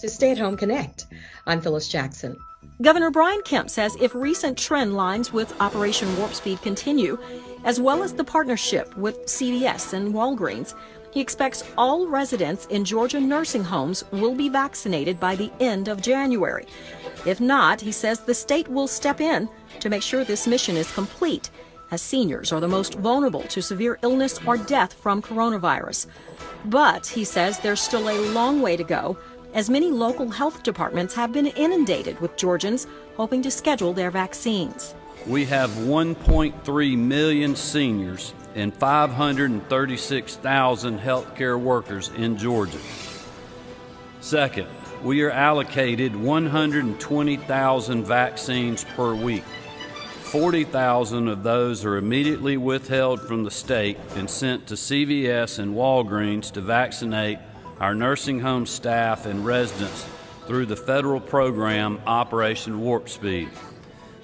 to Stay at Home Connect. I'm Phyllis Jackson. Governor Brian Kemp says if recent trend lines with Operation Warp Speed continue, as well as the partnership with CVS and Walgreens, he expects all residents in Georgia nursing homes will be vaccinated by the end of January. If not, he says the state will step in to make sure this mission is complete, as seniors are the most vulnerable to severe illness or death from coronavirus. But he says there's still a long way to go, as many local health departments have been inundated with Georgians hoping to schedule their vaccines. We have 1.3 million seniors and 536,000 healthcare workers in Georgia. Second, we are allocated 120,000 vaccines per week. 40,000 of those are immediately withheld from the state and sent to CVS and Walgreens to vaccinate our nursing home staff and residents through the federal program Operation Warp Speed.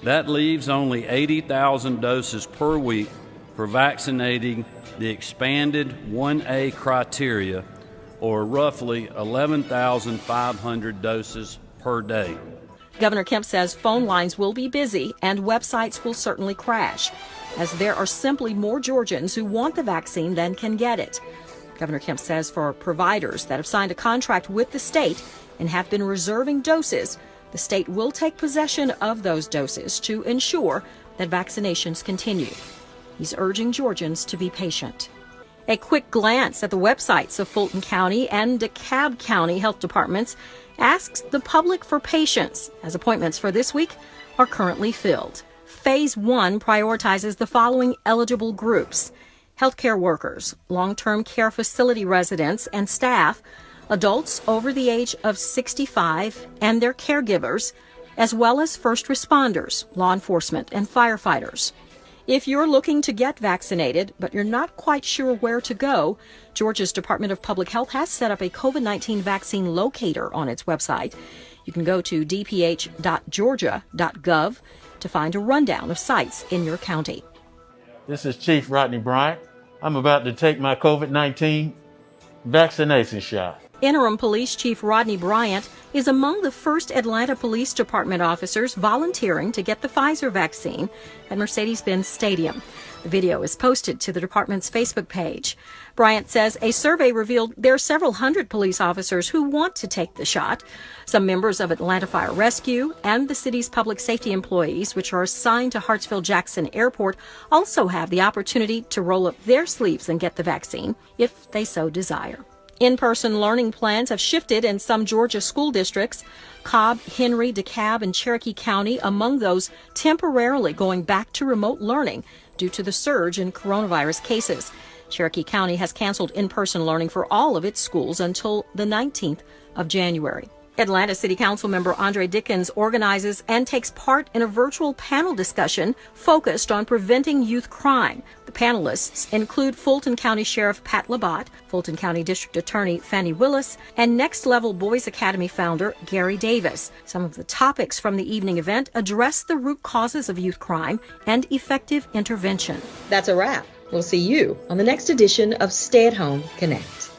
That leaves only 80,000 doses per week for vaccinating the expanded 1A criteria, or roughly 11,500 doses per day. Governor Kemp says phone lines will be busy and websites will certainly crash, as there are simply more Georgians who want the vaccine than can get it. Governor Kemp says for providers that have signed a contract with the state and have been reserving doses, the state will take possession of those doses to ensure that vaccinations continue. He's urging Georgians to be patient. A quick glance at the websites of Fulton County and DeKalb County health departments asks the public for patience, as appointments for this week are currently filled. Phase 1 prioritizes the following eligible groups: healthcare workers, long-term care facility residents and staff, adults over the age of 65 and their caregivers, as well as first responders, law enforcement, and firefighters. If you're looking to get vaccinated, but you're not quite sure where to go, Georgia's Department of Public Health has set up a COVID-19 vaccine locator on its website. You can go to dph.georgia.gov to find a rundown of sites in your county. This is Chief Rodney Bryant. I'm about to take my COVID-19 vaccination shot. Interim Police Chief Rodney Bryant is among the first Atlanta Police Department officers volunteering to get the Pfizer vaccine at Mercedes-Benz Stadium. The video is posted to the department's Facebook page. Bryant says a survey revealed there are several hundred police officers who want to take the shot. Some members of Atlanta Fire Rescue and the city's public safety employees, which are assigned to Hartsfield-Jackson Airport, also have the opportunity to roll up their sleeves and get the vaccine if they so desire. In-person learning plans have shifted in some Georgia school districts. Cobb, Henry, DeKalb, and Cherokee County among those temporarily going back to remote learning due to the surge in coronavirus cases. Cherokee County has canceled in-person learning for all of its schools until the 19th of January. Atlanta City Council member Andre Dickens organizes and takes part in a virtual panel discussion focused on preventing youth crime. The panelists include Fulton County Sheriff Pat Labatt, Fulton County District Attorney Fannie Willis, and Next Level Boys Academy founder Gary Davis. Some of the topics from the evening event address the root causes of youth crime and effective intervention. That's a wrap. We'll see you on the next edition of Stay at Home Connect.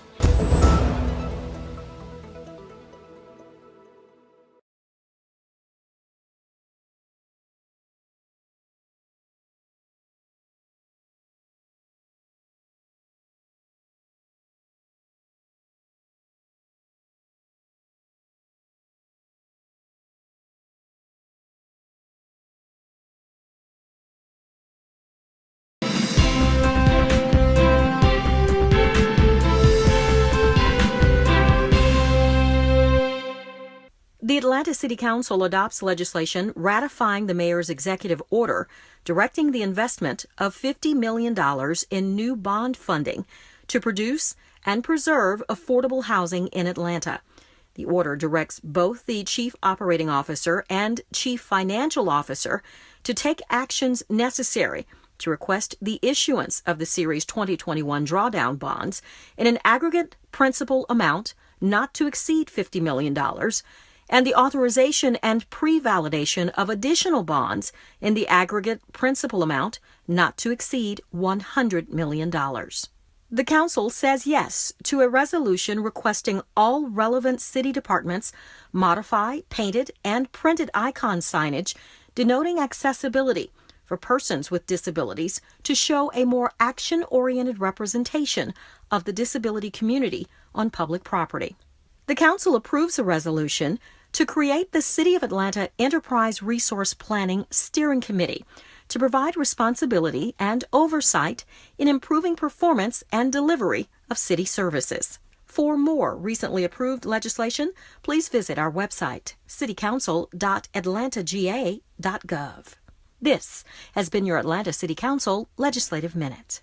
The Atlanta City Council adopts legislation ratifying the mayor's executive order directing the investment of $50 million in new bond funding to produce and preserve affordable housing in Atlanta. The order directs both the Chief Operating Officer and Chief Financial Officer to take actions necessary to request the issuance of the Series 2021 drawdown bonds in an aggregate principal amount not to exceed $50 million, and the authorization and pre-validation of additional bonds in the aggregate principal amount not to exceed $100 million. The council says yes to a resolution requesting all relevant city departments modify painted and printed icon signage denoting accessibility for persons with disabilities to show a more action-oriented representation of the disability community on public property. The council approves a resolution to create the City of Atlanta Enterprise Resource Planning Steering Committee to provide responsibility and oversight in improving performance and delivery of city services. For more recently approved legislation, please visit our website, citycouncil.atlantagA.gov. This has been your Atlanta City Council Legislative Minute.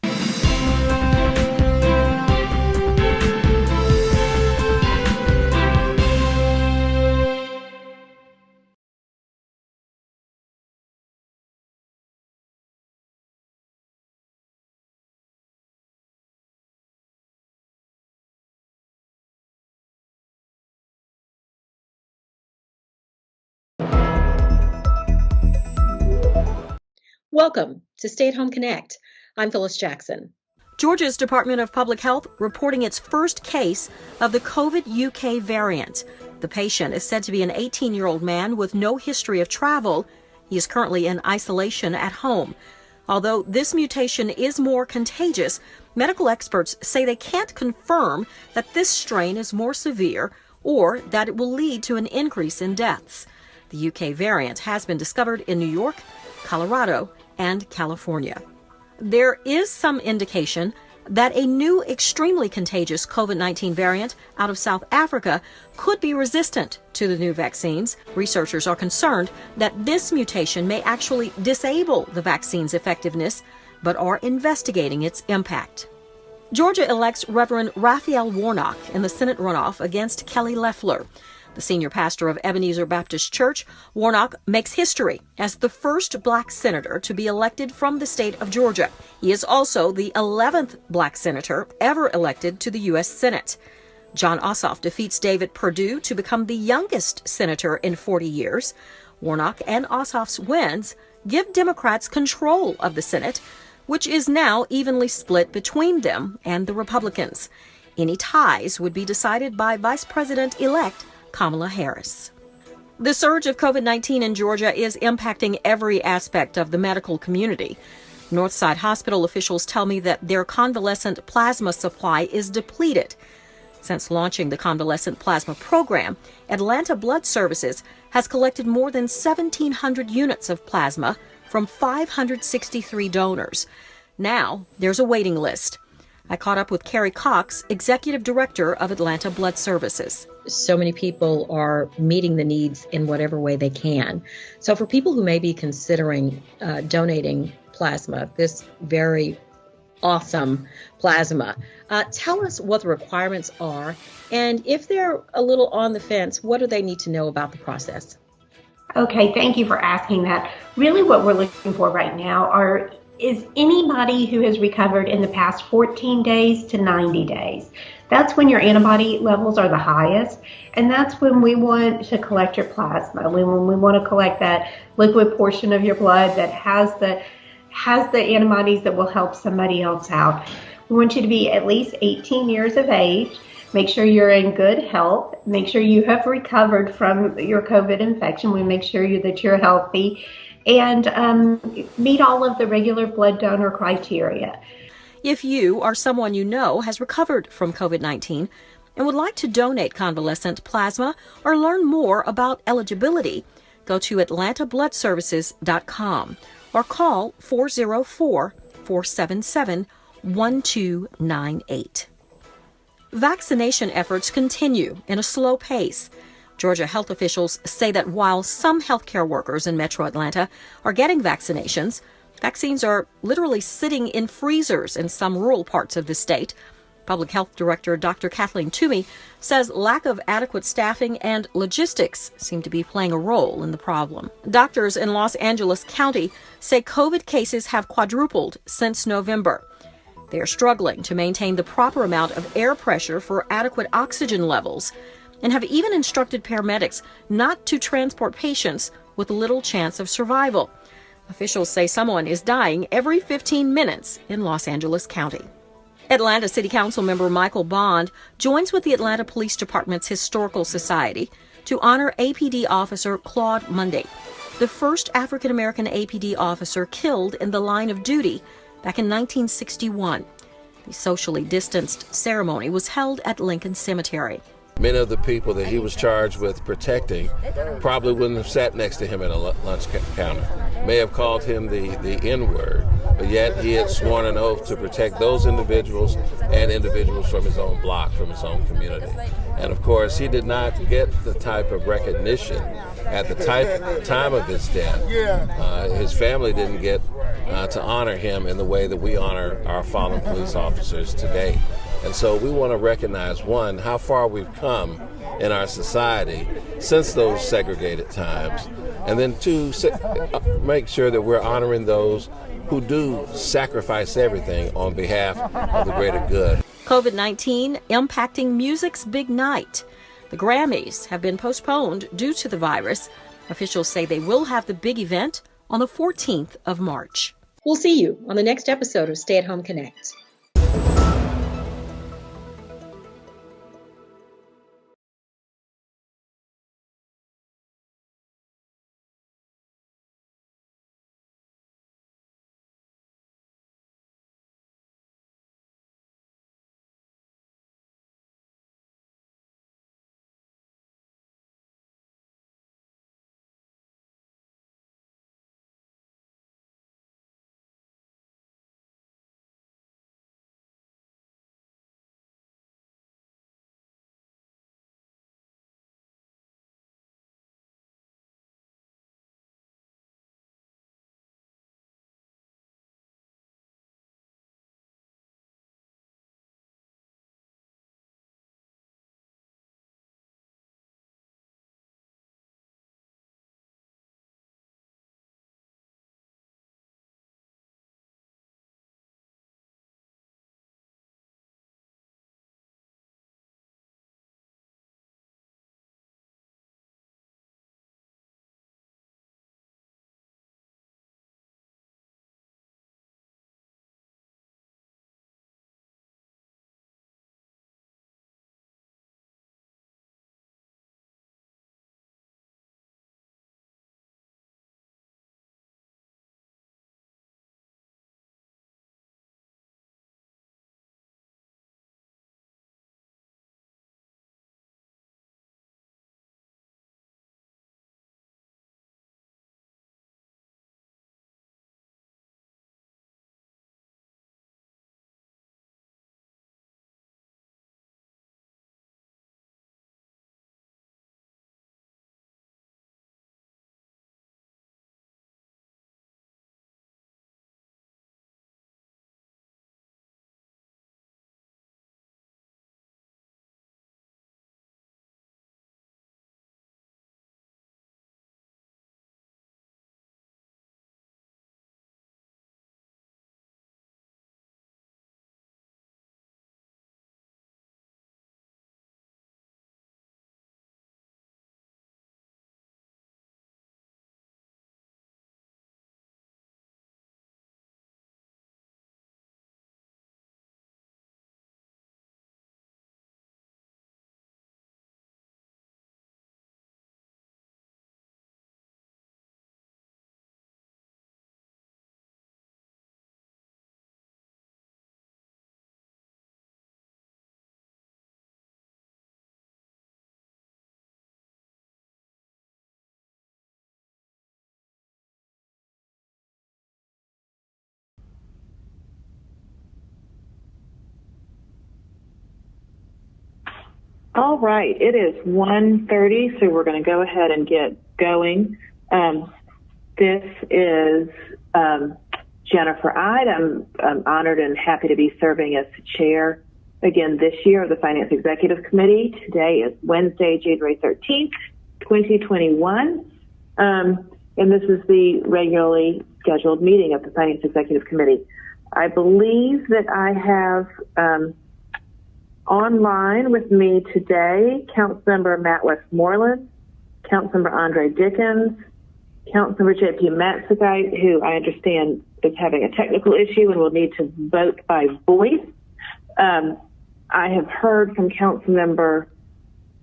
Welcome to Stay at Home Connect. I'm Phyllis Jackson. Georgia's Department of Public Health reporting its first case of the COVID UK variant. The patient is said to be an 18-year-old man with no history of travel. He is currently in isolation at home. Although this mutation is more contagious, medical experts say they can't confirm that this strain is more severe or that it will lead to an increase in deaths. The UK variant has been discovered in New York, Colorado, and California. There is some indication that a new extremely contagious COVID-19 variant out of South Africa could be resistant to the new vaccines. Researchers are concerned that this mutation may actually disable the vaccine's effectiveness, but are investigating its impact. Georgia elects Reverend Raphael Warnock in the Senate runoff against Kelly Loeffler. The senior pastor of Ebenezer Baptist Church, Warnock makes history as the first black senator to be elected from the state of Georgia. He is also the 11th black senator ever elected to the U.S. Senate. Jon Ossoff defeats David Perdue to become the youngest senator in 40 years. Warnock and Ossoff's wins give Democrats control of the Senate, which is now evenly split between them and the Republicans. Any ties would be decided by Vice President-elect Kamala Harris. The surge of COVID-19 in Georgia is impacting every aspect of the medical community. Northside Hospital officials tell me that their convalescent plasma supply is depleted. Since launching the convalescent plasma program, Atlanta Blood Services has collected more than 1,700 units of plasma from 563 donors. Now there's a waiting list. I caught up with Carrie Cox, Executive Director of Atlanta Blood Services. So many people are meeting the needs in whatever way they can. So for people who may be considering donating plasma, this very awesome plasma, tell us what the requirements are, and if they're a little on the fence, what do they need to know about the process? Okay, thank you for asking that. Really what we're looking for right now is anybody who has recovered in the past 14 days to 90 days. That's when your antibody levels are the highest, and that's when we want to collect your plasma, when we want to collect that liquid portion of your blood that has the antibodies that will help somebody else out. We want you to be at least 18 years of age. Make sure you're in good health. Make sure you have recovered from your COVID infection. We make sure that you're healthy and meet all of the regular blood donor criteria. If you or someone you know has recovered from COVID-19 and would like to donate convalescent plasma or learn more about eligibility, go to atlantabloodservices.com or call 404-477-1298. Vaccination efforts continue in a slow pace. Georgia health officials say that while some healthcare workers in Metro Atlanta are getting vaccinations, vaccines are literally sitting in freezers in some rural parts of the state. Public Health Director Dr. Kathleen Toomey says lack of adequate staffing and logistics seem to be playing a role in the problem. Doctors in Los Angeles County say COVID cases have quadrupled since November. They are struggling to maintain the proper amount of air pressure for adequate oxygen levels, and have even instructed paramedics not to transport patients with little chance of survival. Officials say someone is dying every 15 minutes in Los Angeles County. Atlanta City Council member Michael Bond joins with the Atlanta Police Department's Historical Society to honor APD officer Claude Monday, the first African-American APD officer killed in the line of duty back in 1961. The socially distanced ceremony was held at Lincoln Cemetery. Many of the people that he was charged with protecting probably wouldn't have sat next to him at a lunch counter, may have called him the N-word, but yet he had sworn an oath to protect those individuals and individuals from his own block, from his own community. And of course, he did not get the type of recognition at the time of his death. His family didn't get to honor him in the way that we honor our fallen police officers today. And so we want to recognize, one, how far we've come in our society since those segregated times, and then two, make sure that we're honoring those who do sacrifice everything on behalf of the greater good. COVID-19 impacting music's big night. The Grammys have been postponed due to the virus. Officials say they will have the big event on the 14th of March. We'll see you on the next episode of Stay at Home Connect. All right, it is 1:30, so we're going to go ahead and get going. This is Jennifer Ide. I'm honored and happy to be serving as chair again this year of the Finance Executive Committee. Today is Wednesday, January 13th, 2021, and this is the regularly scheduled meeting of the Finance Executive Committee. I believe that I have online with me today Councilmember Matt Westmoreland, Councilmember Andre Dickens, Councilmember J.P. Matzegeit, who I understand is having a technical issue and will need to vote by voice. I have heard from Councilmember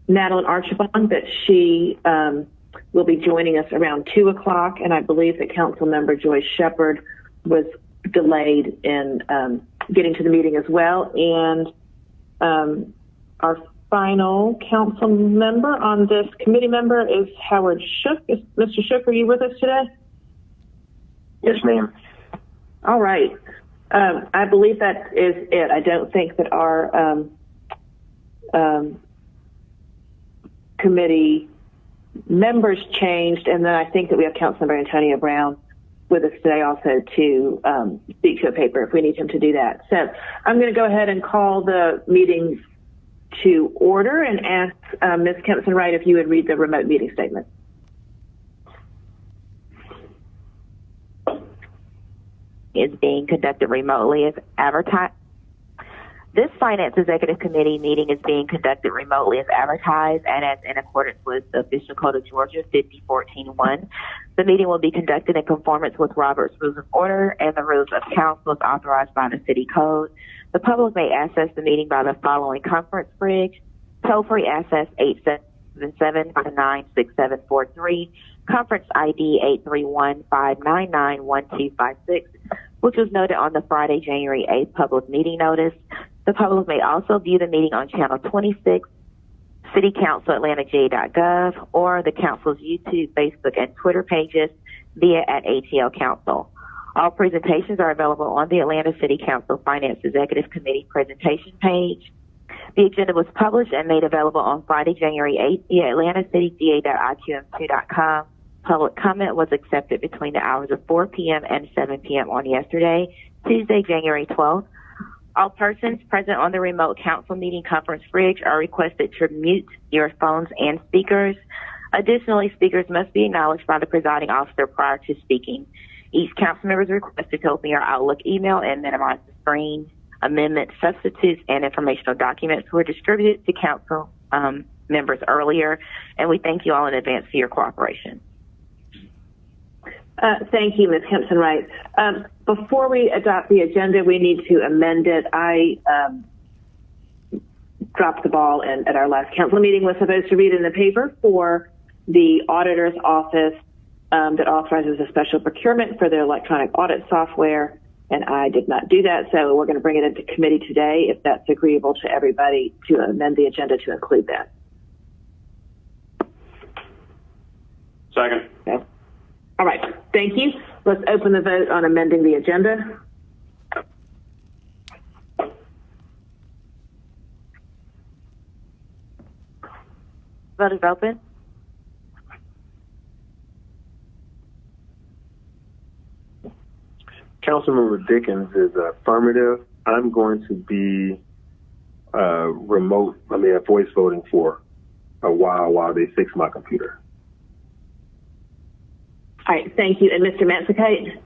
Madeline Archibald that she will be joining us around 2 o'clock, and I believe that Councilmember Joyce Shepard was delayed in getting to the meeting as well. And our final council member on this committee member is Howard Shook. Mr. Shook, are you with us today? Yes, ma'am. All right. I believe that is it. I don't think that our committee members changed, and then I think that we have Councilmember Antonio Brown with us today also to speak to a paper if we need him to do that. So I'm going to go ahead and call the meeting to order and ask Ms. Kempson Wright if you would read the remote meeting statement. Is being conducted remotely as advertised. This Finance Executive Committee meeting is being conducted remotely as advertised and as in accordance with the Official Code of Georgia 5014-1. The meeting will be conducted in conformance with Robert's Rules of Order and the Rules of Council as authorized by the City Code. The public may access the meeting by the following conference bridge. Toll-free access 877-96743. Conference ID 831-599-1256, which was noted on the Friday, January 8th public meeting notice. The public may also view the meeting on Channel 26, citycouncilatlanta.ga.gov, or the Council's YouTube, Facebook, and Twitter pages via at ATL Council. All presentations are available on the Atlanta City Council Finance Executive Committee presentation page. The agenda was published and made available on Friday, January 8th via atlantacitydga.iqm2.com. Public comment was accepted between the hours of 4 p.m. and 7 p.m. on yesterday, Tuesday, January 12th. All persons present on the remote council meeting conference bridge are requested to mute your phones and speakers. Additionally, speakers must be acknowledged by the presiding officer prior to speaking. Each council member is requested to open your Outlook email and minimize the screen. Amendments, substitutes, and informational documents were distributed to council members earlier, and we thank you all in advance for your cooperation. Thank you, Ms. Kempson Wright. Before we adopt the agenda, we need to amend it. I dropped the ball at our last council meeting. Was supposed to read in the paper for the auditor's office that authorizes a special procurement for their electronic audit software, and I did not do that, so we're going to bring it into committee today if that's agreeable to everybody to amend the agenda to include that. Second. Okay. All right, thank you. Let's open the vote on amending the agenda. Vote is open. Councilmember Dickens is affirmative. I'm going to be voice voting for a while they fix my computer. All right, thank you. And Mr. Matsakite?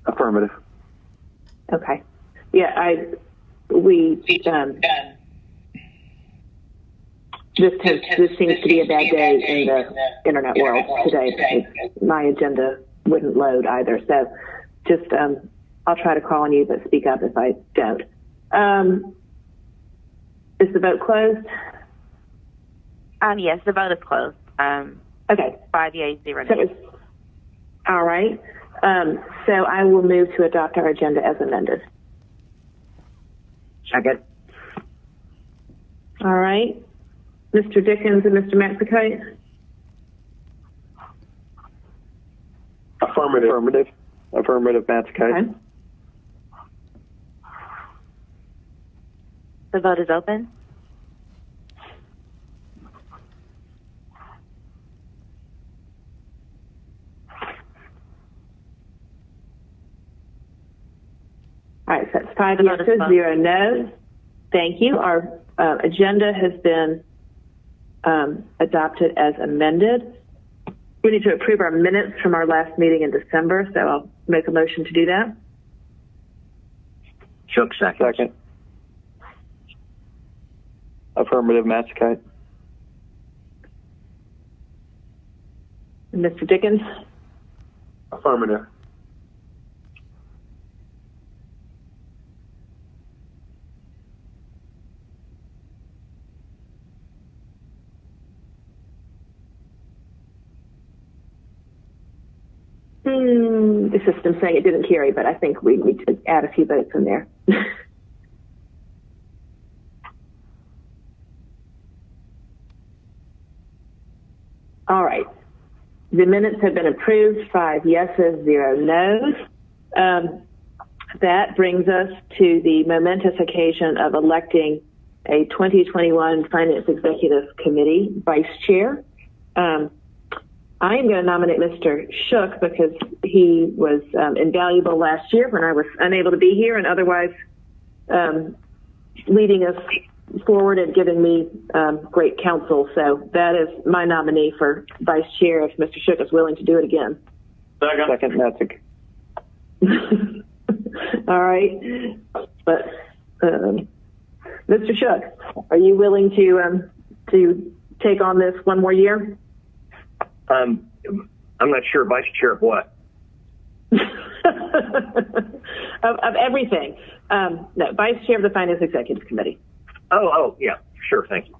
Affirmative. Okay. Yeah, this seems to be a bad day in the internet world today. My agenda wouldn't load either. So just, I'll try to call on you, but speak up if I don't. Is the vote closed? Yes, the vote is closed. Okay. 5 yeas, 0 nays. All right. So I will move to adopt our agenda as amended. Second. All right. Mr. Dickens and Mr. Matsakite? Affirmative. Affirmative, Matsakite. Okay. The vote is open. All right, so that's 5 yeses, 0 no's. Thank you. Our agenda has been adopted as amended. We need to approve our minutes from our last meeting in December, so I'll make a motion to do that. Shook, second. Affirmative, Matsakite. Mr. Dickens? Affirmative. The system's saying it didn't carry, but I think we need to add a few votes in there. All right. The minutes have been approved, 5 yeses, 0 noes. That brings us to the momentous occasion of electing a 2021 Finance Executive Committee Vice Chair. I am going to nominate Mr. Shook because he was invaluable last year when I was unable to be here, and otherwise leading us forward and giving me great counsel. So that is my nominee for Vice Chair if Mr. Shook is willing to do it again. Second, Messick. All right. But Mr. Shook, are you willing to take on this one more year? I'm not sure. Vice Chair of what? of everything. No, Vice Chair of the Finance Executive Committee. Oh, yeah, sure. Thank you.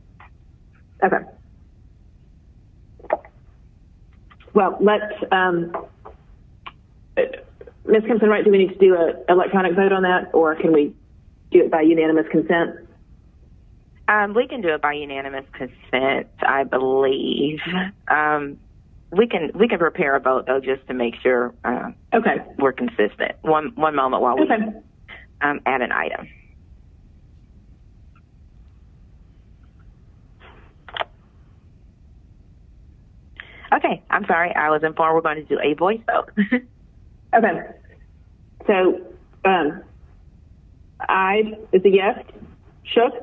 Okay. Well, let's, Ms. Kempson-Wright, do we need to do an electronic vote on that, or can we do it by unanimous consent? We can do it by unanimous consent, I believe. We can prepare a vote though, just to make sure okay, we're consistent. One moment while we add an item. Okay, I'm sorry. I was informed we're going to do a voice vote. Okay. So, I is a yes. Shook?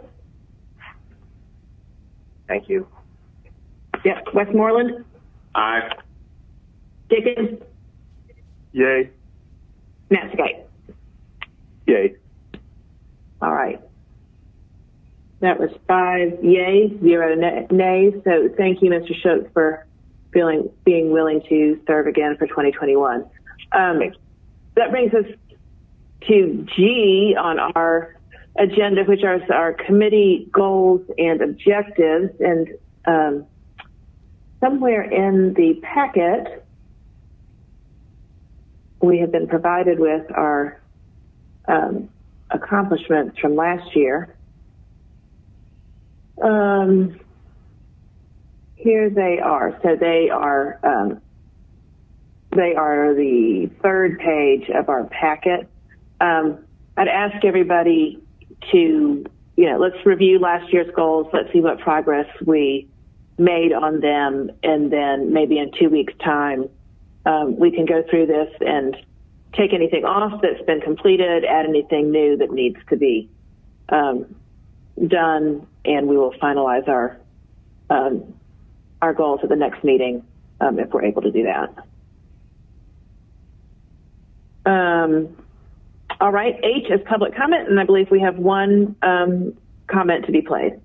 Thank you. Yep. Westmoreland? Aye. Dickens? Yay. Matsugate? Yay. All right. That was 5 yeas, 0 nays. So thank you, Mr. Shook, for being willing to serve again for 2021. That brings us to G on our agenda, which are our committee goals and objectives. And somewhere in the packet, we have been provided with our accomplishments from last year. Here they are. So they are the third page of our packet. I'd ask everybody to, let's review last year's goals. Let's see what progress we made on them. And then maybe in 2 weeks' time, we can go through this and take anything off that's been completed, add anything new that needs to be done, and we will finalize our goals at the next meeting if we're able to do that. All right, H is public comment, and I believe we have one comment to be played.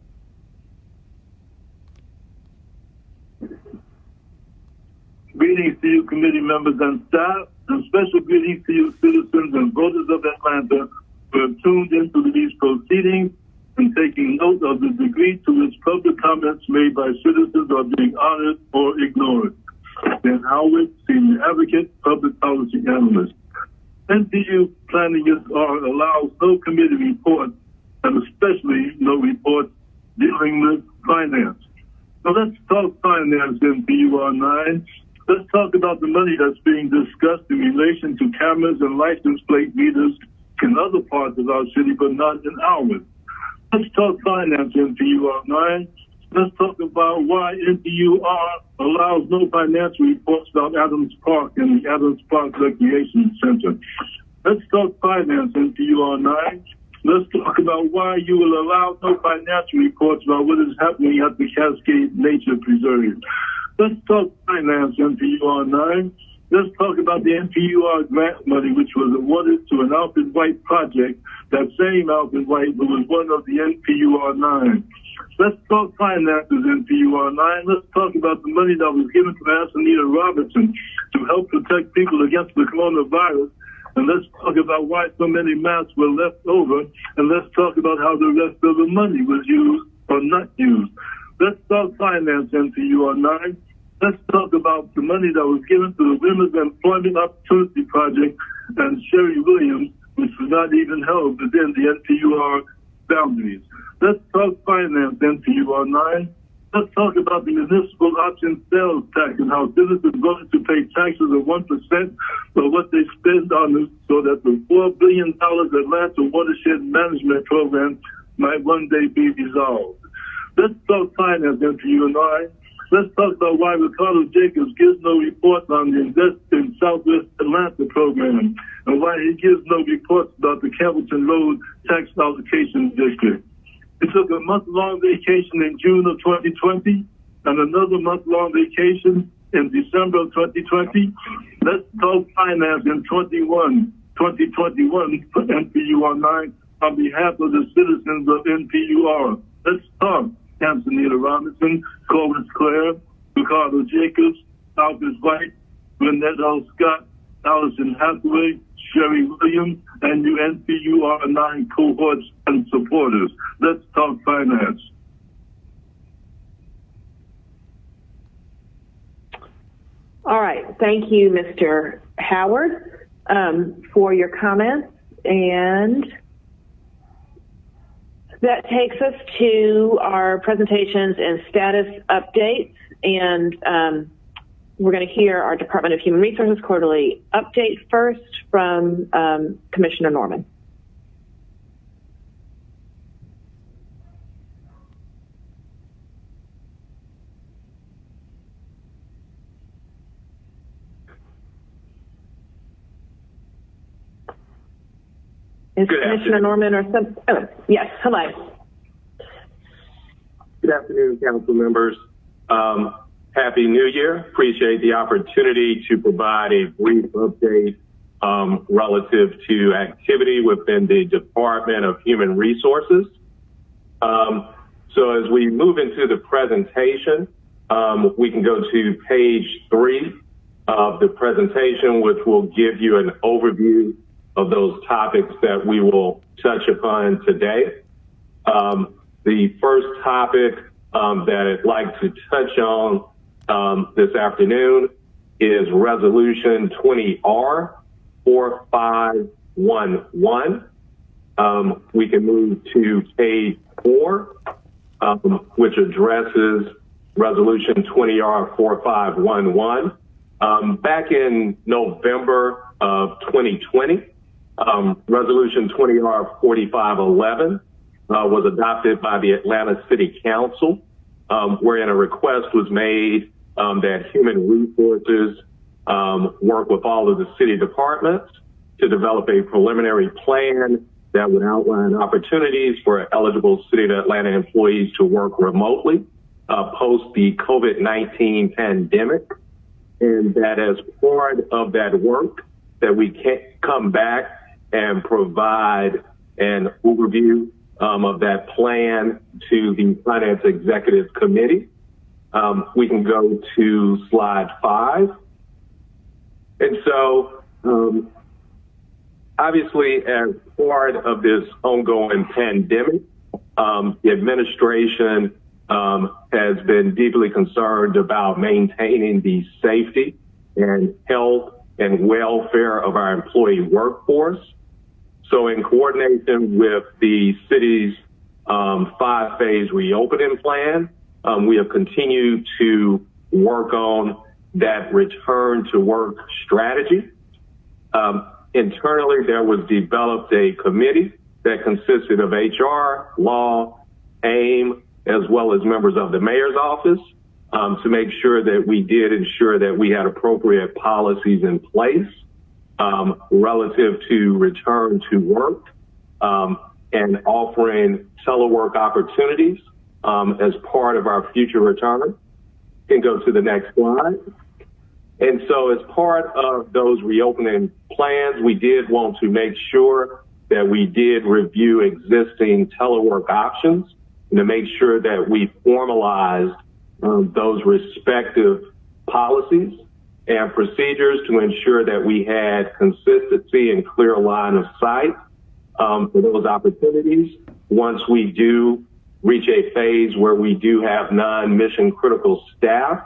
Greetings to you, committee members and staff, and special greetings to you, citizens and voters of Atlanta who have tuned into these proceedings and taking note of the degree to which public comments made by citizens are being honored or ignored. Dan Howard, Senior Advocate, Public Policy Analyst. NPU planning allows no committee reports, and especially no reports dealing with finance. So let's talk finance in PUR9. Let's talk about the money that's being discussed in relation to cameras and license plate readers in other parts of our city, but not in ours. Let's talk finance in PUR9. Let's talk about why NPUR allows no financial reports about Adams Park and the Adams Park Recreation Center. Let's talk finance in PUR9. Let's talk about why you will allow no financial reports about what is happening at the Cascade Nature Preserve. Let's talk finance in PUR9. Let's talk about the NPUR grant money, which was awarded to an Alfred White project, that same Alfred White who was one of the NPUR9. Let's talk finances in PUR9. Let's talk about the money that was given to Antonita Robertson to help protect people against the coronavirus. And let's talk about why so many masks were left over. And let's talk about how the rest of the money was used or not used. Let's talk finance in PUR9. Let's talk about the money that was given to the Women's Employment Opportunity Project and Sherry Williams, which was not even held within the NPUR boundaries. Let's talk finance, NPUR 9. Let's talk about the municipal option sales tax and how businesses voted to pay taxes of 1% of what they spend on it, so that the $4 billion Atlanta Watershed Management Program might one day be resolved. Let's talk finance, NPUR 9. Let's talk about why Ricardo Jacobs gives no report on the Invest in Southwest Atlanta program and why he gives no reports about the Campbellton Road Tax Allocation District. He took a month-long vacation in June of 2020 and another month-long vacation in December of 2020. Let's talk finance in 2021 for NPUR 9 on behalf of the citizens of NPUR. Let's talk Antonita Robinson, Corbin Clare, Ricardo Jacobs, Albert White, Lynette L. Scott, Allison Hathaway, Sherry Williams, and you NPUR 9 cohorts and supporters. Let's talk finance. All right. Thank you, Mr. Howard, for your comments. And that takes us to our presentations and status updates. And we're going to hear our Department of Human Resources quarterly update first from Commissioner Norman. Is Commissioner Norman or some? Oh, yes. Hello. Good afternoon, council members. Happy New Year. Appreciate the opportunity to provide a brief update relative to activity within the Department of Human Resources. So as we move into the presentation, we can go to page 3 of the presentation, which will give you an overview of those topics that we will touch upon today. The first topic that I'd like to touch on this afternoon is Resolution 20R 4511. We can move to page 4, which addresses Resolution 20R 4511. Back in November of 2020, Resolution 20R 4511 was adopted by the Atlanta City Council, wherein a request was made that Human Resources work with all of the city departments to develop a preliminary plan that would outline opportunities for eligible City of Atlanta employees to work remotely post the COVID-19 pandemic, and that as part of that work that we can come back and provide an overview of that plan to the Finance Executive Committee. We can go to slide 5. And so, obviously, as part of this ongoing pandemic, the administration has been deeply concerned about maintaining the safety and health and welfare of our employee workforce. So in coordination with the city's 5-phase reopening plan, we have continued to work on that return to work strategy. Internally, there was developed a committee that consisted of HR, law, AIM, as well as members of the mayor's office to make sure that we did ensure that we had appropriate policies in place relative to return to work and offering telework opportunities as part of our future return. Can go to the next slide. And so as part of those reopening plans, we did want to make sure that we did review existing telework options and to make sure that we formalized those respective policies and procedures to ensure that we had consistency and clear line of sight for those opportunities once we do reach a phase where we do have non-mission critical staff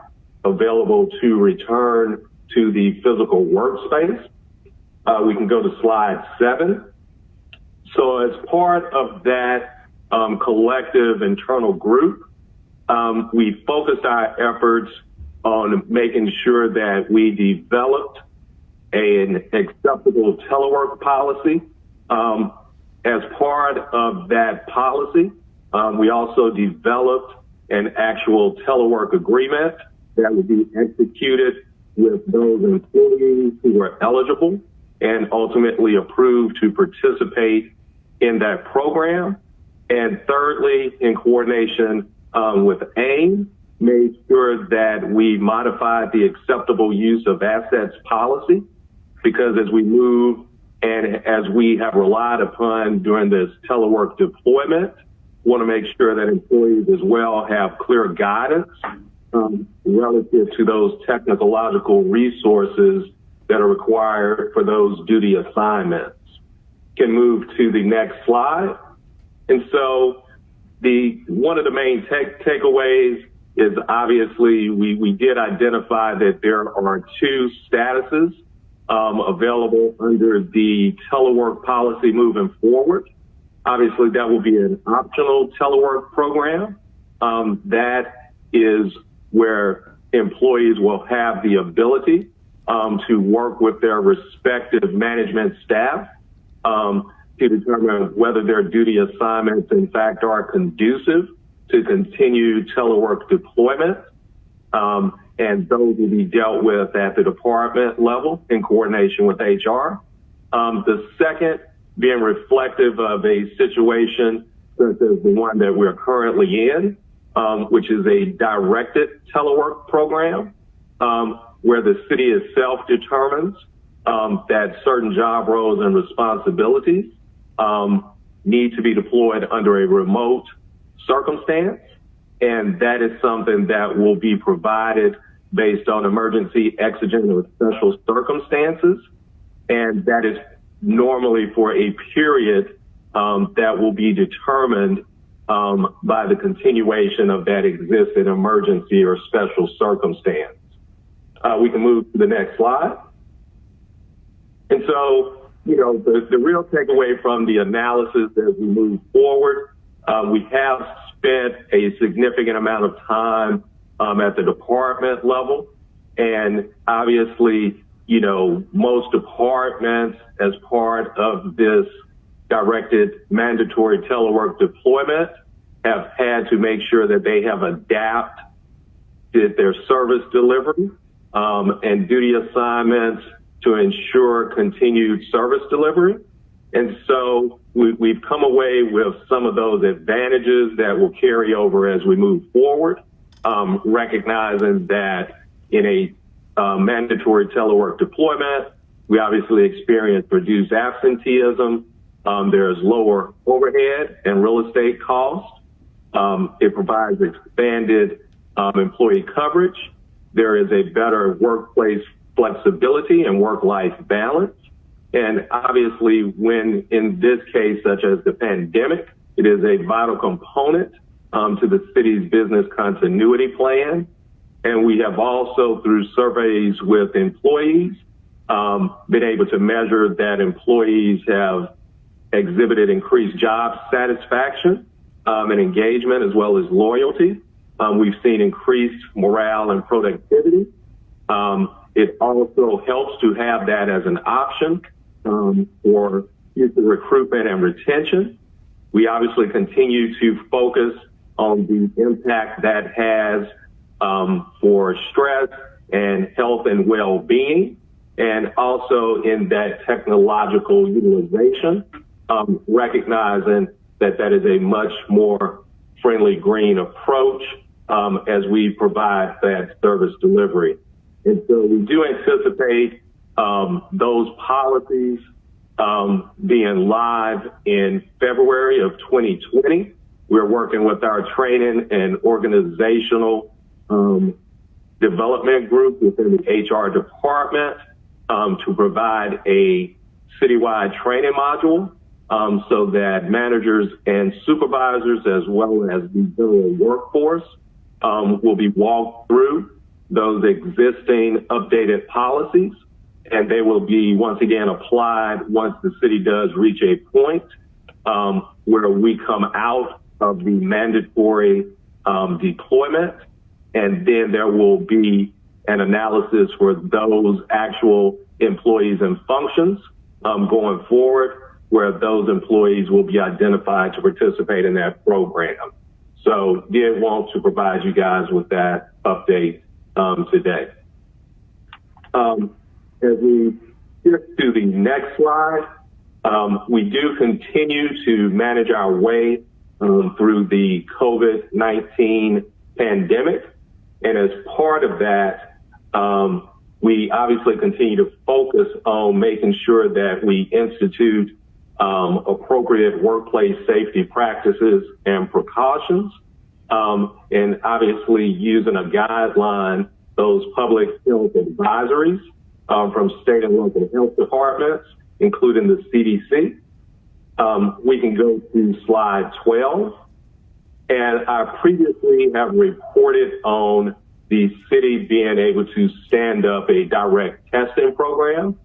available to return to the physical workspace. We can go to slide 7. So as part of that collective internal group, we focused our efforts on making sure that we developed an acceptable telework policy. As part of that policy, we also developed an actual telework agreement that would be executed with those employees who were eligible and ultimately approved to participate in that program. And thirdly, in coordination with AIM, made sure that we modified the acceptable use of assets policy, because as we move and as we have relied upon during this telework deployment, want to make sure that employees as well have clear guidance relative to those technological resources that are required for those duty assignments. Can move to the next slide. And so one of the main takeaways is obviously we did identify that there are 2 statuses available under the telework policy moving forward. Obviously, that will be an optional telework program. That is where employees will have the ability to work with their respective management staff to determine whether their duty assignments, in fact, are conducive to continued telework deployment. And those will be dealt with at the department level in coordination with HR. The second, being reflective of a situation such as the one that we're currently in, which is a directed telework program, where the city itself determines that certain job roles and responsibilities need to be deployed under a remote circumstance. And that is something that will be provided based on emergency, exigent, or special circumstances. And that is normally for a period that will be determined by the continuation of that existing emergency or special circumstance. We can move to the next slide. And so, the real takeaway from the analysis as we move forward, we have spent a significant amount of time at the department level. And obviously, most departments, as part of this directed mandatory telework deployment, have had to make sure that they have adapted their service delivery and duty assignments to ensure continued service delivery. And so we've come away with some of those advantages that will carry over as we move forward, recognizing that in a mandatory telework deployment, we obviously experience reduced absenteeism. There's lower overhead and real estate costs. It provides expanded employee coverage. There is a better workplace flexibility and work-life balance. And obviously, when in this case, such as the pandemic, it is a vital component to the city's business continuity plan. And we have also, through surveys with employees, been able to measure that employees have exhibited increased job satisfaction and engagement, as well as loyalty. We've seen increased morale and productivity. It also helps to have that as an option for future recruitment and retention. We obviously continue to focus on the impact that has for stress and health and well-being, and also in that technological utilization, recognizing that that is a much more friendly green approach as we provide that service delivery. And so we do anticipate those policies being live in February of 2020. We're working with our training and organizational development group within the HR department to provide a citywide training module so that managers and supervisors, as well as the general workforce, will be walked through those existing updated policies, and they will be once again applied once the city does reach a point where we come out of the mandatory deployment, and then there will be an analysis for those actual employees and functions going forward, where those employees will be identified to participate in that program. So did want to provide you guys with that update today. As we get to the next slide, we do continue to manage our way through the COVID-19 pandemic. And as part of that, we obviously continue to focus on making sure that we institute appropriate workplace safety practices and precautions, and obviously using a guideline, those public health advisories from state and local health departments, including the CDC. We can go to slide 12. And I previously have reported on the city being able to stand up a direct testing program.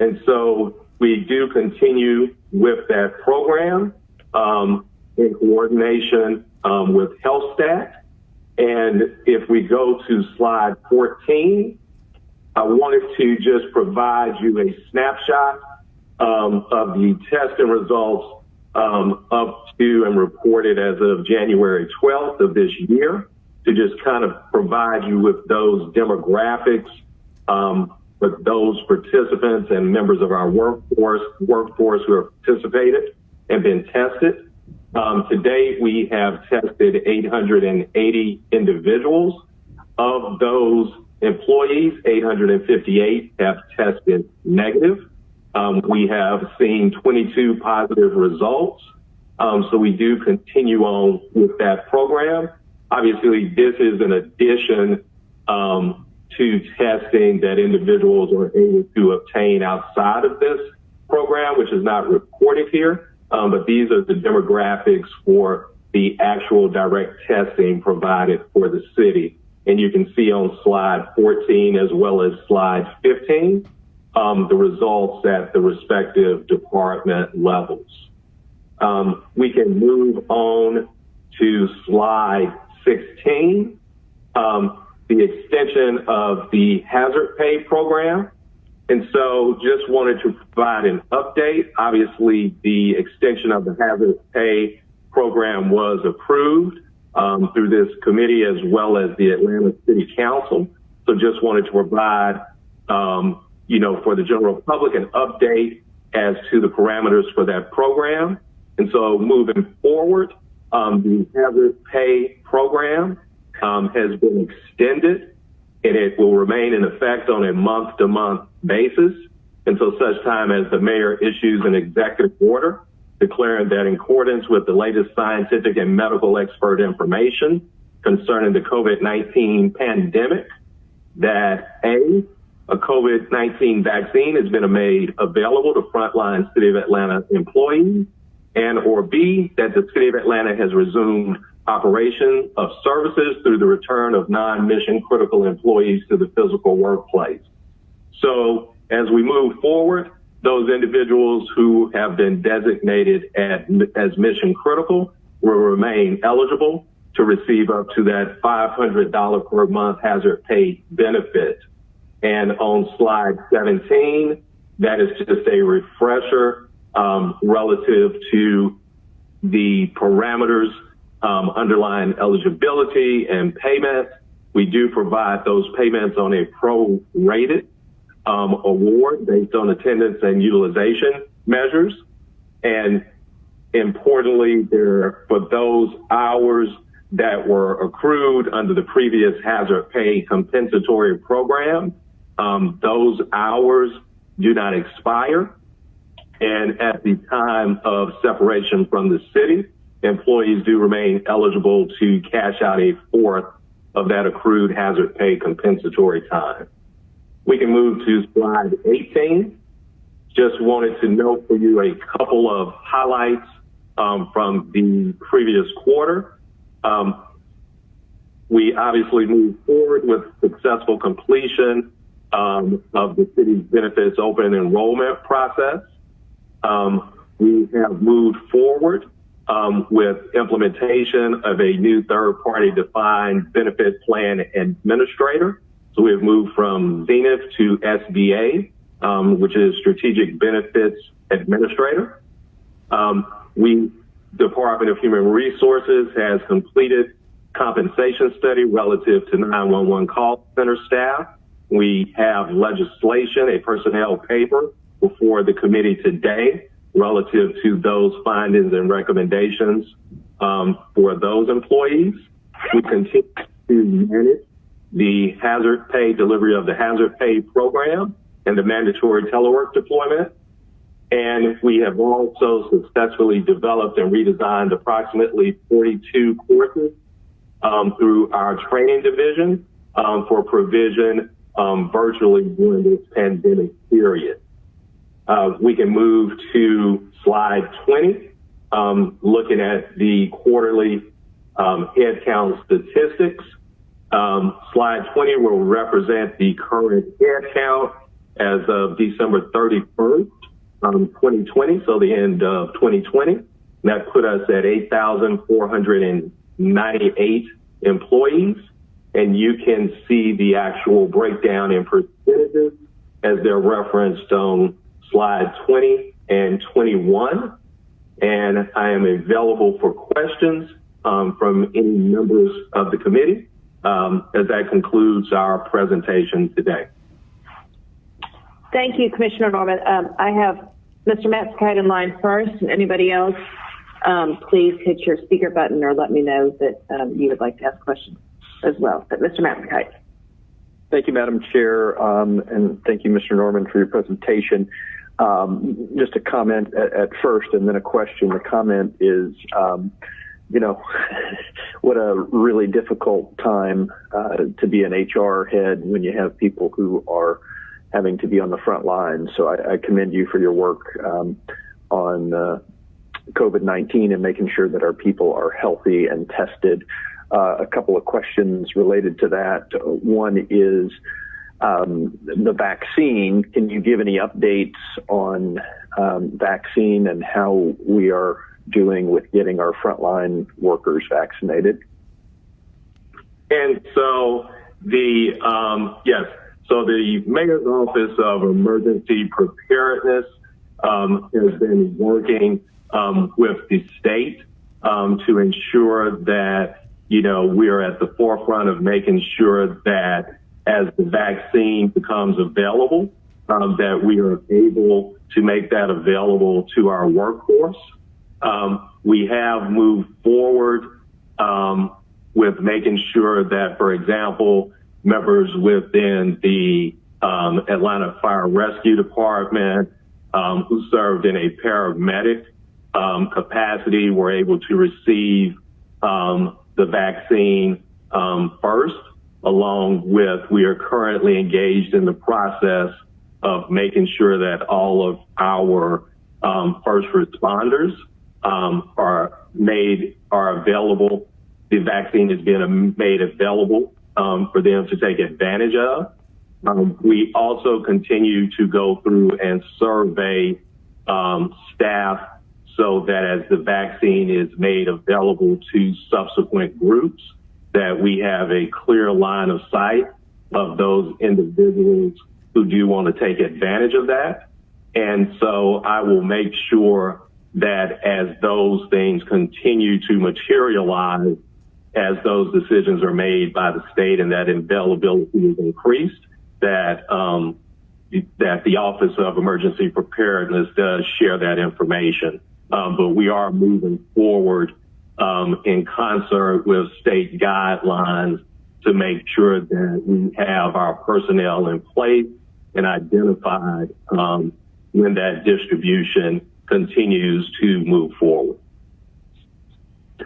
And so we do continue with that program in coordination with HealthStat. And if we go to slide 14, I wanted to just provide you a snapshot of the testing results up to and reported as of January 12th of this year, to just kind of provide you with those demographics for those participants and members of our workforce who have participated and been tested. To date, we have tested 880 individuals. Of those employees, 858 have tested negative. We have seen 22 positive results. So we do continue on with that program. Obviously, this is an addition to testing that individuals are able to obtain outside of this program, which is not reported here. But these are the demographics for the actual direct testing provided for the city. And you can see on slide 14 as well as slide 15 the results at the respective department levels. We can move on to slide 16, the extension of the hazard pay program. And so just wanted to provide an update. Obviously, the extension of the hazard pay program was approved through this committee as well as the Atlanta City Council. So just wanted to provide, for the general public an update as to the parameters for that program. And so moving forward, the hazard pay program has been extended, and it will remain in effect on a month-to-month basis until such time as the mayor issues an executive order declaring that in accordance with the latest scientific and medical expert information concerning the COVID-19 pandemic, that A COVID-19 vaccine has been made available to frontline City of Atlanta employees, and or B, that the City of Atlanta has resumed operation of services through the return of non-mission critical employees to the physical workplace. So as we move forward, those individuals who have been designated as mission critical will remain eligible to receive up to that $500 per month hazard pay benefit. And on slide 17, that is just a refresher relative to the parameters underlying eligibility and payment. We do provide those payments on a prorated award based on attendance and utilization measures. And importantly, for those hours that were accrued under the previous hazard pay compensatory program, those hours do not expire. And at the time of separation from the city, employees do remain eligible to cash out a fourth of that accrued hazard pay compensatory time. We can move to slide 18. Just wanted to note for you a couple of highlights from the previous quarter. We obviously moved forward with successful completion of the city's benefits open enrollment process. We have moved forward with implementation of a new third-party defined benefit plan administrator. So we have moved from Zenith to SBA, which is Strategic Benefits Administrator. Department of Human Resources has completed compensation study relative to 911 call center staff. We have legislation, a personnel paper before the committee today relative to those findings and recommendations for those employees. We continue to manage the hazard pay delivery of the hazard pay program and the mandatory telework deployment. And we have also successfully developed and redesigned approximately 42 courses through our training division for provision virtually during this pandemic period. We can move to slide 20, looking at the quarterly headcount statistics. Slide 20 will represent the current headcount as of December 31st. 2020, so the end of 2020. That put us at 8,498 employees. And you can see the actual breakdown in percentages as they're referenced on slide 20 and 21. And I am available for questions from any members of the committee as that concludes our presentation today. Thank you, Commissioner Norman. I have Mr. Matzkeit in line first, and anybody else, please hit your speaker button or let me know that you would like to ask questions as well. But Mr. Matzkeit. Thank you, Madam Chair, and thank you, Mr. Norman, for your presentation. Just a comment at first and then a question. The comment is, what a really difficult time to be an HR head when you have people who are having to be on the front line. So I commend you for your work on COVID-19 and making sure that our people are healthy and tested. A couple of questions related to that. One is the vaccine. Can you give any updates on vaccine and how we are doing with getting our frontline workers vaccinated? And so So the Mayor's Office of Emergency Preparedness has been working with the state to ensure that, we are at the forefront of making sure that as the vaccine becomes available, that we are able to make that available to our workforce. We have moved forward with making sure that, for example, members within the Atlanta Fire Rescue Department who served in a paramedic capacity were able to receive the vaccine first, along with we are currently engaged in the process of making sure that all of our first responders are available. The vaccine is being made available for them to take advantage of. We also continue to go through and survey staff so that as the vaccine is made available to subsequent groups, that we have a clear line of sight of those individuals who do want to take advantage of that. And so I will make sure that as those things continue to materialize, as those decisions are made by the state and that availability is increased, that the Office of Emergency Preparedness does share that information. But we are moving forward in concert with state guidelines to make sure that we have our personnel in place and identified when that distribution continues to move forward.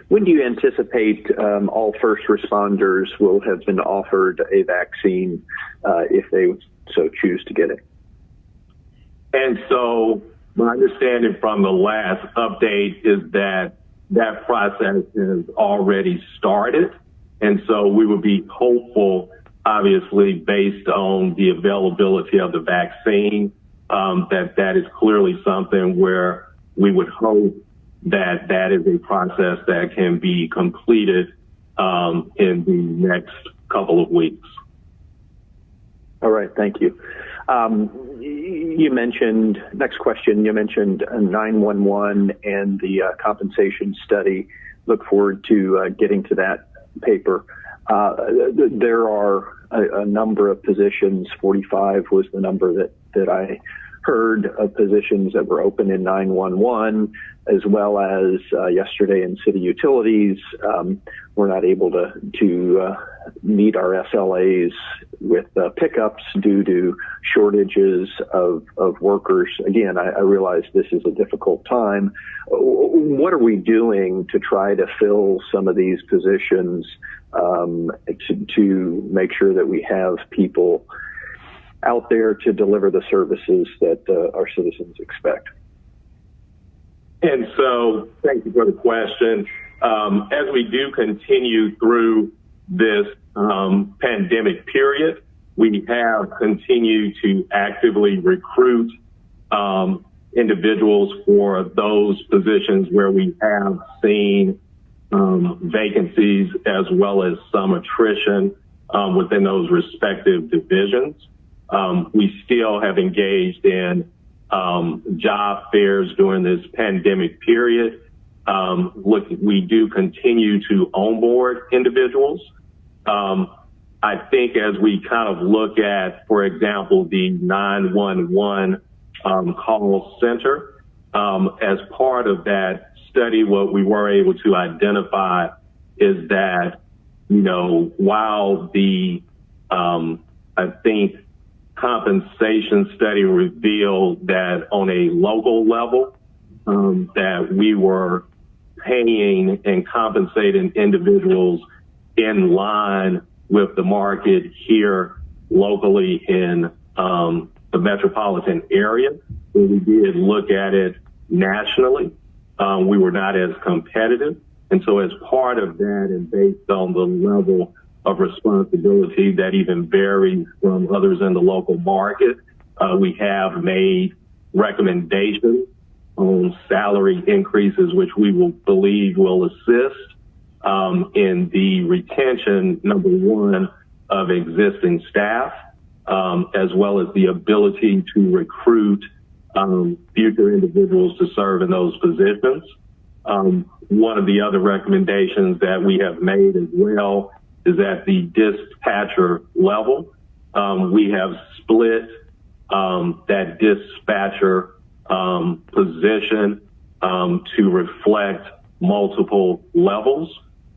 When do you anticipate all first responders will have been offered a vaccine if they so choose to get it? And so my understanding from the last update is that process has already started. And so we would be hopeful obviously based on the availability of the vaccine, that is clearly something where we would hope that is a process that can be completed in the next couple of weeks. All right, thank you. You mentioned, next question, you mentioned 911 and the compensation study. Look forward to getting to that paper. There are a number of positions, 45 was the number that I heard, of positions that were open in 911, as well as yesterday in city utilities. We're not able to meet our SLAs with pickups due to shortages of workers. Again, I realize this is a difficult time. What are we doing to try to fill some of these positions to make sure that we have people out there to deliver the services that our citizens expect? And so, thank you for the question. As we do continue through this pandemic period, we have continued to actively recruit individuals for those positions where we have seen vacancies as well as some attrition within those respective divisions. We still have engaged in job fairs during this pandemic period. We do continue to onboard individuals. I think as we kind of look at, for example, the 911 call center, as part of that study, what we were able to identify is that, while the, I think, compensation study revealed that on a local level, that we were paying and compensating individuals in line with the market here locally in the metropolitan area. When we did look at it nationally, we were not as competitive. And so as part of that, and based on the level of responsibility that even varies from others in the local market, we have made recommendations on salary increases, which we will believe will assist in the retention, number one, of existing staff, as well as the ability to recruit future individuals to serve in those positions. One of the other recommendations that we have made as well is at the dispatcher level. We have split that dispatcher position to reflect multiple levels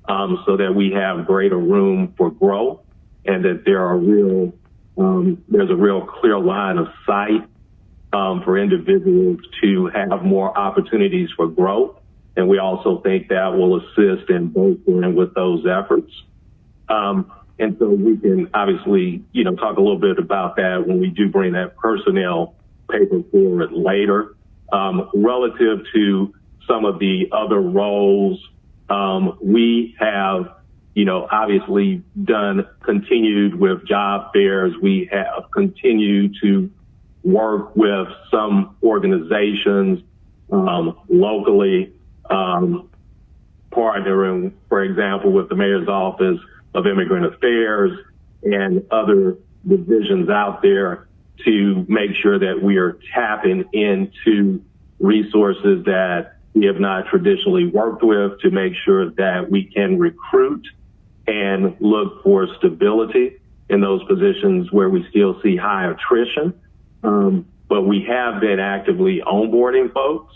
so that we have greater room for growth and that there's a real clear line of sight for individuals to have more opportunities for growth. And we also think that will assist in bolstering with those efforts. And so we can obviously, talk a little bit about that when we do bring that personnel paper forward later. Relative to some of the other roles, we have, obviously continued with job fairs. We have continued to work with some organizations locally, partnering, for example, with the Mayor's Office of Immigrant Affairs and other divisions out there to make sure that we are tapping into resources that we have not traditionally worked with, to make sure that we can recruit and look for stability in those positions where we still see high attrition. But we have been actively onboarding folks.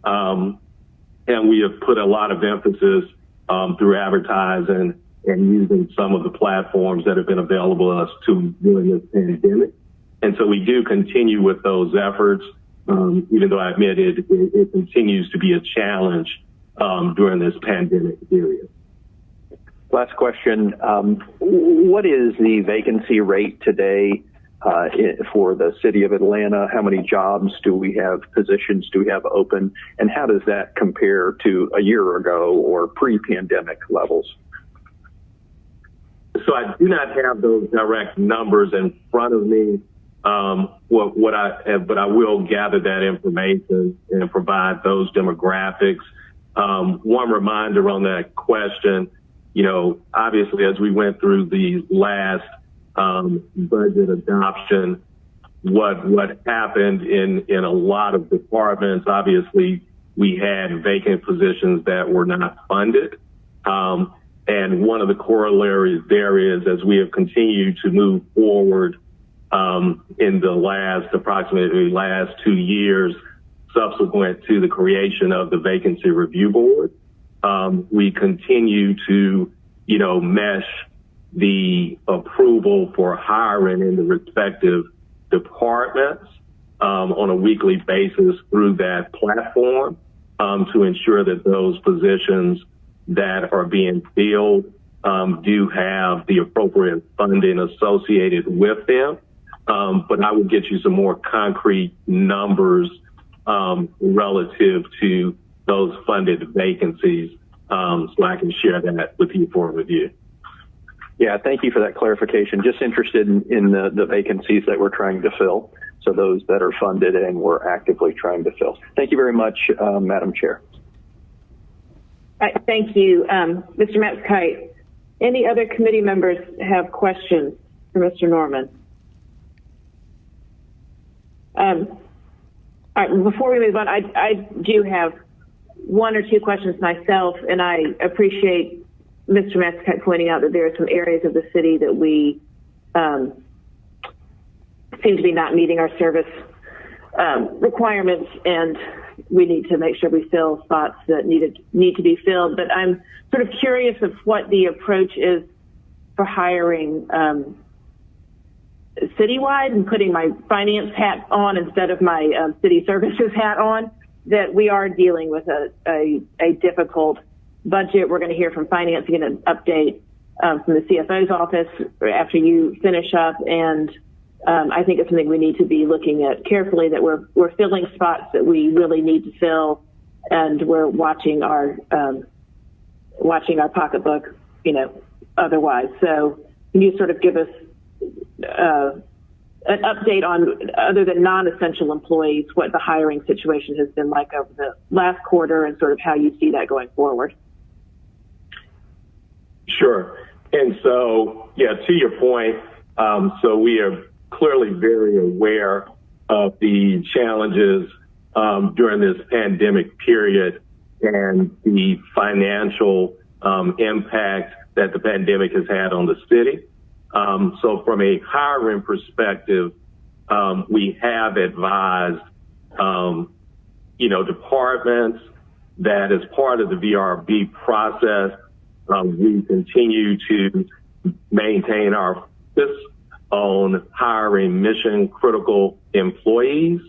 And we have put a lot of emphasis through advertising and using some of the platforms that have been available to us during this pandemic. And so we do continue with those efforts, even though I admit it continues to be a challenge during this pandemic period. Last question. What is the vacancy rate today for the city of Atlanta? How many jobs do we have, positions do we have open, and how does that compare to a year ago or pre-pandemic levels? So I do not have those direct numbers in front of me. But I will gather that information and provide those demographics. One reminder on that question, obviously as we went through the last budget adoption, what happened in a lot of departments, obviously we had vacant positions that were not funded. And one of the corollaries there is, as we have continued to move forward in the approximately last 2 years, subsequent to the creation of the Vacancy Review Board, we continue to, mesh the approval for hiring in the respective departments on a weekly basis through that platform to ensure that those positions that are being filled do have the appropriate funding associated with them. But I will get you some more concrete numbers relative to those funded vacancies so I can share that with you for review. Yeah, thank you for that clarification. Just interested in the vacancies that we're trying to fill, so those that are funded and we're actively trying to fill. Thank you very much, Madam Chair. Thank you, Mr. Matzkite. Any other committee members have questions for Mr. Norman? All right, before we move on, I do have one or two questions myself, and I appreciate Mr. Matzkite pointing out that there are some areas of the city that we seem to be not meeting our service requirements, and we need to make sure we fill spots that need to be filled. But I'm sort of curious of what the approach is for hiring citywide, and putting my finance hat on instead of my city services hat on, that we are dealing with a difficult budget. We're going to hear from finance, get an update from the CFO's office after you finish up, and I think it's something we need to be looking at carefully, that we're filling spots that we really need to fill, and we're watching our pocketbook, otherwise. So can you sort of give us an update on, other than non-essential employees, what the hiring situation has been like over the last quarter, and sort of how you see that going forward? Sure. And so, to your point, so we are clearly very aware of the challenges during this pandemic period and the financial impact that the pandemic has had on the city. So from a hiring perspective, we have advised, departments that as part of the VRB process, we continue to maintain our focus on hiring mission critical employees.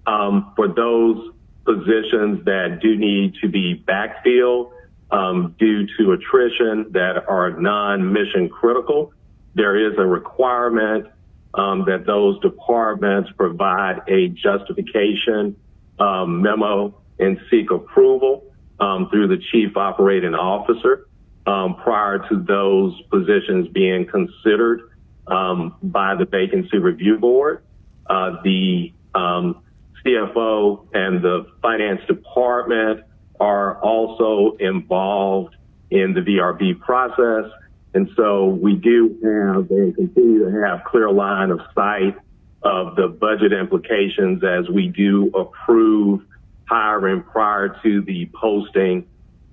For those positions that do need to be backfilled due to attrition that are non-mission critical, there is a requirement that those departments provide a justification memo and seek approval through the chief operating officer prior to those positions being considered by the Vacancy Review Board. The CFO and the finance department are also involved in the VRB process. And so we do have and continue to have clear line of sight of the budget implications as we do approve hiring prior to the posting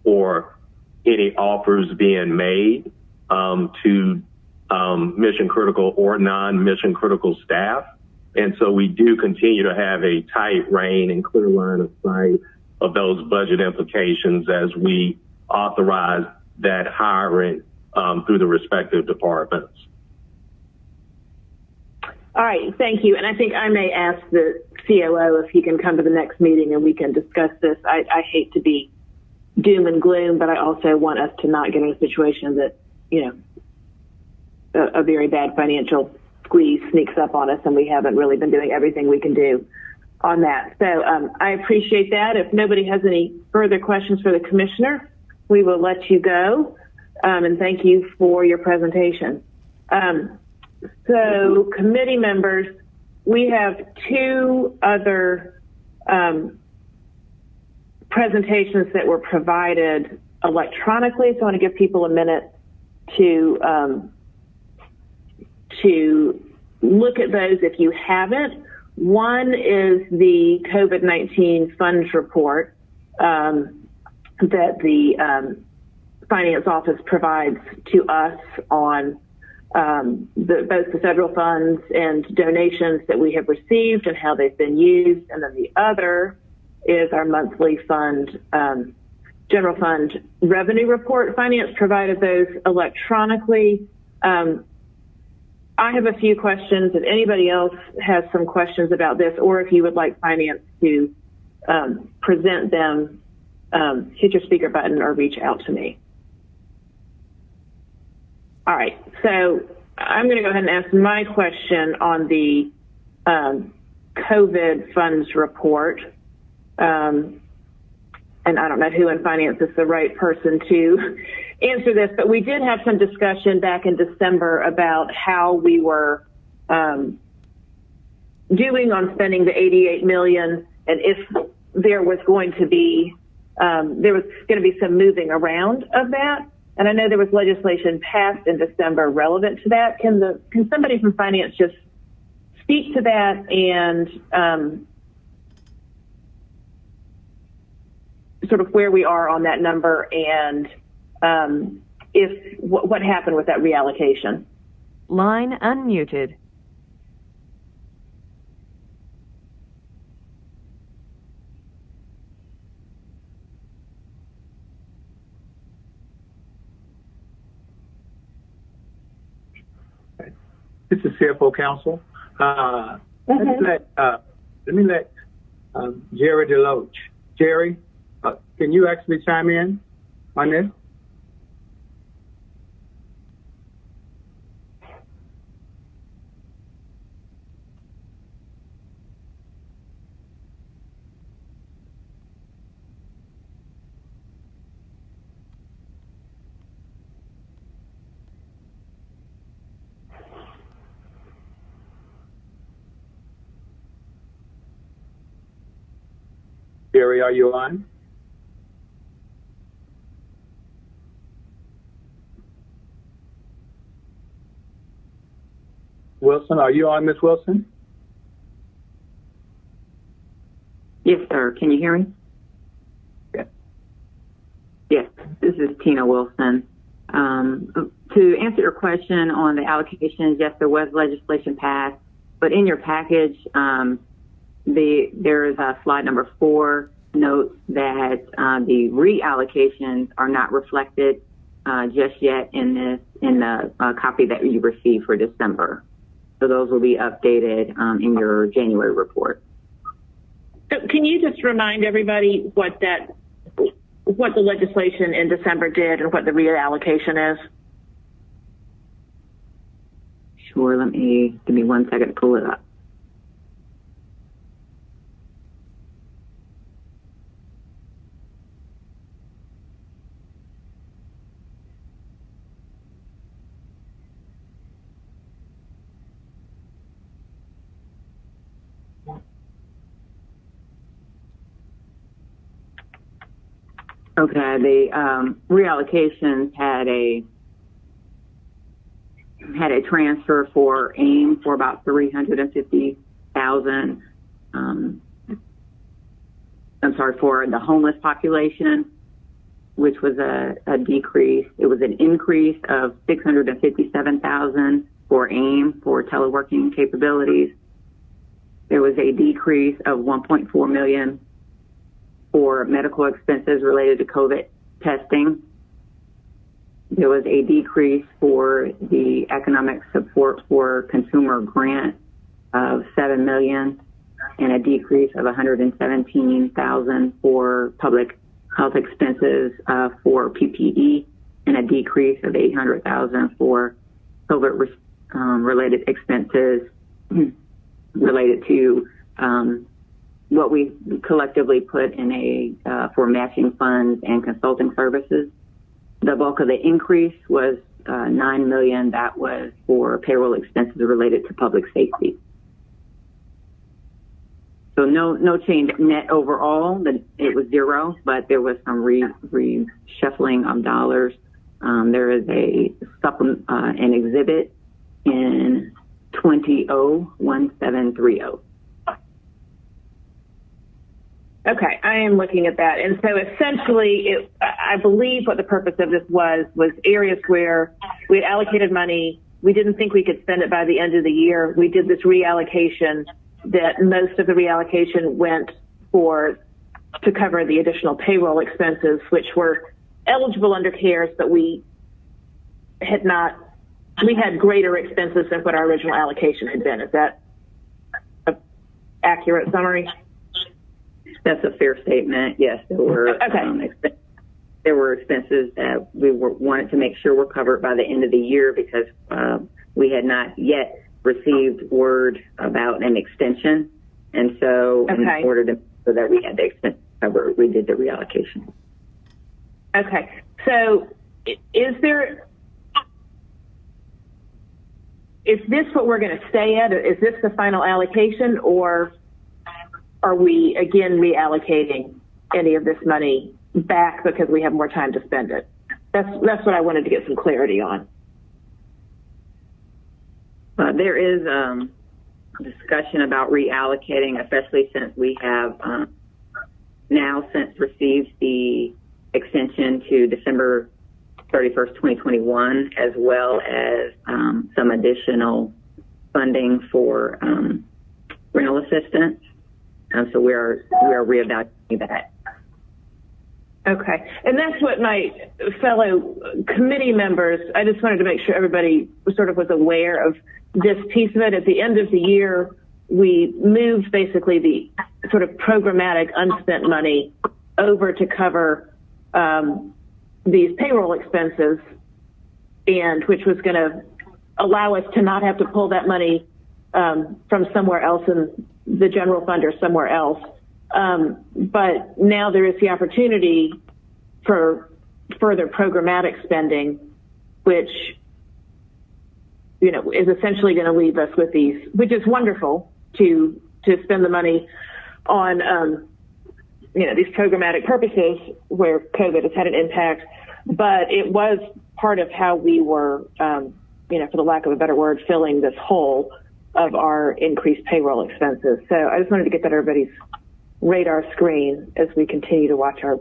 or any offers being made to mission critical or non-mission critical staff. And so we do continue to have a tight rein and clear line of sight of those budget implications as we authorize that hiring through the respective departments. All right, thank you. And I think I may ask the COO if he can come to the next meeting and we can discuss this. I hate to be doom and gloom, but I also want us to not get in a situation that, a very bad financial squeeze sneaks up on us and we haven't really been doing everything we can do on that. So I appreciate that. If nobody has any further questions for the commissioner, we will let you go. and thank you for your presentation. So committee members, we have two other presentations that were provided electronically, so I want to give people a minute to look at those if you haven't. One is the COVID-19 funds report that the Finance Office provides to us on both the federal funds and donations that we have received and how they've been used. And then the other is our monthly fund, general fund revenue report. Finance provided those electronically. I have a few questions. If anybody else has some questions about this, or if you would like Finance to present them, hit your speaker button or reach out to me. All right, so I'm going to go ahead and ask my question on the COVID funds report. And I don't know who in Finance is the right person to answer this, but we did have some discussion back in December about how we were doing on spending the $88 million, and if there was going to be some moving around of that. And I know there was legislation passed in December relevant to that. Can somebody from Finance just speak to that and sort of where we are on that number and what happened with that reallocation? Line unmuted. This is CFO Counsel. Let me let Jerry DeLoach. Jerry, can you actually chime in on this? Jerry, are you on? Wilson, are you on, Ms. Wilson? Yes, sir. Can you hear me? Yes. Yes, this is Tina Wilson. To answer your question on the allocations, yes, there was legislation passed, but in your package, there is a slide number 4 notes that the reallocations are not reflected just yet in the copy that you received for December. So those will be updated in your January report. So can you just remind everybody what the legislation in December did and what the reallocation is? Sure. Give me 1 second to pull it up. Okay, the reallocations had a transfer for AIM for about $350,000. For the homeless population, which was a decrease. It was an increase of $657,000 for AIM for teleworking capabilities. There was a decrease of $1.4 million for medical expenses related to COVID testing. There was a decrease for the economic support for consumer grant of $7 million and a decrease of $117,000 for public health expenses for PPE and a decrease of $800,000 for COVID related expenses related to what we collectively put in for matching funds and consulting services. The bulk of the increase was $9 million. That was for payroll expenses related to public safety. So no change net overall. It was zero, but there was some reshuffling of dollars. There is an exhibit in 20-1730. Okay, I am looking at that. And so essentially, I believe what the purpose of this was areas where we had allocated money. We didn't think we could spend it by the end of the year. We did this reallocation that most of the reallocation went to cover the additional payroll expenses, which were eligible under CARES, but we had greater expenses than what our original allocation had been. Is that an accurate summary? That's a fair statement. Yes, there were there were expenses that we wanted to make sure were covered by the end of the year because we had not yet received word about an extension, and so in order to so that we had the expense covered, we did the reallocation. Okay, so is this what we're going to stay at? Is this the final allocation, or are we again reallocating any of this money back because we have more time to spend it? That's what I wanted to get some clarity on. There is discussion about reallocating, especially since we have now since received the extension to December 31st, 2021, as well as some additional funding for rental assistance. So we are reevaluating that. Okay, and that's what my fellow committee members, I just wanted to make sure everybody sort of was aware of this piece of it. At the end of the year, we moved basically the sort of programmatic unspent money over to cover these payroll expenses, and which was going to allow us to not have to pull that money from somewhere else in the general fund or somewhere else. But now there is the opportunity for further programmatic spending, which, is essentially going to leave us with these, which is wonderful to spend the money on, these programmatic purposes where COVID has had an impact. But it was part of how we were, for the lack of a better word, filling this hole of our increased payroll expenses. So I just wanted to get that everybody's radar screen as we continue to watch our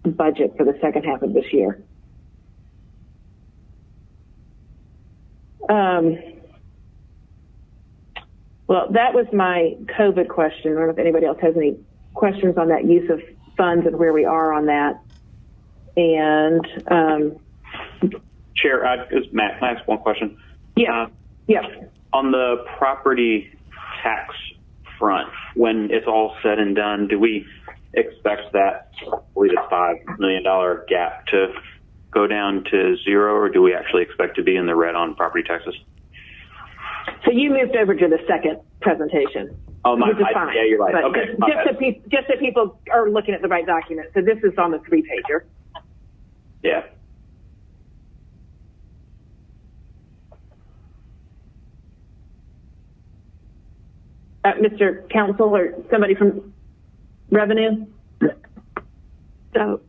budget for the second half of this year. Well, that was my COVID question. I don't know if anybody else has any questions on that use of funds and where we are on that. And Chair, it's Matt. Can I ask one question? Yeah. On the property tax front, when it's all said and done, do we expect that $5 million gap to go down to zero, or do we actually expect to be in the red on property taxes? So you moved over to the second presentation. Oh, my bad. Yeah, you're right. But Okay. Just so people are looking at the right document. So this is on the 3-pager. Yeah. Mr. Counsel or somebody from Revenue? So,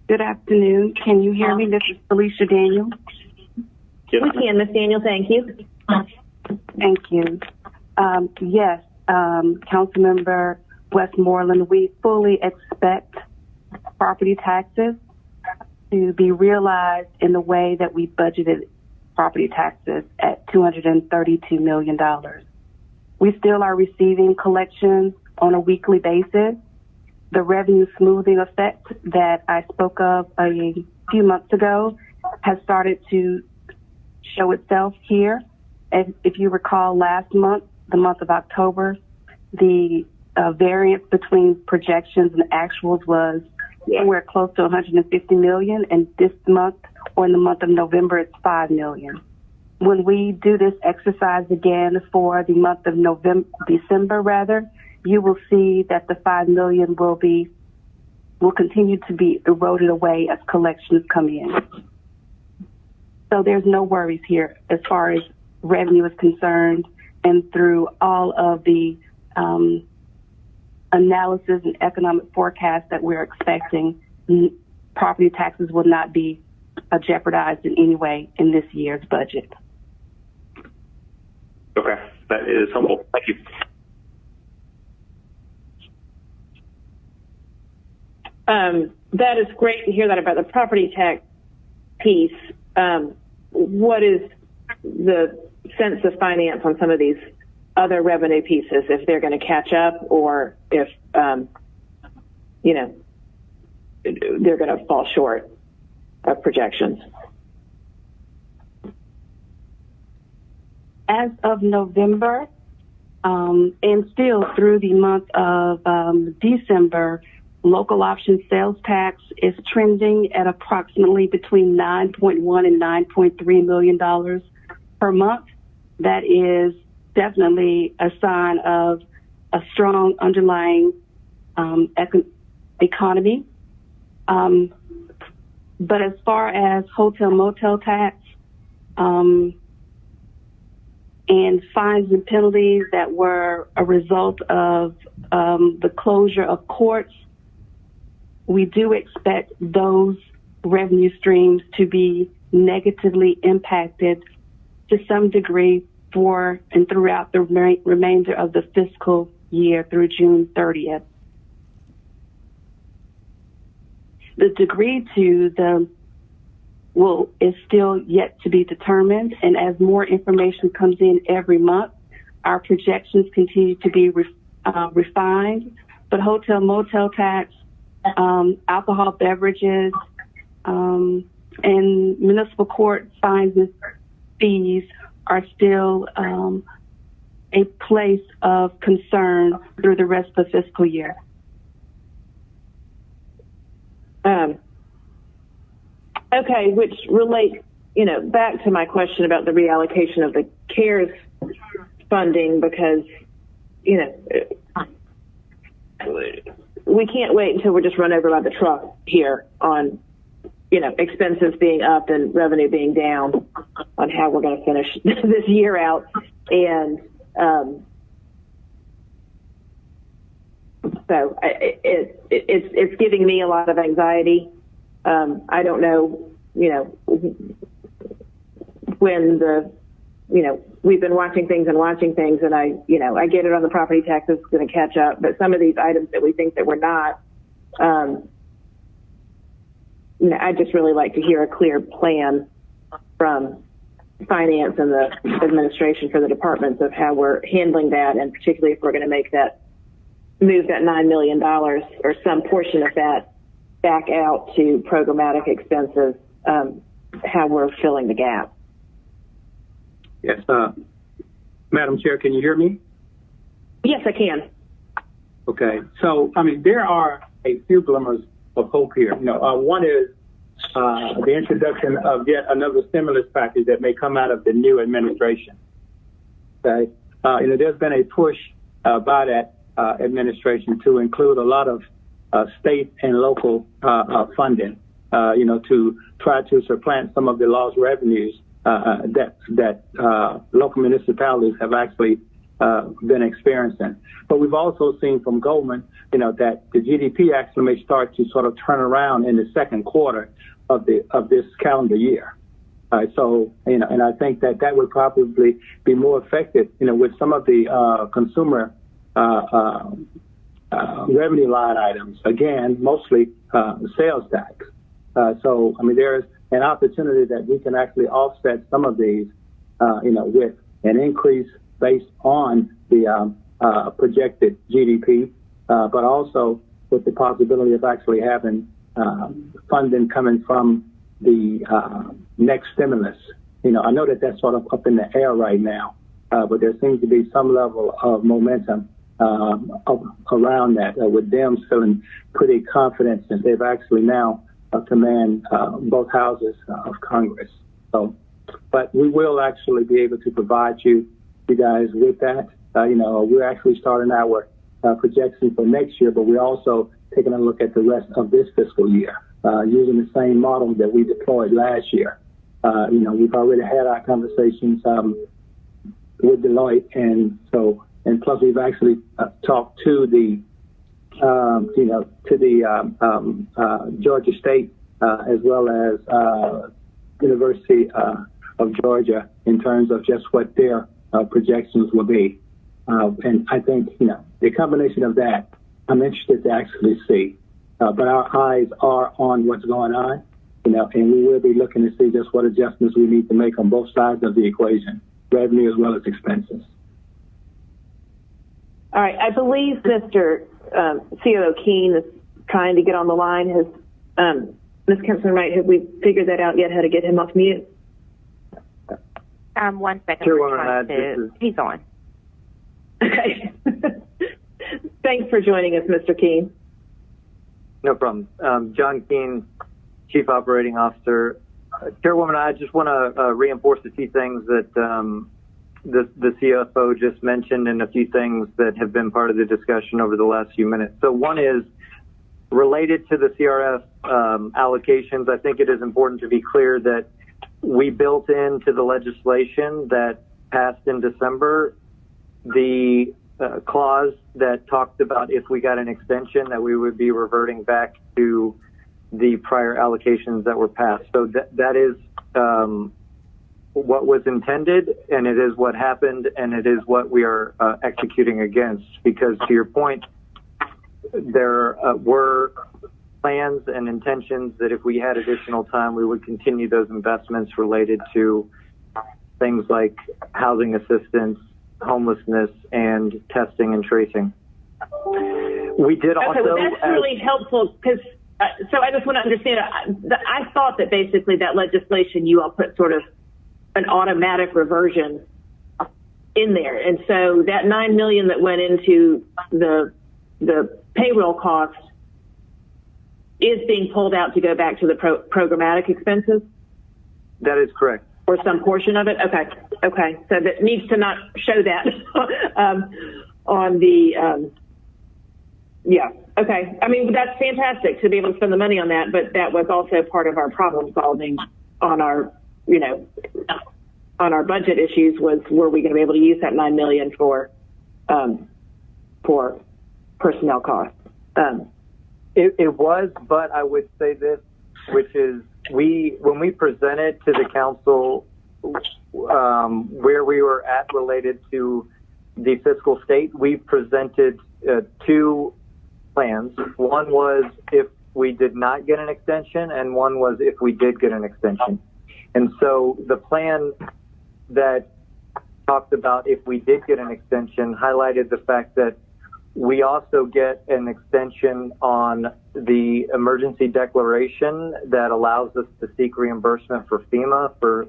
good afternoon. Can you hear me? This is Felicia Daniel. We can, Ms. Daniel. Thank you. Thank you. Yes, Councilmember Westmoreland, we fully expect property taxes to be realized in the way that we budgeted property taxes at $232 million. We still are receiving collections on a weekly basis. The revenue smoothing effect that I spoke of a few months ago has started to show itself here. And if you recall last month, the month of October, the variance between projections and actuals was somewhere close to $150 million, and this month, or in the month of November, it's $5 million. When we do this exercise again for the month of December, you will see that the $5 million will be will continue to be eroded away as collections come in. So there's no worries here as far as revenue is concerned, and through all of the analysis and economic forecasts that we're expecting, property taxes will not be jeopardized in any way in this year's budget. Okay, that is helpful. Thank you. That is great to hear that about the property tax piece. What is the sense of finance on some of these other revenue pieces, if they're going to catch up, or if, you know, they're going to fall short of projections? As of November, and still through the month of December, local option sales tax is trending at approximately between $9.1 and $9.3 million per month. That is definitely a sign of a strong underlying economy. But as far as hotel motel tax and fines and penalties that were a result of the closure of courts, we do expect those revenue streams to be negatively impacted to some degree for and throughout the remainder of the fiscal year through June 30th. The degree to the is still yet to be determined, and as more information comes in every month, our projections continue to be refined. But hotel motel tax, alcohol beverages, and municipal court fines and fees are still a place of concern through the rest of the fiscal year. Okay, which relates, back to my question about the reallocation of the CARES funding, because, we can't wait until we're just run over by the truck here on, expenses being up and revenue being down on how we're going to finish this year out. And so it's giving me a lot of anxiety. I don't know, when we've been watching things, and I get it on the property taxes, it's going to catch up, but some of these items that we think that we're not, I'd just really like to hear a clear plan from finance and the administration for the departments of how we're handling that, and particularly if we're going to move that $9 million or some portion of that back out to programmatic expenses, how we're filling the gap. Yes, Madam Chair, can you hear me? Yes, I can. Okay, so, there are a few glimmers of hope here. One is the introduction of yet another stimulus package that may come out of the new administration. Okay, there's been a push by that administration to include a lot of state and local funding, to try to supplant some of the lost revenues that local municipalities have actually been experiencing. But we've also seen from Goldman, that the GDP actually may start to sort of turn around in the second quarter of this calendar year. So, and I think that would probably be more effective, with some of the consumer revenue line items, again, mostly sales tax. So, there's an opportunity that we can actually offset some of these, with an increase based on the projected GDP, but also with the possibility of actually having funding coming from the next stimulus. I know that that's sort of up in the air right now, but there seems to be some level of momentum around that, with them feeling pretty confident that they've actually now command both houses of Congress. So, but we will actually be able to provide you guys with that. We're actually starting our projection for next year, but we're also taking a look at the rest of this fiscal year, using the same model that we deployed last year. We've already had our conversations with Deloitte, and plus we've actually talked to the Georgia State as well as University of Georgia in terms of just what their projections will be. And I think, the combination of that, I'm interested to actually see. But our eyes are on what's going on, and we will be looking to see just what adjustments we need to make on both sides of the equation, revenue as well as expenses. All right. I believe Mr. COO Keene is trying to get on the line. Has Ms. Kempson, right? Have we figured that out yet, how to get him off mute? 1 second. Sure, he's on. Okay. Thanks for joining us, Mr. Keene. No problem. John Keene, Chief Operating Officer. Chairwoman, I just want to reinforce a few things that the CFO just mentioned and a few things that have been part of the discussion over the last few minutes. So one is related to the CRF allocations. I think it is important to be clear that we built into the legislation that passed in December the clause that talked about if we got an extension that we would be reverting back to the prior allocations that were passed. So that is what was intended, and it is what happened, and it is what we are executing against. Because to your point, there were plans and intentions that if we had additional time, we would continue those investments related to things like housing assistance, homelessness, and testing and tracing. We did also... Okay, well, that's really helpful because, so I just want to understand, I thought that basically that legislation, you all put sort of an automatic reversion in there. And so that $9 million that went into the payroll cost is being pulled out to go back to the programmatic expenses? That is correct. Or some portion of it? Okay. So that needs to not show that on the, yeah. Okay. I mean, that's fantastic to be able to spend the money on that, but that was also part of our problem solving on our, on our budget issues was, were we going to be able to use that $9 million for personnel costs? It was, but I would say this, which is when we presented to the council where we were at related to the fiscal state, we presented two plans. One was if we did not get an extension, and one was if we did get an extension. And so the plan that talked about if we did get an extension highlighted the fact that we also get an extension on the emergency declaration that allows us to seek reimbursement for FEMA for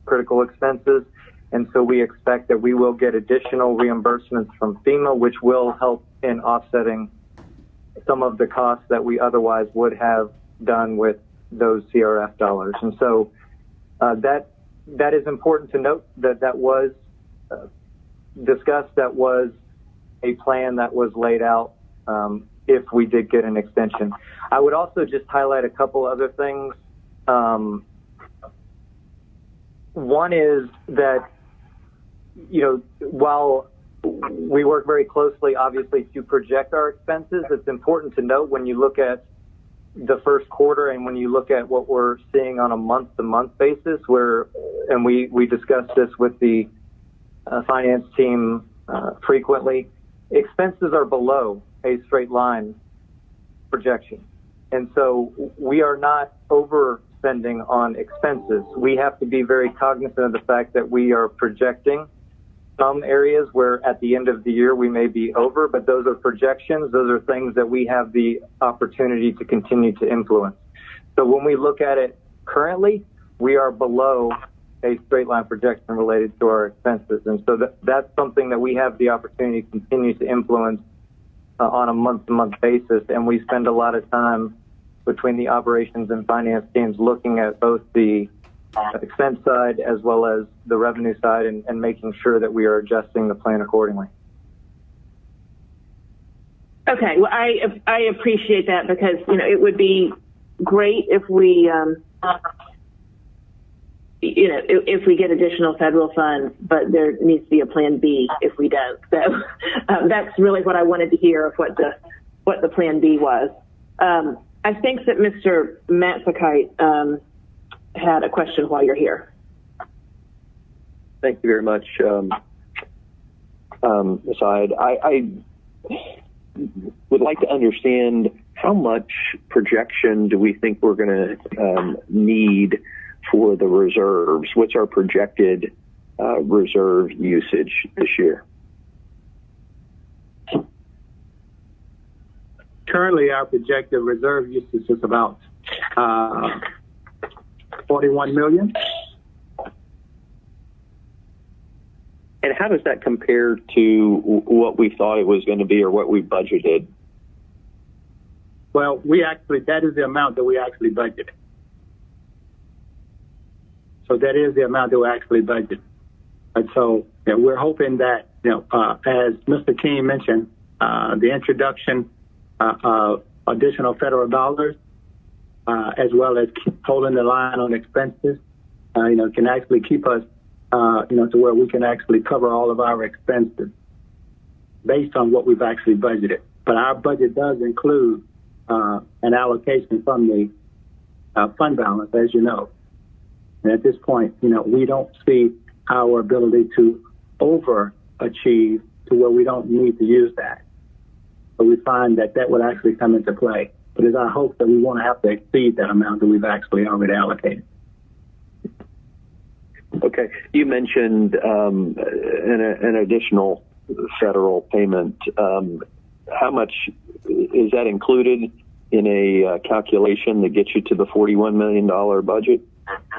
critical expenses. And so we expect that we will get additional reimbursements from FEMA, which will help in offsetting some of the costs that we otherwise would have done with those CRF dollars. And so that is important to note that was discussed, that was a plan that was laid out if we did get an extension. I would also just highlight a couple other things. One is that, while we work very closely, obviously, to project our expenses, it's important to note when you look at the first quarter and when you look at what we're seeing on a month-to-month basis, and we discuss this with the finance team frequently, expenses are below a straight line projection. And so we are not overspending on expenses. We have to be very cognizant of the fact that we are projecting some areas where at the end of the year we may be over, but those are projections. Those are things that we have the opportunity to continue to influence. So when we look at it currently, we are below a straight line projection related to our expenses. And so that's something that we have the opportunity to continue to influence on a month-to-month basis. And we spend a lot of time between the operations and finance teams looking at both the expense side as well as the revenue side and making sure that we are adjusting the plan accordingly. Okay, well, I appreciate that because, it would be great if we, if we get additional federal funds, but there needs to be a plan B if we don't. So that's really what I wanted to hear of what the plan B was. I think that Mr. Matsakite had a question while you're here. Thank you very much, Ms. Hyde. I would like to understand how much projection do we think we're going to need for the reserves? What's our projected reserve usage this year? Currently, our projected reserve usage is about $41 million. And how does that compare to what we thought it was going to be or what we budgeted? Well, that is the amount that we actually budgeted. So that is the amount that we actually budgeted. And so we're hoping that, as Mr. King mentioned, the introduction of additional federal dollars, as well as holding the line on expenses, can actually keep us to where we can actually cover all of our expenses based on what we've actually budgeted. But our budget does include an allocation from the fund balance, as you know. And at this point, we don't see our ability to overachieve to where we don't need to use that. So we find that would actually come into play. But it's our hope that we won't have to exceed that amount that we've actually already allocated. Okay. You mentioned an additional federal payment. How much is that included in a calculation that gets you to the $41 million budget?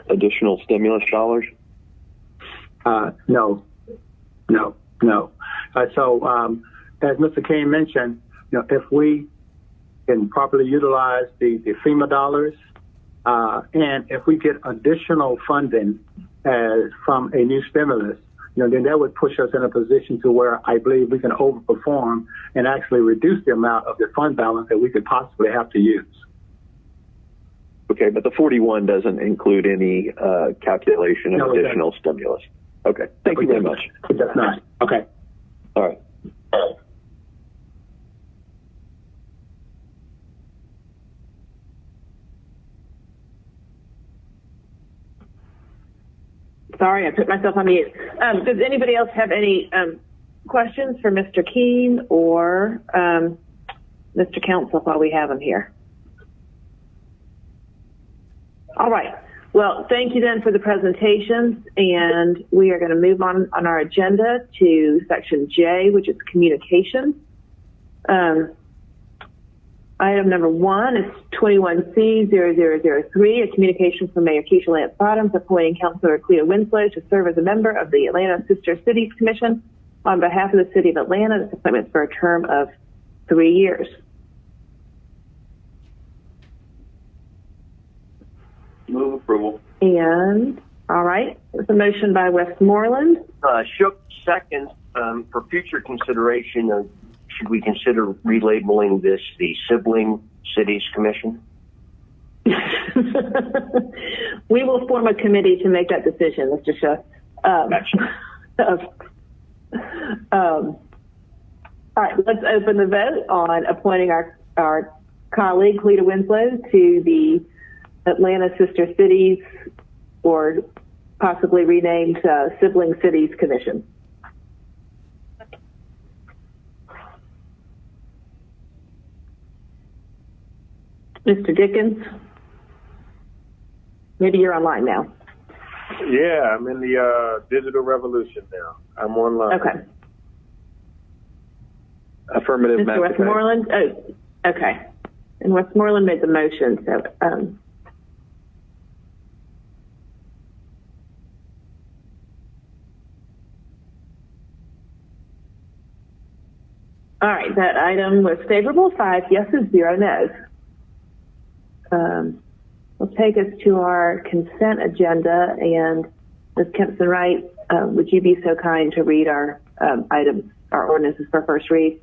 Additional stimulus dollars? No. So as Mr. King mentioned, if we can properly utilize the FEMA dollars, and if we get additional funding from a new stimulus, then that would push us in a position to where I believe we can overperform and actually reduce the amount of the fund balance that we could possibly have to use. Okay, but the 41 doesn't include any calculation of additional stimulus. Okay, thank you very much. It does not. Okay. All right. Sorry, I put myself on mute. Does anybody else have any questions for Mr. Keene or Mr. Counsel while we have him here? All right. Well, thank you then for the presentations, and we are going to move on our agenda to section J, which is communications. Item number 1 is 21C0003, a communication from Mayor Keisha Lance Bottoms appointing Councilor Cleta Winslow to serve as a member of the Atlanta Sister Cities Commission on behalf of the City of Atlanta. This appointment is for a term of 3 years. Move approval. And, all right, it's a motion by Westmoreland. Shook, second. For future consideration, should we consider relabeling this the Sibling Cities Commission? We will form a committee to make that decision, Mr. Shook. All right, let's open the vote on appointing our colleague, Cleta Winslow, to the Atlanta Sister Cities, or possibly renamed Sibling Cities Commission. Mr. Dickens, maybe you're online now. Yeah, I'm in the digital revolution now. I'm online. Okay. Affirmative. Mr. Westmoreland? Oh, okay. And Westmoreland made the motion, so all right, that item was favorable, 5 yeses, 0 noes. Will take us to our consent agenda, and Ms. Kempson Wright, would you be so kind to read our items, our ordinances for first read?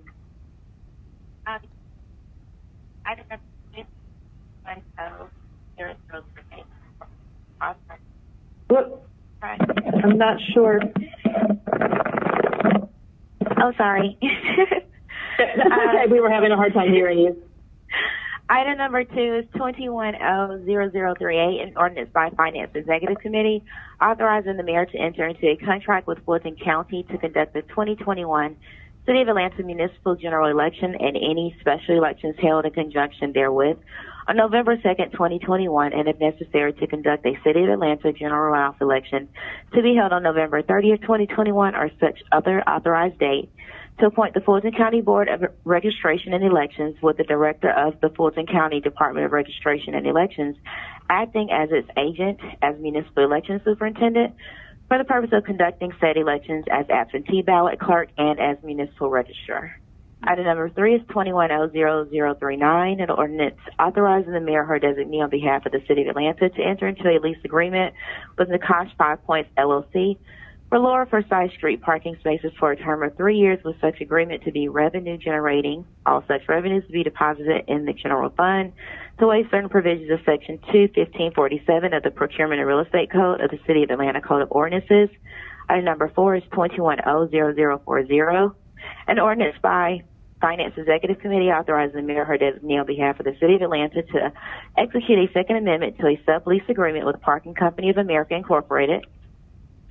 Item number 21008. Whoop. I'm not sure. Oh, sorry. Okay, we were having a hard time hearing you. Item number 2 is 2100038, an ordinance by Finance Executive Committee authorizing the mayor to enter into a contract with Fulton County to conduct the 2021 City of Atlanta municipal general election and any special elections held in conjunction therewith on November 2nd, 2021, and if necessary, to conduct a City of Atlanta general runoff election to be held on November 30th, 2021, or such other authorized date, to appoint the Fulton County Board of Registration and Elections with the Director of the Fulton County Department of Registration and Elections acting as its agent as Municipal Election Superintendent for the purpose of conducting said elections as absentee ballot clerk and as municipal registrar. Item number 3 is 2100039, an ordinance authorizing the mayor or her designee on behalf of the City of Atlanta to enter into a lease agreement with Nakash 5 Points LLC for Lower Forsyth Street parking spaces for a term of 3 years, with such agreement to be revenue generating. All such revenues to be deposited in the general fund to waive certain provisions of Section 21547 of the Procurement and Real Estate Code of the City of Atlanta Code of Ordinances. Item number 4 is 2100040, an ordinance by Finance Executive Committee authorizing the mayor or her designee on behalf of the City of Atlanta to execute a second amendment to a sublease agreement with Parking Company of America Incorporated,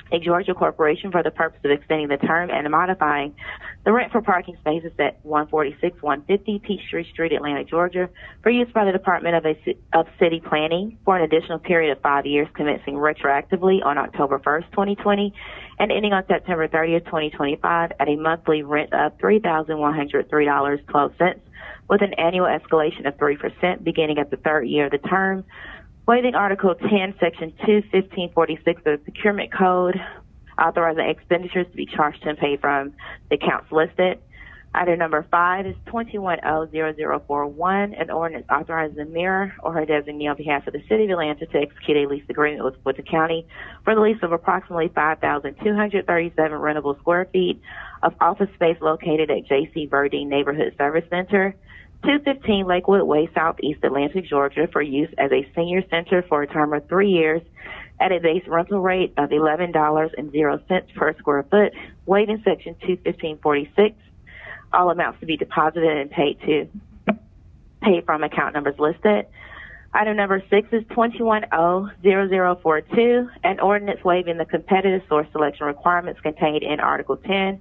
a Georgia corporation, for the purpose of extending the term and modifying the rent for parking spaces at 146-150 Peachtree Street, Atlanta, Georgia, for use by the Department of City Planning for an additional period of 5 years, commencing retroactively on October 1st, 2020, and ending on September 30th, 2025, at a monthly rent of $3,103.12, with an annual escalation of 3% beginning at the third year of the term, waiving Article 10, Section 21546 of the Procurement Code, authorizing expenditures to be charged and paid from the accounts listed. Item number 5 is 2100041, an ordinance authorizing the mayor or her designee on behalf of the City of Atlanta to execute a lease agreement with Fulton County for the lease of approximately 5,237 rentable square feet of office space located at J.C. Verdine Neighborhood Service Center, 215 Lakewood Way, Southeast Atlanta, Georgia, for use as a senior center for a term of 3 years at a base rental rate of $11.00 per square foot, waiving Section 21546. All amounts to be deposited and paid from account numbers listed. Item number 6 is 2100042, an ordinance waiving the competitive source selection requirements contained in Article 10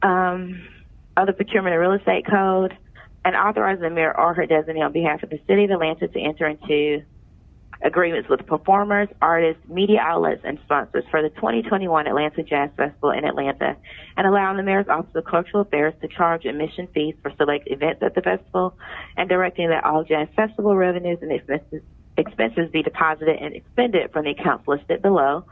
of the Procurement and Real Estate Code, and authorizing the mayor or her designee on behalf of the City of Atlanta to enter into agreements with performers, artists, media outlets, and sponsors for the 2021 Atlanta Jazz Festival in Atlanta, and allowing the Mayor's Office of Cultural Affairs to charge admission fees for select events at the festival, and directing that all Jazz Festival revenues and expenses be deposited and expended from the accounts listed below.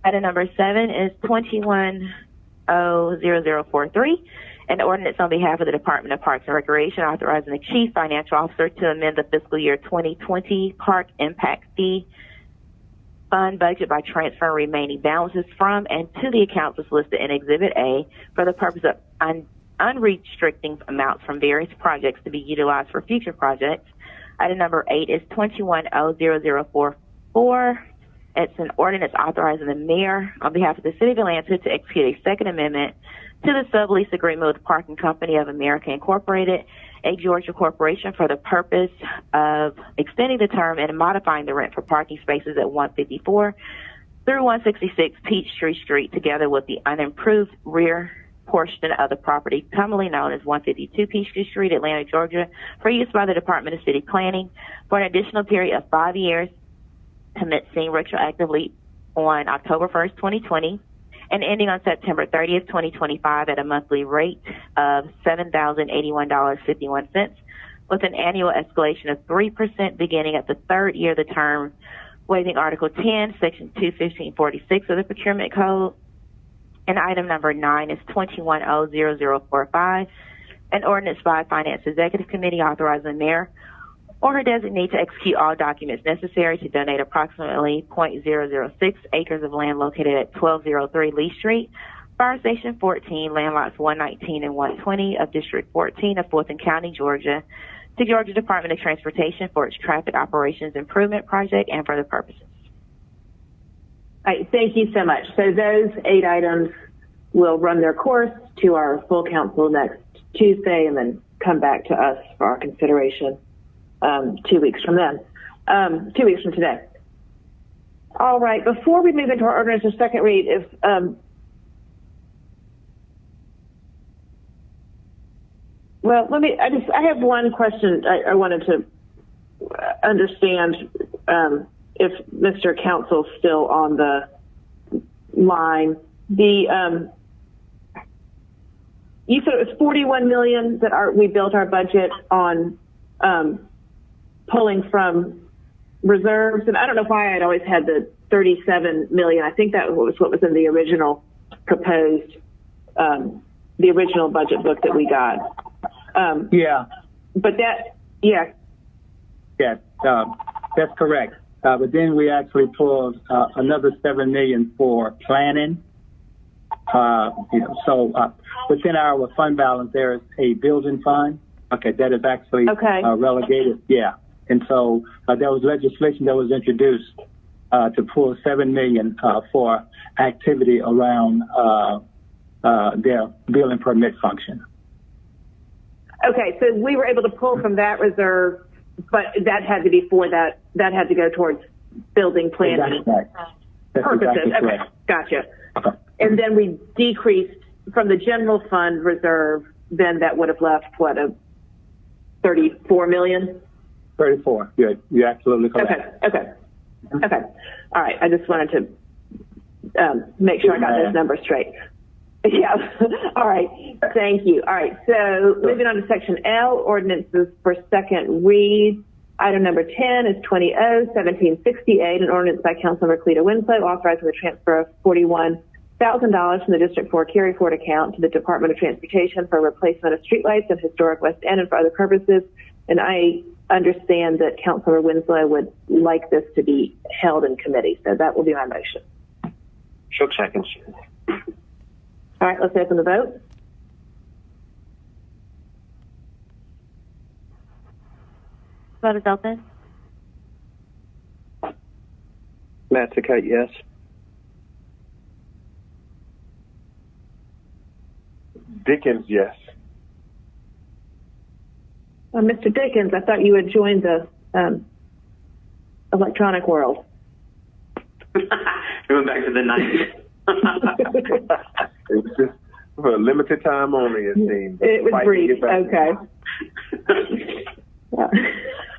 Item number 7 is 2100043, an ordinance on behalf of the Department of Parks and Recreation authorizing the Chief Financial Officer to amend the fiscal year 2020 Park Impact Fee Fund budget by transferring remaining balances from and to the accounts as listed in Exhibit A for the purpose of unrestricting amounts from various projects to be utilized for future projects. Item number 8 is 2100044. It's an ordinance authorizing the mayor on behalf of the City of Atlanta to execute a second amendment to the sublease agreement with Parking Company of America Incorporated, a Georgia corporation, for the purpose of extending the term and modifying the rent for parking spaces at 154 through 166 Peachtree Street, together with the unimproved rear portion of the property commonly known as 152 Peachtree Street, Atlanta, Georgia, for use by the Department of City Planning for an additional period of 5 years, commencing retroactively on October 1st, 2020, and ending on September 30th, 2025, at a monthly rate of $7,081.51, with an annual escalation of 3% beginning at the third year of the term, waiving Article 10, Section 21546 of the Procurement Code. And item number 9 is 2100045, an ordinance by Finance Executive Committee authorizing the mayor or her designee to execute all documents necessary to donate approximately .006 acres of land located at 1203 Lee Street, Fire Station 14, land lots 119 and 120 of District 14 of Fulton County, Georgia, to Georgia Department of Transportation for its Traffic Operations Improvement Project and for other purposes. All right, thank you so much. So those 8 items will run their course to our full council next Tuesday and then come back to us for our consideration 2 weeks from then, 2 weeks from today. All right, before we move into our ordinance of second read, if well, I have one question I wanted to understand if Mr. Council's still on the line. You said it was $41 million that we built our budget on pulling from reserves, and I don't know why I'd always had the $37 million. I think that was what was in the original proposed, the original budget book that we got. Yeah. But Yes, that's correct. But then we actually pulled another $7 million for planning. So within our fund balance, there is a building fund. Okay, that is actually relegated. Yeah, and so there was legislation that was introduced to pull $7 million for activity around their building permit function. Okay, so we were able to pull from that reserve, but that had to be for that. That had to go towards building planning purposes. Exactly okay, gotcha. Okay. And then we decreased from the general fund reserve. Then that would have left what, a $34 million? 34. Good. You're absolutely correct. Okay. All right. I just wanted to make sure I got those numbers straight. Yeah. All right. Thank you. All right. So moving on to section L, ordinances for second read. Item number 10 is 20-1768, an ordinance by Councilmember Cleta Winslow authorizing the transfer of $41,000 from the District 4 carry forward account to the Department of Transportation for replacement of streetlights in historic West End and for other purposes. And I understand that Councilmember Winslow would like this to be held in committee, so that will be my motion. Shook seconds. All right, let's open the vote. Vote is open. Matsakite, yes. Dickens, yes. Mr. Dickens, I thought you had joined the electronic world. Going back to the 90s. It was just for a limited time only, it seemed. It was brief. Okay.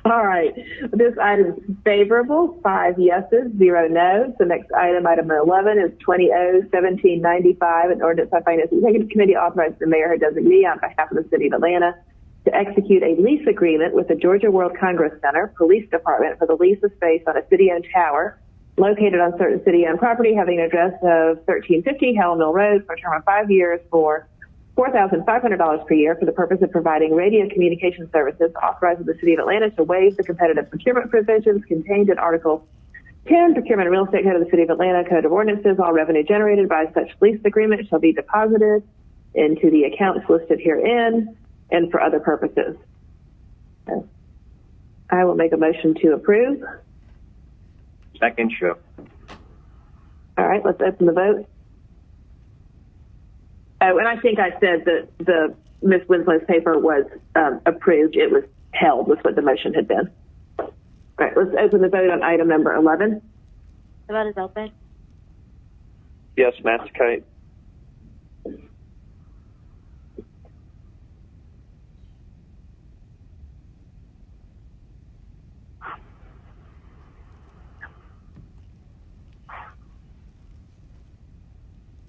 All right. This item is favorable, 5 yeses, 0 no's. The next item, item 11, is 20-1795, an ordinance by Finance Executive Committee authorizing the mayor or designee on behalf of the City of Atlanta to execute a lease agreement with the Georgia World Congress Center Police Department for the lease of space on a city-owned tower located on certain city-owned property having an address of 1350 Hell Mill Road for a term of 5 years for $4,500 per year for the purpose of providing radio communication services, authorizing the City of Atlanta to waive the competitive procurement provisions contained in Article 10, Procurement and Real Estate Code of the City of Atlanta Code of Ordinances. All revenue generated by such lease agreement shall be deposited into the accounts listed herein and for other purposes. So I will make a motion to approve. Second, Shook. All right, let's open the vote. Oh, and I think I said that the Ms. Winslow's paper was approved. It was held, was what the motion had been. All right, let's open the vote on item number 11. The vote is open. Yes, Matsakite.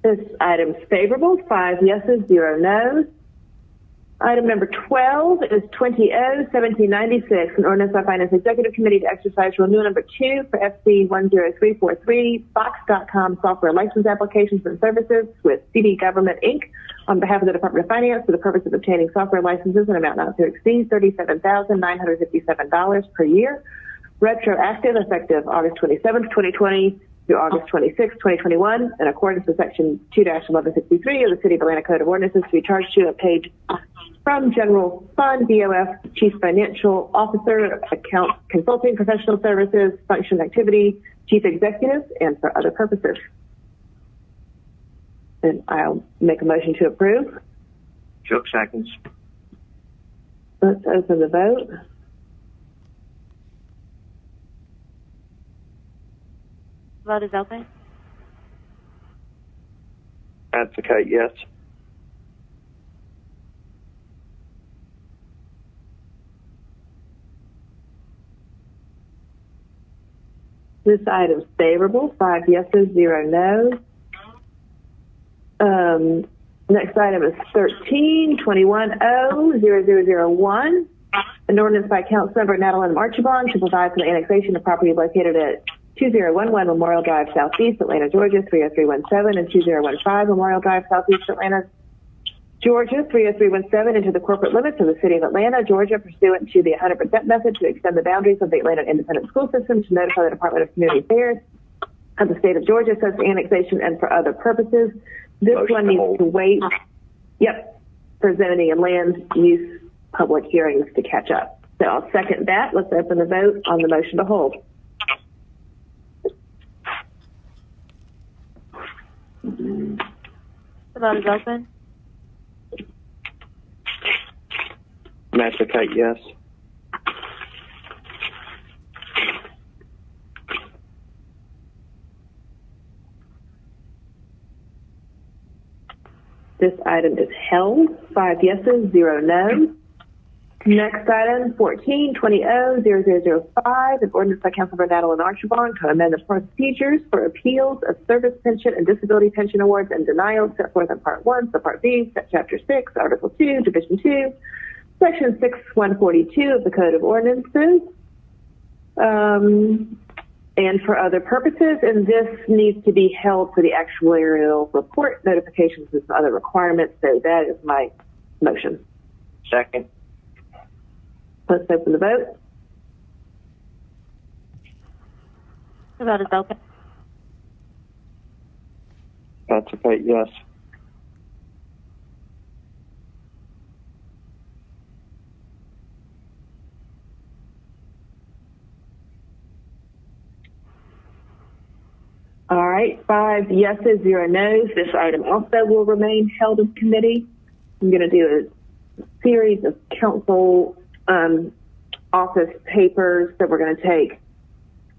This item is favorable, 5 yeses, 0 no's. Item number 12 is 20-1796, an ordinance by Finance Executive Committee to exercise Renewal number 2 for FC 10343, Fox.com software license applications and services with CD Government, Inc. on behalf of the Department of Finance for the purpose of obtaining software licenses in an amount not to exceed $37,957 per year. Retroactive, effective August 27th, 2020 through August 26, 2021, in accordance with Section 2-1163 of the City of Atlanta Code of Ordinances, to be charged to a paid from General Fund, BOF, Chief Financial Officer, Account Consulting, Professional Services, Function Activity, Chief Executive, and for other purposes. And I'll make a motion to approve. Shook seconds. Let's open the vote. Vote is open. Advocate, yes. This item is favorable, 5 yeses, 0 noes. Next item is 13-21-0-0001, an ordinance by Councilmember Natalie Archibald to provide for the annexation of property located at 2011 Memorial Drive Southeast, Atlanta, Georgia, 30317, and 2015 Memorial Drive Southeast, Atlanta, Georgia, 30317, into the corporate limits of the City of Atlanta, Georgia, pursuant to the 100% method to extend the boundaries of the Atlanta Independent School System, to notify the Department of Community Affairs of the State of Georgia such annexation and for other purposes. This one needs to wait, for zoning and land use public hearings to catch up. So I'll second that. Let's open the vote on the motion to hold. The vote is open. Advocate, yes. This item is held, 5 yeses, 0 noes. Next item, 14-20-0005, an ordinance by Councilmember Natalie Archibald to amend the procedures for appeals of service pension and disability pension awards and denials set forth in Part 1, Subpart B, Chapter 6, Article 2, Division 2, Section 6142 of the Code of Ordinances, and for other purposes, and this needs to be held for the actuarial report notifications and some other requirements, so that is my motion. Second. Let's open the vote. The vote is open. Advocate, yes. All right, 5 yeses, 0 noes. This item also will remain held in committee. I'm going to do a series of council office papers that we're going to take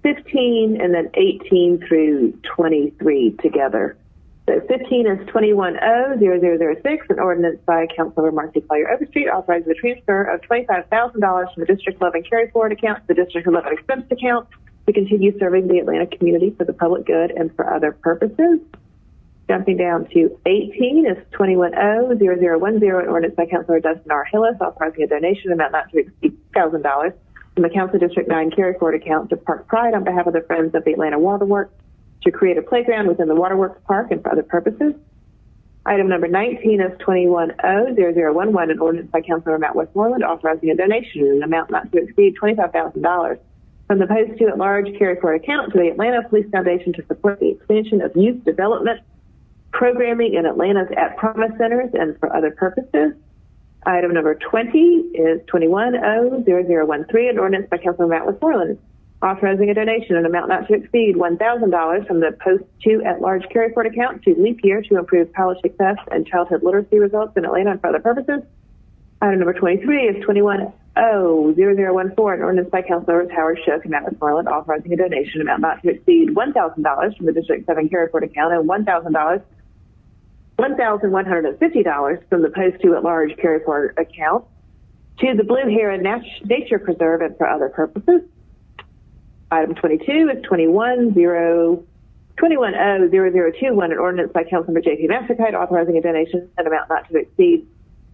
15 and then 18 through 23 together. So 15 is 21-0-0006, an ordinance by Councilmember Marcy Collier Overstreet authorizing the transfer of $25,000 from the District 11 carry forward account to the District 11 expense account to continue serving the Atlanta community for the public good and for other purposes. Jumping down to 18 is 21-0010, an ordinance by Councilor Dustin R. Hillis authorizing a donation amount not to exceed $1,000 from the Council District 9 carry forward account to Park Pride on behalf of the Friends of the Atlanta Waterworks to create a playground within the Waterworks Park and for other purposes. Item number 19 is 21-0011, an ordinance by Councilor Matt Westmoreland authorizing a donation in an amount not to exceed $25,000 from the Post 2 at Large carry forward account to the Atlanta Police Foundation to support the expansion of youth development programming in Atlanta's At Promise centers and for other purposes. Item number 20 is 21-0013, an ordinance by Councilor Matt Westmoreland authorizing a donation in an amount not to exceed $1,000 from the Post 2 at Large carry forward account to Leap Year to improve college success and childhood literacy results in Atlanta and for other purposes. Item number 23 is 21-0014, an ordinance by Councilors Howard Shook and Matt Westmoreland authorizing a donation amount not to exceed $1,000 from the District 7 carry forward account and $1,150 from the Post 2 at Large carry forward account to the Blue Heron Nature Preserve and for other purposes. Item 22 is 21-0021, an ordinance by Councilmember J.P. Masterkite authorizing a donation an amount not to exceed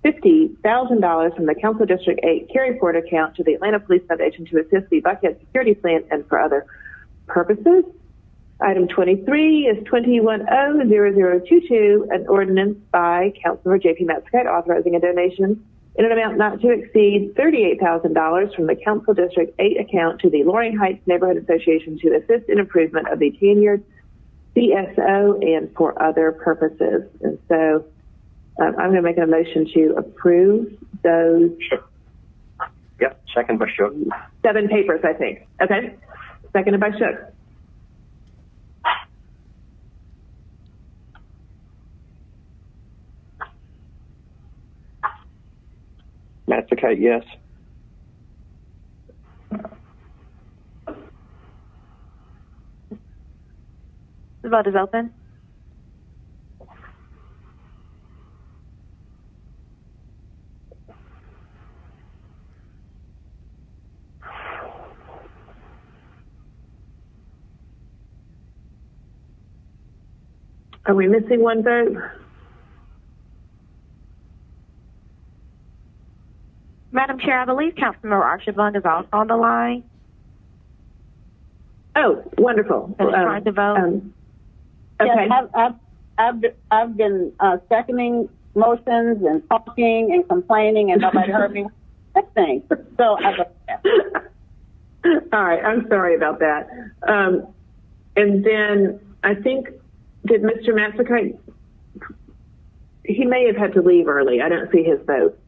$50,000 from the Council District 8 carry forward account to the Atlanta Police Foundation to assist the Buckhead Security Plan and for other purposes. Item 23 is 21-0022, an ordinance by Councilmember J.P. Masterkite authorizing a donation in an amount not to exceed $38,000 from the Council District 8 account to the Loring Heights Neighborhood Association to assist in improvement of the tenured CSO and for other purposes. And so I'm going to make a motion to approve those. Yep, second by Shook. 7 papers, I think. Okay, seconded by Shook. Massaquette, yes. The vote is open. Are we missing one vote? Madam Chair, I believe Councilmember Archibong is also on the line. Oh, wonderful. Trying to vote. Okay. Yes, I've been seconding motions and talking and complaining, and nobody heard me. That thing. So all right. I'm sorry about that. And then I think, did Mr. Massaquette, he may have had to leave early. I don't see his vote.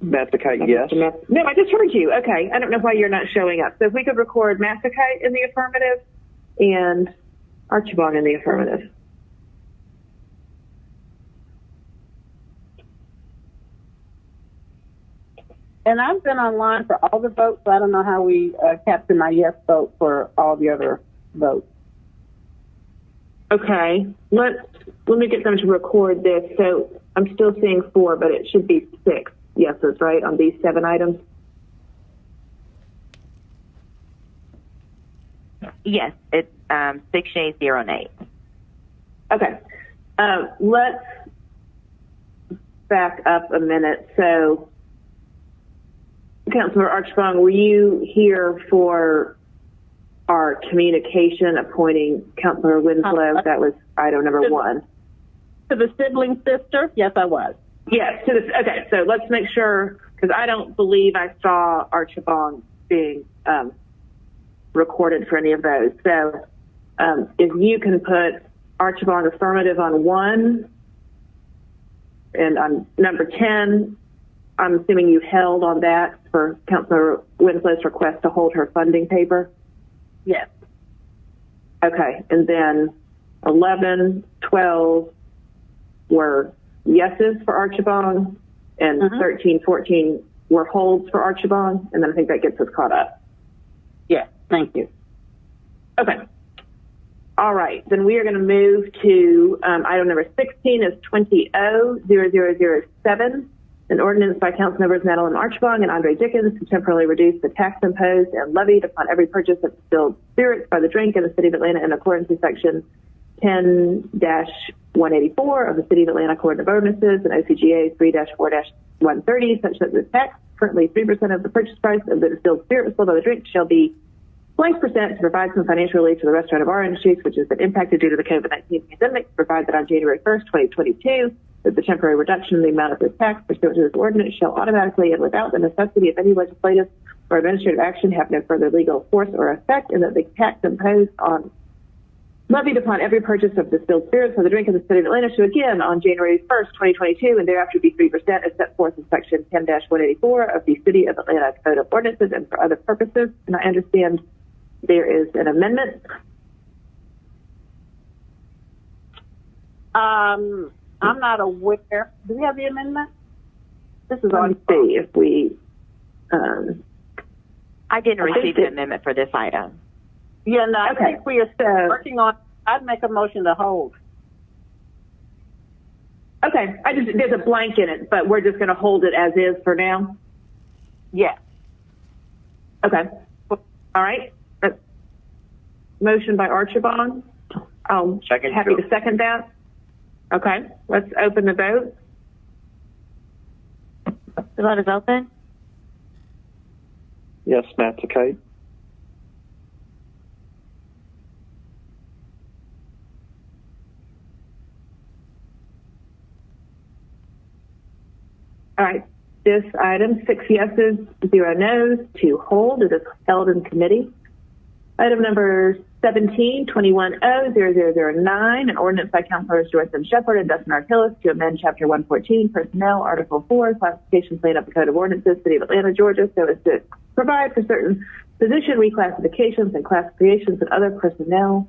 Massaquette, yes. No, I just heard you. Okay. I don't know why you're not showing up. So if we could record Massaquette in the affirmative and Archibong in the affirmative. And I've been online for all the votes, so I don't know how we capture my yes vote for all the other votes. Okay. Let me get them to record this. So I'm still seeing 4, but it should be 6 yeses, right, on these 7 items? Yes, it's 6 yeas, 0 nays. Okay. Let's back up a minute. So, Councilor Archibong, were you here for our communication appointing Councilor Winslow? That was item number 1. To the sibling sister? Yes, I was. Yes. Okay, so let's make sure, because I don't believe I saw Archibong being recorded for any of those. So if you can put Archibong affirmative on 1, and on number 10, I'm assuming you held on that for Councilor Winslow's request to hold her funding paper? Yes. Okay, and then 11, 12 were yeses for Archibong, and 13, 14 were holds for Archibong, and then I think that gets us caught up. Yes, thank you. Okay. All right, then we are going to move to item number 16 is 20-0007, an ordinance by Council Members Madeline Archibong and Andre Dickens to temporarily reduce the tax imposed and levied upon every purchase of distilled spirits by the drink in the City of Atlanta in accordance with Section 10-184 of the City of Atlanta Code of Ordinances and OCGA 3-4-130, such that the tax, currently 3% of the purchase price of the distilled spirit sold by the drink, shall be blank percent to provide some financial relief to the restaurant and bar industries, which has been impacted due to the COVID-19 pandemic, to provide that on January 1st, 2022, that the temporary reduction in the amount of this tax pursuant to this ordinance shall automatically and without the necessity of any legislative or administrative action have no further legal force or effect, and that the tax imposed on levied upon every purchase of distilled spirits for the drink in the City of Atlanta shall again on January 1st, 2022, and thereafter be 3% as set forth in Section 10-184 of the City of Atlanta Code of Ordinances and for other purposes. And I understand there is an amendment. I'm not aware. Do we have the amendment? This is on. See if we. I didn't receive the amendment for this item. Yeah, no, I think we are working on. I'd make a motion to hold. Okay, there's a blank in it, but we're just going to hold it as is for now. Yeah. Okay. All right. Motion by Archibong. I'm happy to second that. Okay, let's open the vote. The vote is open. Yes, Massaquette. All right, this item, 6 yeses, 0 noes, to hold. It is held in committee. Item number 17-21-00009, an ordinance by Councilors Joyce M. Shepherd and Dustin R. Hillis to amend Chapter 114, Personnel, Article 4, Classification Plan of the Code of Ordinances, City of Atlanta, Georgia, so as to provide for certain position reclassifications and classifications and other personnel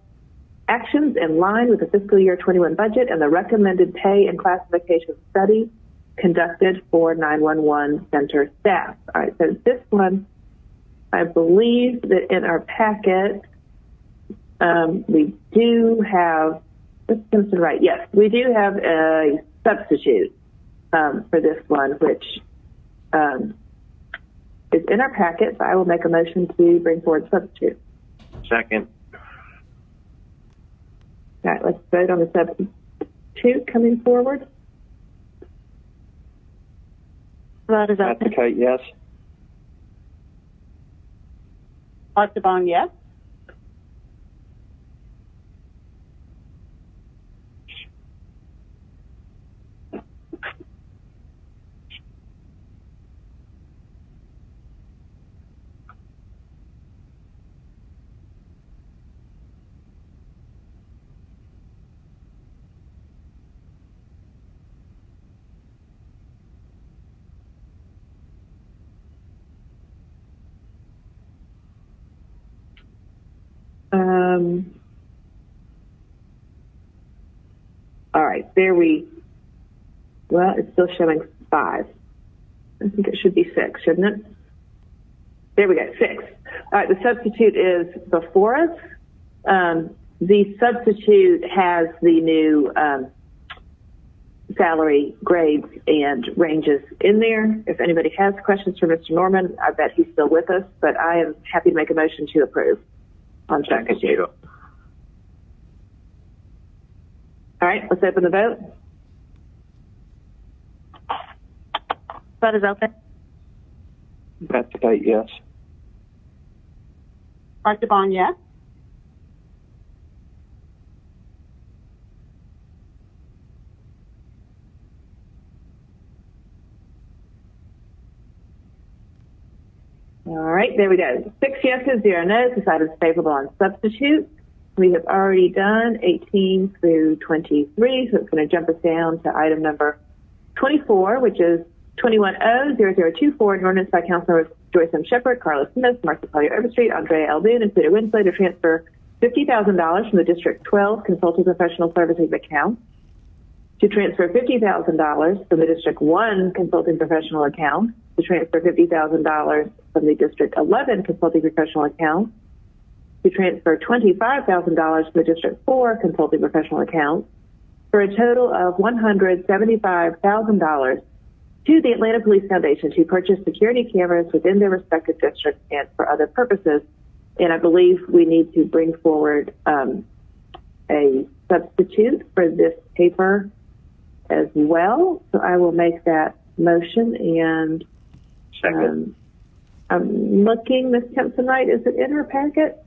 actions in line with the fiscal year 21 budget and the recommended pay and classification study conducted for 911 center staff. All right, so this one, I believe that in our packet, we do have, Simpson, right? Yes, we do have a substitute for this one, which is in our packet. So I will make a motion to bring forward substitute. Second. All right, let's vote on the substitute coming forward. Vote is open. Kate, yes. Archibong, yes. All right, well, it's still showing 5. I think it should be 6, shouldn't it? There we go, 6. All right, the substitute is before us. The substitute has the new salary grades and ranges in there. If anybody has questions for Mr. Norman, I bet he's still with us, but I am happy to make a motion to approve on substitute. All right, let's open the vote. Vote is open. Kate, yes. Archibong, yes. All right, there we go. 6 yeses, 0 no's. This item is favorable on substitute. We have already done 18 through 23, so it's going to jump us down to item number 24, which is 21-00024, an ordinance by Councilors Joyce M. Shepherd, Carlos Smith, Marcia Collier Overstreet, Andrea L. Boone, and Peter Winslow to transfer $50,000 from the District 12 Consulting Professional Services account to transfer $50,000 from the District 1 Consulting Professional account to transfer $50,000 from the District 11 Consulting Professional account to transfer $25,000 from the District 4 Consulting Professional account for a total of $175,000 to the Atlanta Police Foundation to purchase security cameras within their respective districts and for other purposes. And I believe we need to bring forward a substitute for this paper as well. So I will make that motion. And I'm looking, Ms. Kempson-Knight, is it in her packet?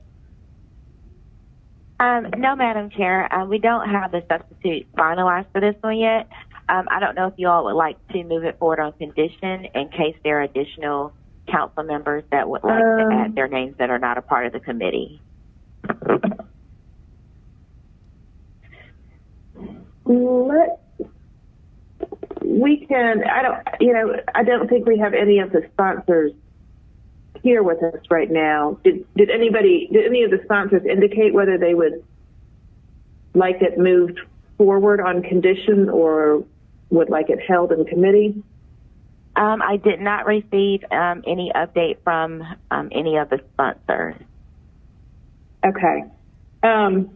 No, Madam Chair. We don't have the substitute finalized for this one yet. I don't know if you all would like to move it forward on condition in case there are additional council members that would like to add their names that are not a part of the committee. I don't think we have any of the sponsors here with us right now. Did any of the sponsors indicate whether they would like it moved forward on condition or would like it held in committee? I did not receive any update from any of the sponsors. Okay. I'll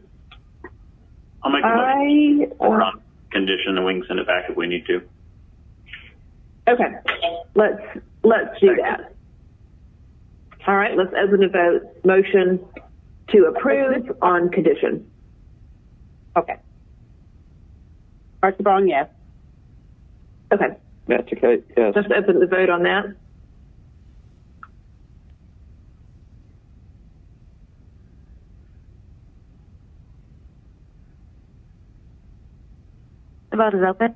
make a motion forward on condition, and we can send it back if we need to. Okay. Let's do that. All right, let's open the vote. Motion to approve on condition. Okay. Archibong, yes. Okay. Kate, yes. Let's open the vote on that. The vote is open.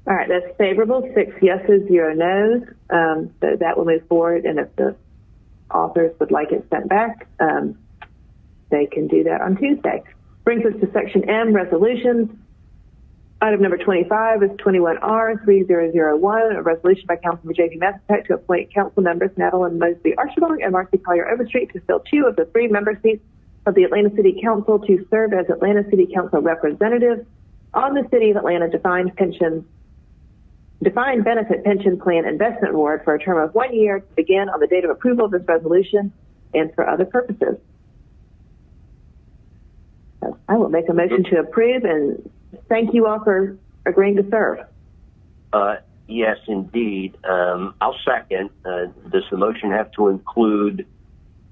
All right, that's favorable. 6 yeses, 0 noes. So that will move forward, and if the authors would like it sent back, they can do that on Tuesday. Brings us to Section M, resolutions. Item number 25 is 21R3001, a resolution by Councilmember J.P. Massachusetts to appoint council members Madeline Mosby Archibald and Marcy Collier Overstreet to fill 2 of the 3 member seats of the Atlanta City Council to serve as Atlanta City Council representatives on the City of Atlanta Defined Benefit Pension Plan Investment Board for a term of 1 year to begin on the date of approval of this resolution and for other purposes. So I will make a motion to approve, and thank you all for agreeing to serve. Yes, indeed. I'll second. Does the motion have to include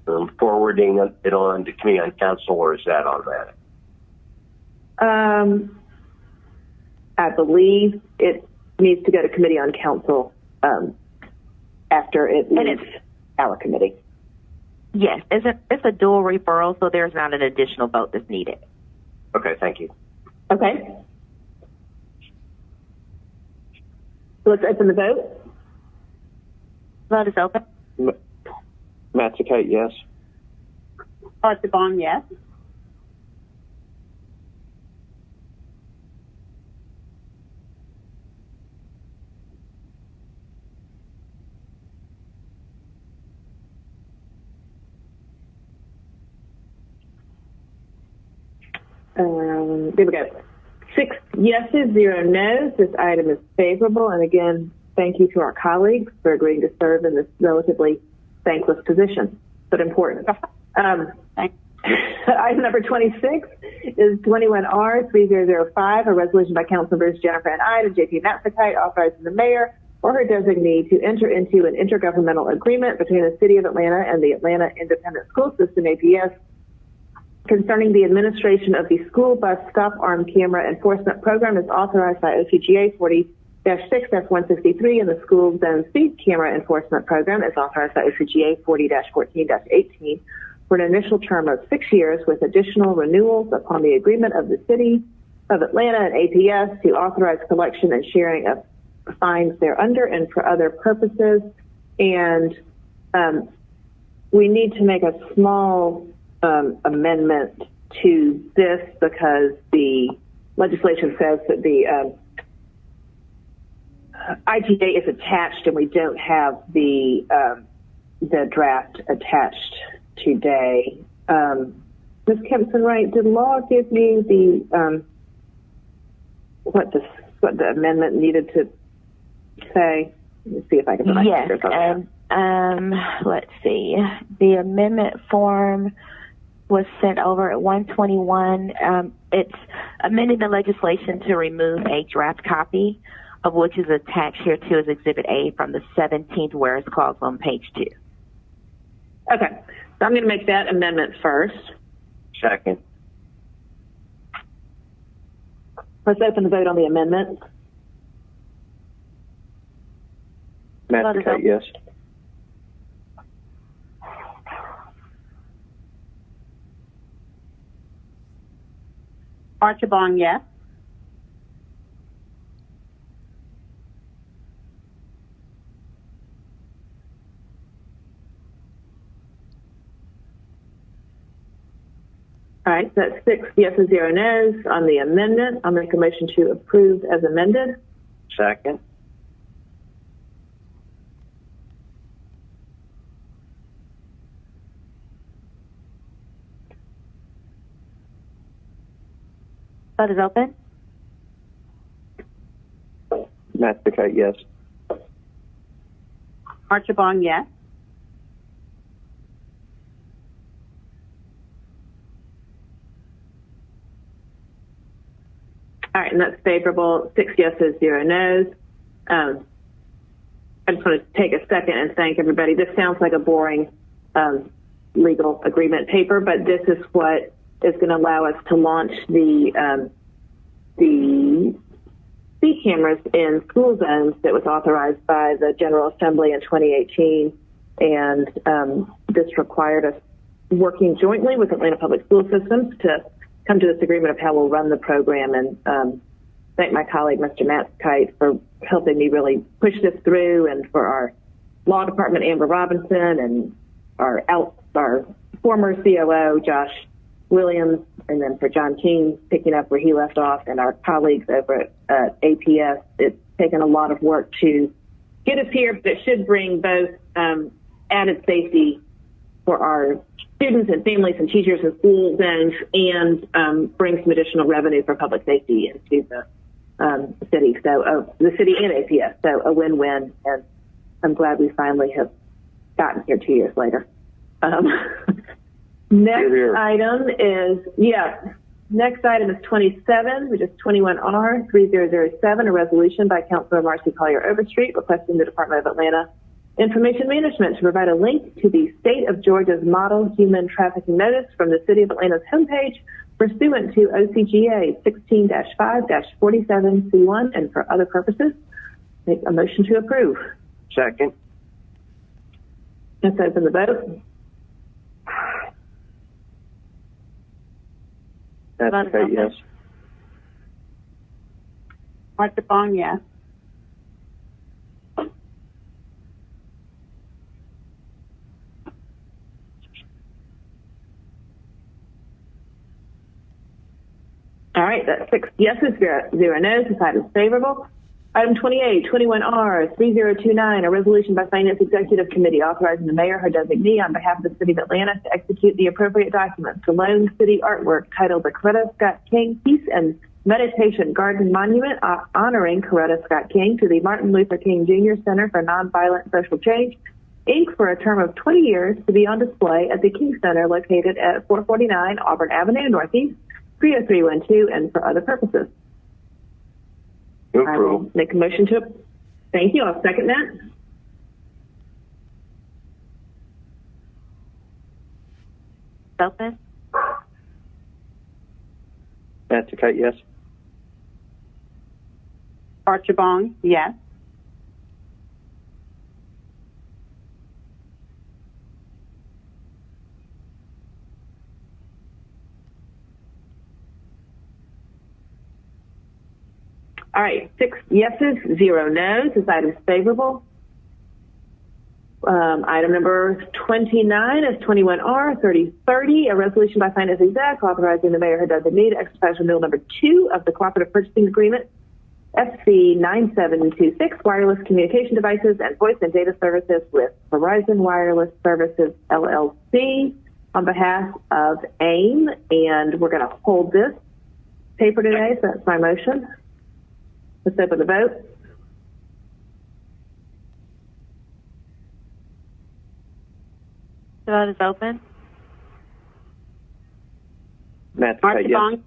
forwarding it on to Committee on Council, or is that automatic? I believe it needs to go to Committee on Council after it leaves our committee. Yes, it's a dual referral, so there's not an additional vote that's needed. Okay, thank you. Okay. Let's open the vote. Vote is open. Matsakite, yes. Archibong, yes. There we go. 6 yeses, 0 noes. This item is favorable. And again, thank you to our colleagues for agreeing to serve in this relatively thankless position, but important. Item number 26 is 21R3005, a resolution by Councilmembers Jennifer Ann Ide and J.P. Matsakite authorizing the mayor or her designee to enter into an intergovernmental agreement between the City of Atlanta and the Atlanta Independent School System, APS, concerning the administration of the school bus stop arm camera enforcement program is authorized by OCGA 40-6-163, and the school zone speed camera enforcement program is authorized by OCGA 40-14-18 for an initial term of 6 years with additional renewals upon the agreement of the City of Atlanta and APS to authorize collection and sharing of fines thereunder and for other purposes. And we need to make a small amendment to this because the legislation says that the ITA is attached and we don't have the draft attached today. Ms. Kempson, right? Did law give you the what the amendment needed to say? Let me see if I can. Yes. Let's see. The amendment form was sent over at 121. It's amending the legislation to remove a draft copy of which is attached here to as Exhibit A from the 17th whereas clause on page 2. Okay. So I'm going to make that amendment first. Second. Let's open the vote on the amendment. Matsakite, yes. Archibong, yes. All right, so that's 6 yeses, 0 noes on the amendment. I'll make a motion to approve as amended. Second. Vote is open. Matsakite, yes. Archibong, yes. All right, and that's favorable. 6 yeses, 0 noes. I just want to take a second and thank everybody. This sounds like a boring legal agreement paper, but this is what is going to allow us to launch the speed cameras in school zones that was authorized by the General Assembly in 2018. And this required us working jointly with Atlanta Public School Systems to come to this agreement of how we'll run the program. And thank my colleague, Mr. Matt Kite, for helping me really push this through, and for our law department, Amber Robinson, and our former COO, Josh Williams, and then for John King picking up where he left off, and our colleagues over at APS. It's taken a lot of work to get us here, but it should bring both added safety for our students and families and teachers and school zones, and bring some additional revenue for public safety into the city. So the city and APS. So a win-win, and I'm glad we finally have gotten here 2 years later. Next item is 27, which is 21R 3007, a resolution by Councilor Marcy Collier Overstreet requesting the Department of Atlanta Information Management to provide a link to the State of Georgia's Model Human Trafficking Notice from the City of Atlanta's homepage pursuant to OCGA 16-5-47C1 and for other purposes. Make a motion to approve. Second. Let's open the vote. That's okay, yes. Archibong, yes. All right, that's 6 yeses, 0 no's. This item is favorable. Item 28, 21R 3029, a resolution by Finance Executive Committee authorizing the mayor, her designee, on behalf of the City of Atlanta to execute the appropriate documents to loan city artwork titled the Coretta Scott King Peace and Meditation Garden Monument honoring Coretta Scott King to the Martin Luther King Jr. Center for Nonviolent Social Change, Inc. for a term of 20 years to be on display at the King Center located at 449 Auburn Avenue Northeast, 30312, and for other purposes. I will make a motion to. Thank you. I'll second that. Open. That's okay, yes. Archibong, yes. All right, 6 yeses, 0 no's. This item is favorable. Item number 29 is 21R 3030, a resolution by Finance Exec authorizing the mayor, her designee, to exercise renewal number 2 of the cooperative purchasing agreement, FC 9726, wireless communication devices and voice and data services with Verizon Wireless Services LLC on behalf of AIM, and we're going to hold this paper today, so that's my motion. Let's open the vote. The vote is open. That's okay, yes.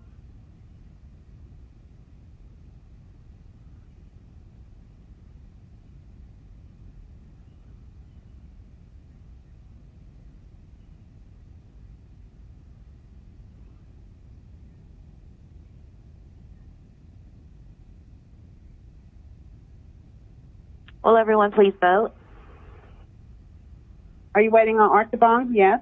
Will everyone please vote? Are you waiting on Archibong? Yes.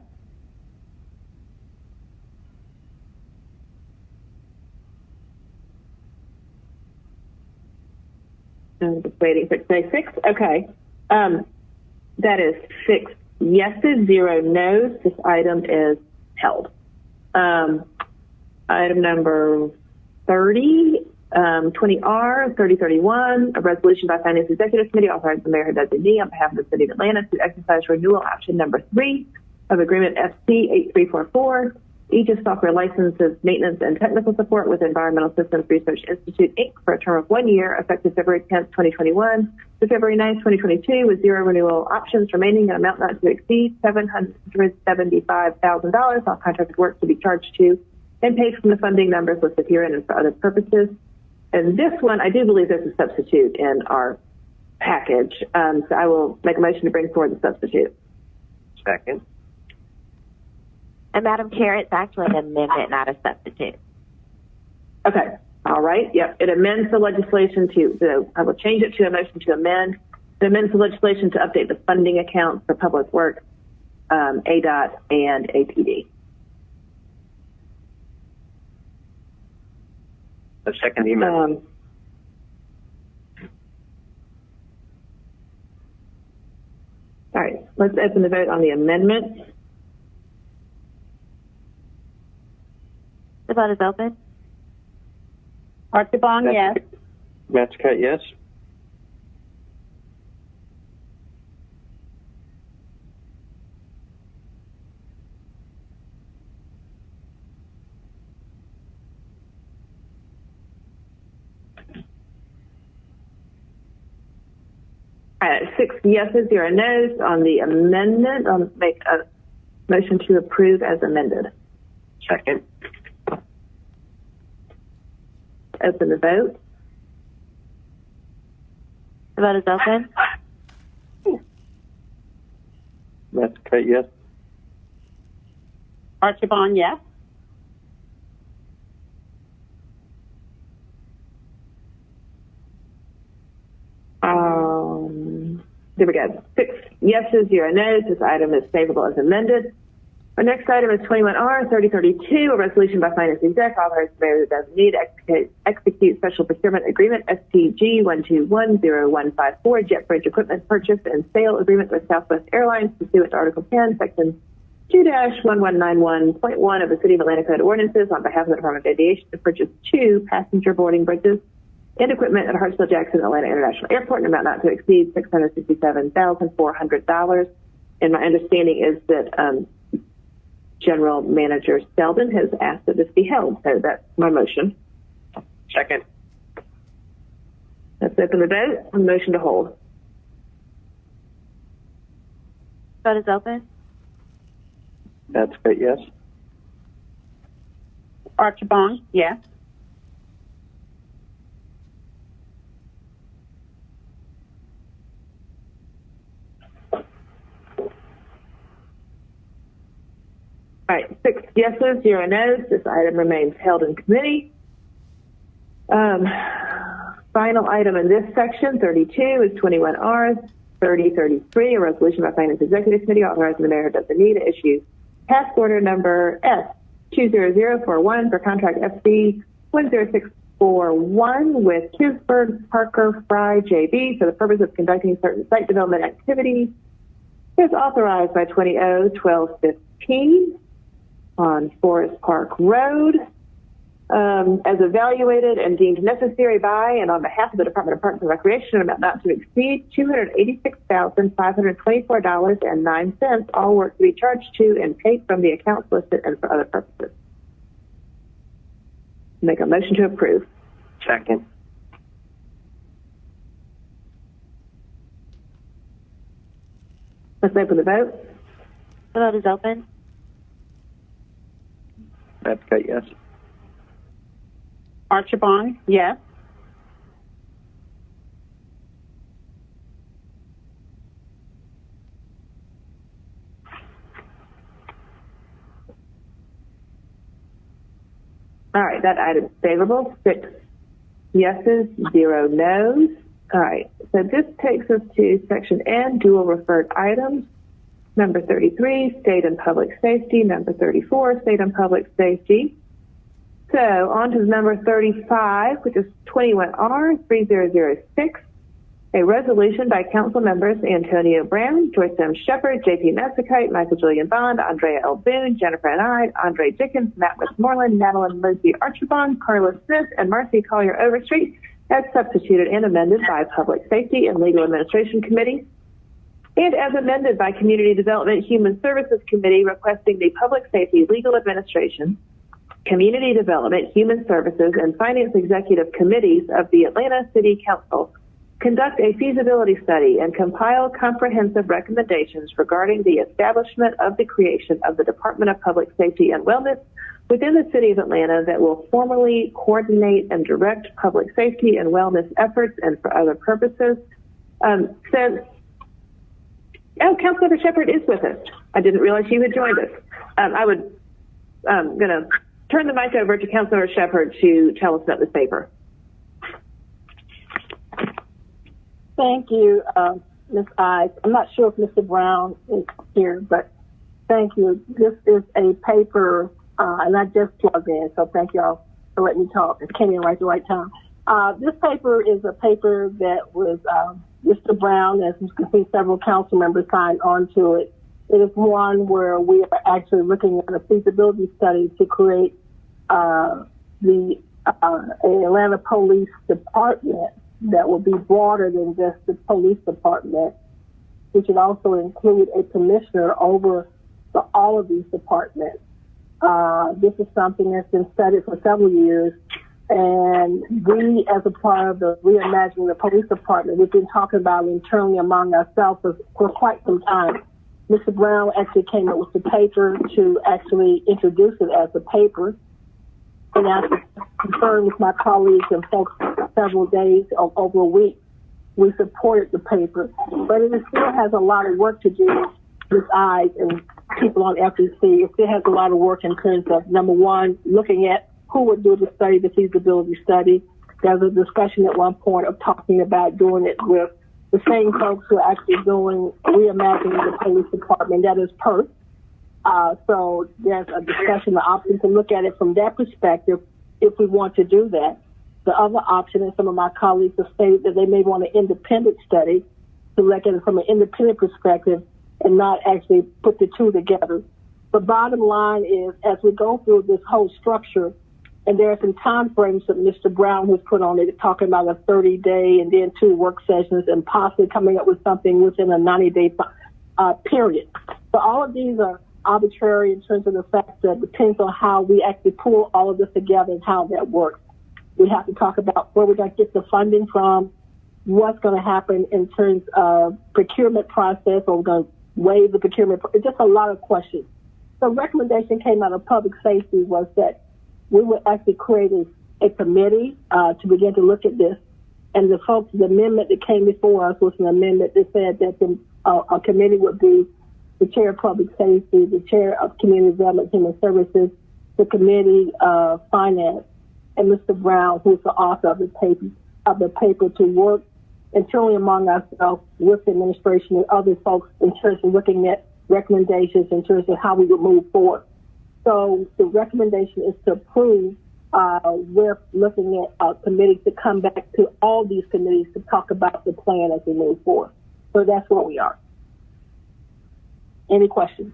I'm just waiting for it to say 6. Okay. That is 6 yeses, 0 no's. This item is held. Item number 30, 20R 3031, a resolution by Finance Executive Committee authorizing the mayor, her designee, on behalf of the City of Atlanta to exercise renewal option number 3 of Agreement FC 8344, Aegis Software Licenses, Maintenance, and Technical Support with Environmental Systems Research Institute, Inc. for a term of 1 year, effective February 10th, 2021 to February 9th, 2022, with 0 renewal options remaining, an amount not to exceed $775,000. All contracted work to be charged to and paid from the funding numbers listed herein and for other purposes. And this one, I do believe there's a substitute in our package. So I will make a motion to bring forward the substitute. Second. And Madam Chair, it's actually an amendment, not a substitute. Okay. All right. Yep. It amends the legislation to, I will change it to a motion to amend. It amends the legislation to update the funding accounts for public works, ADOT, and APD. A second email. Let's open the vote on the amendment. The vote is open. Archibong, yes. Massachusetts, yes. All right, 6 yeses, 0 no's on the amendment. I'll make a motion to approve as amended. Second. Open the vote. The vote is open. Massachusetts, yes. Archibong, yes. There we go. 6 yeses, 0 no's. This item is favorable as amended. Our next item is 21R 3032, a resolution by Finance Exec authorizing the mayor designee to execute special procurement agreement SPG 1210154 jet bridge equipment purchase and sale agreement with Southwest Airlines pursuant to Article 10, Section 2-1191.1 of the City of Atlanta Code of Ordinances on behalf of the Department of Aviation to purchase 2 passenger boarding bridges and equipment at Hartsfield-Jackson Atlanta International Airport in an amount not to exceed $667,400. And my understanding is that General Manager Selden has asked that this be held. So that's my motion. Second. Let's open the vote on the motion to hold. Vote is open. Massachusetts, yes. Archibong, yes. All right, 6 yeses, 0 no's. This item remains held in committee. Final item in this section, 32, is 21R 3033, a resolution by Finance Executive Committee authorizing the mayor designee to issue task order number S20041 for contract FC 10641 with Kisberg Parker Fry JB for the purpose of conducting certain site development activities. It's authorized by 20-1215 on Forest Park Road, as evaluated and deemed necessary by and on behalf of the Department of Parks and Recreation, amount not to exceed $286,524.09, all work to be charged to and paid from the accounts listed and for other purposes. Make a motion to approve. Second. Let's open the vote. The vote is open. Massachusetts, yes. Archibong, yes. All right, that item is favorable. 6 yeses, 0 no's. All right, so this takes us to section N, dual referred items. Number 33, state and public safety. Number 34, state and public safety. So on to number 35, which is 21R 3006, a resolution by council members Antonio Brown, Joyce M. Shepard, J.P. Massacite, Michael Julian Bond, Andrea L. Boone, Jennifer Anide, Andre Dickens, Matt Westmoreland, Madeline Lindsay Archibong, Carla Smith, and Marcy Collier Overstreet as substituted and amended by Public Safety and Legal Administration Committee, and as amended by Community Development Human Services Committee, requesting the Public Safety, Legal Administration, Community Development, Human Services, and Finance Executive Committees of the Atlanta City Council conduct a feasibility study and compile comprehensive recommendations regarding the establishment of the creation of the Department of Public Safety and Wellness within the City of Atlanta that will formally coordinate and direct public safety and wellness efforts and for other purposes. Councilmember Shepard is with us. I didn't realize you had joined us. I'm going to turn the mic over to Councilmember Shepard to tell us about this paper. Thank you, Ms. Ives. I'm not sure if Mr. Brown is here, but thank you. This is a paper, and I just plugged in, so thank y'all for letting me talk. It came in right at the right time. This paper is a paper that was Mr. Brown, as you can see, several council members signed on to it. It is one where we are actually looking at a feasibility study to create the Atlanta Police Department that will be broader than just the police department, which would also include a commissioner over all of these departments. This is something that's been studied for several years, and we, as a part of the Reimagining the Police Department, we've been talking about internally among ourselves for quite some time. Mr. Brown actually came up with the paper to actually introduce it as a paper, and after conferring with my colleagues and folks for several days, over a week, we supported the paper. But it still has a lot of work to do with eyes and people on FEC. It still has a lot of work in terms of, number one, looking at who would do the study, the feasibility study. There's a discussion at one point of talking about doing it with the same folks who are actually doing Reimagining the Police Department, that is PERT. So there's a discussion, the option to look at it from that perspective if we want to do that. The other option, and some of my colleagues have stated that they may want an independent study to look at it from an independent perspective and not actually put the two together. The bottom line is, as we go through this whole structure, and there are some time frames that Mr. Brown has put on it, talking about a 30-day and then 2 work sessions and possibly coming up with something within a 90-day period. So all of these are arbitrary in terms of the fact that it depends on how we actually pull all of this together and how that works. We have to talk about where we're going to get the funding from, what's going to happen in terms of procurement process, or we're going to waive the procurement. It's just a lot of questions. The recommendation came out of public safety was that we would actually create a committee to begin to look at this. And the amendment that came before us was an amendment that said that a committee would be the chair of public safety, the chair of community development, human services, the committee of finance, and Mr. Brown, who's the author of the paper, to work internally among ourselves with the administration and other folks in terms of looking at recommendations in terms of how we would move forward. So the recommendation is to approve. We're looking at a committee to come back to all these committees to talk about the plan as we move forward. So that's where we are. Any questions?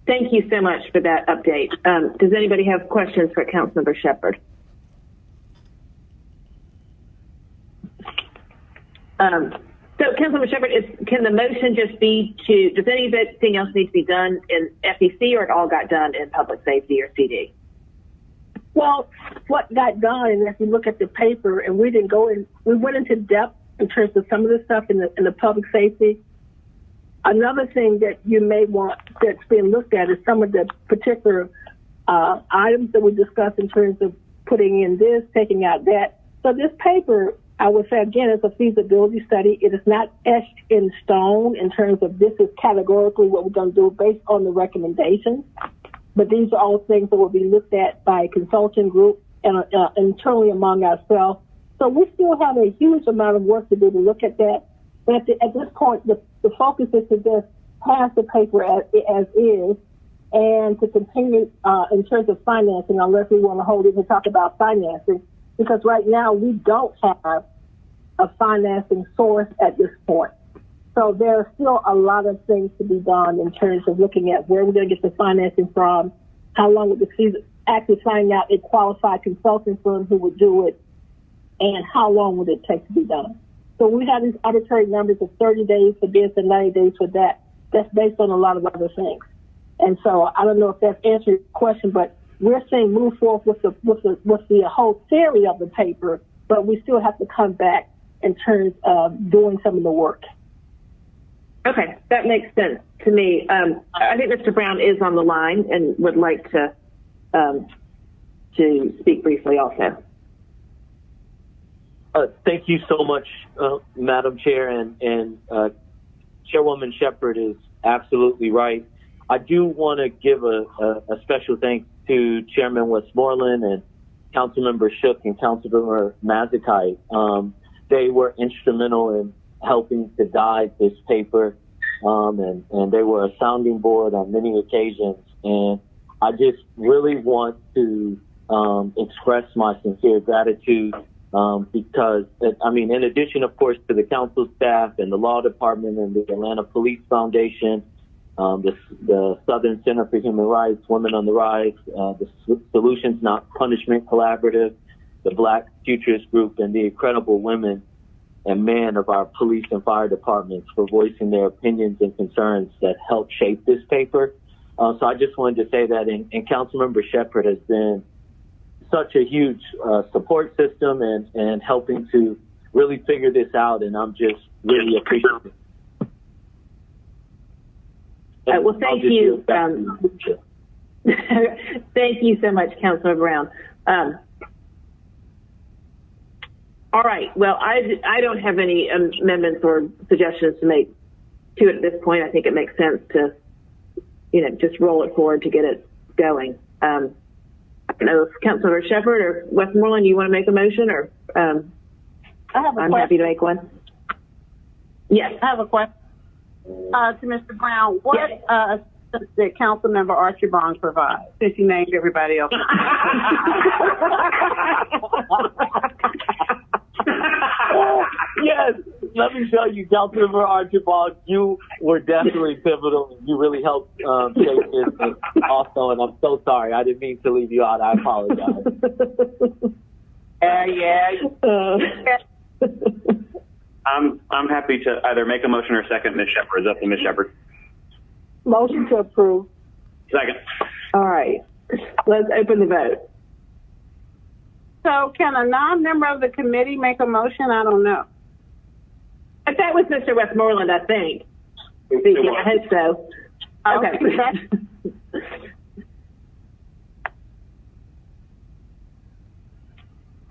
Thank you so much for that update. Does anybody have questions for Councilmember Shepherd? So, Councilmember Shepherd, can the motion just be does anything else need to be done in FEC, or it all got done in public safety or CD? Well, what got done, and if you look at the paper, and we went into depth in terms of some of the stuff in the public safety. Another thing that you may want that's being looked at is some of the particular items that we discussed in terms of putting in this, taking out that. So this paper, I would say, again, it's a feasibility study. It is not etched in stone in terms of this is categorically what we're going to do based on the recommendations. But these are all things that will be looked at by a consulting group and internally among ourselves. So we still have a huge amount of work to do to look at that. But at this point, the focus is to just pass the paper as is and to continue in terms of financing, unless we want to hold it and talk about financing, because right now we don't have a financing source at this point. So there are still a lot of things to be done in terms of looking at where we're going to get the financing from, how long would it actually finding out a qualified consulting firm who would do it, and how long would it take to be done. So we have these arbitrary numbers of 30 days for this and 90 days for that. That's based on a lot of other things. And so I don't know if that's answered your question, but we're saying move forward with the whole theory of the paper, but we still have to come back in terms of doing some of the work. Okay, that makes sense to me. I think Mr. Brown is on the line and would like to speak briefly also. Thank you so much, Madam Chair, and Chairwoman Shepherd is absolutely right. I do want to give a special thanks to Chairman Westmoreland and Councilmember Shook and Councilmember Mazzucati. They were instrumental in helping to guide this paper, and they were a sounding board on many occasions. And I just really want to express my sincere gratitude because, I mean, in addition, of course, to the council staff and the law department and the Atlanta Police Foundation, the Southern Center for Human Rights, Women on the Rise, the Solutions Not Punishment Collaborative, the Black Futurists Group, and the incredible women and men of our police and fire departments for voicing their opinions and concerns that helped shape this paper. So I just wanted to say that, and Councilmember Shepherd has been such a huge support system and helping to really figure this out, and I'm just really appreciative. Well, thank you. Thank you so much, Councilor Brown. All right. Well, I don't have any amendments or suggestions to make to it at this point. I think it makes sense to, just roll it forward to get it going. I don't know if Councilor Shepherd or Westmoreland, you want to make a motion, or I have a I'm question. happy to make one. Yes. I have a question to Mr. Brown. What assistance did Councilmember Archibong provide, since you named everybody else? Yes, let me tell you, Councilmember Archibald, you were definitely pivotal. You really helped shape this also, and I'm so sorry. I didn't mean to leave you out. I apologize. I'm happy to either make a motion or second Ms. Shepherd. Is up to Ms. Shepherd. Motion to approve. Second. All right. Let's open the vote. So can a non-member of the committee make a motion? I don't know. But that was Mr. Westmoreland, I think. I hope so. Okay.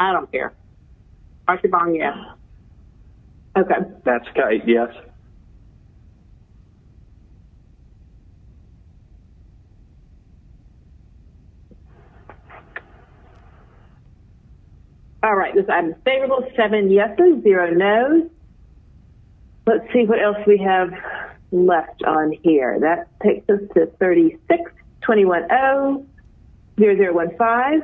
I don't care. Archibong, yes. Okay. That's Kite, yes. All right, this item is favorable, 7 yeses, 0 no's. Let's see what else we have left on here. That takes us to 36-210-0015,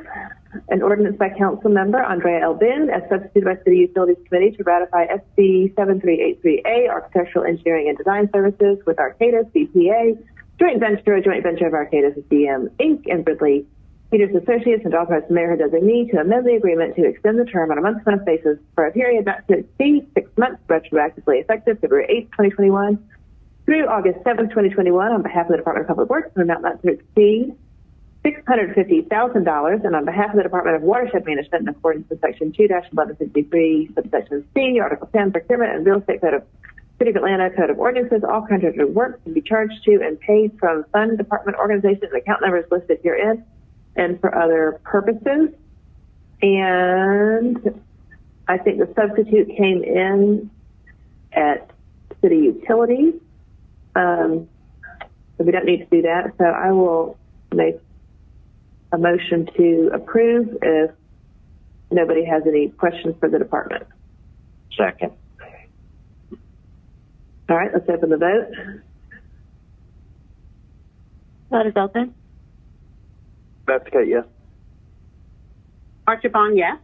an ordinance by Council Member Andrea L. Bin, as substituted by City Utilities Committee to ratify SB 7383A, Architectural Engineering and Design Services with Arcadis, BPA, joint venture of Arcadis DM, Inc., and Ridley Peters Associates, and authorize the mayor designee to amend the agreement to extend the term on a month-to-month basis for a period not to exceed 6 months, retroactively effective February 8, 2021 through August 7, 2021, on behalf of the Department of Public Works, an amount not to exceed $650,000, and on behalf of the Department of Watershed Management, in accordance with Section 2-1153, subsection C, Article 10, Procurement and Real Estate Code of City of Atlanta Code of Ordinances, all contracted work can be charged to and paid from fund department organizations and account numbers listed herein, and for other purposes. And I think the substitute came in at City Utilities. So we don't need to do that. So I will make a motion to approve if nobody has any questions for the department. Second. All right, let's open the vote. Vote is open. That's Kite, yes. Archibong, yes.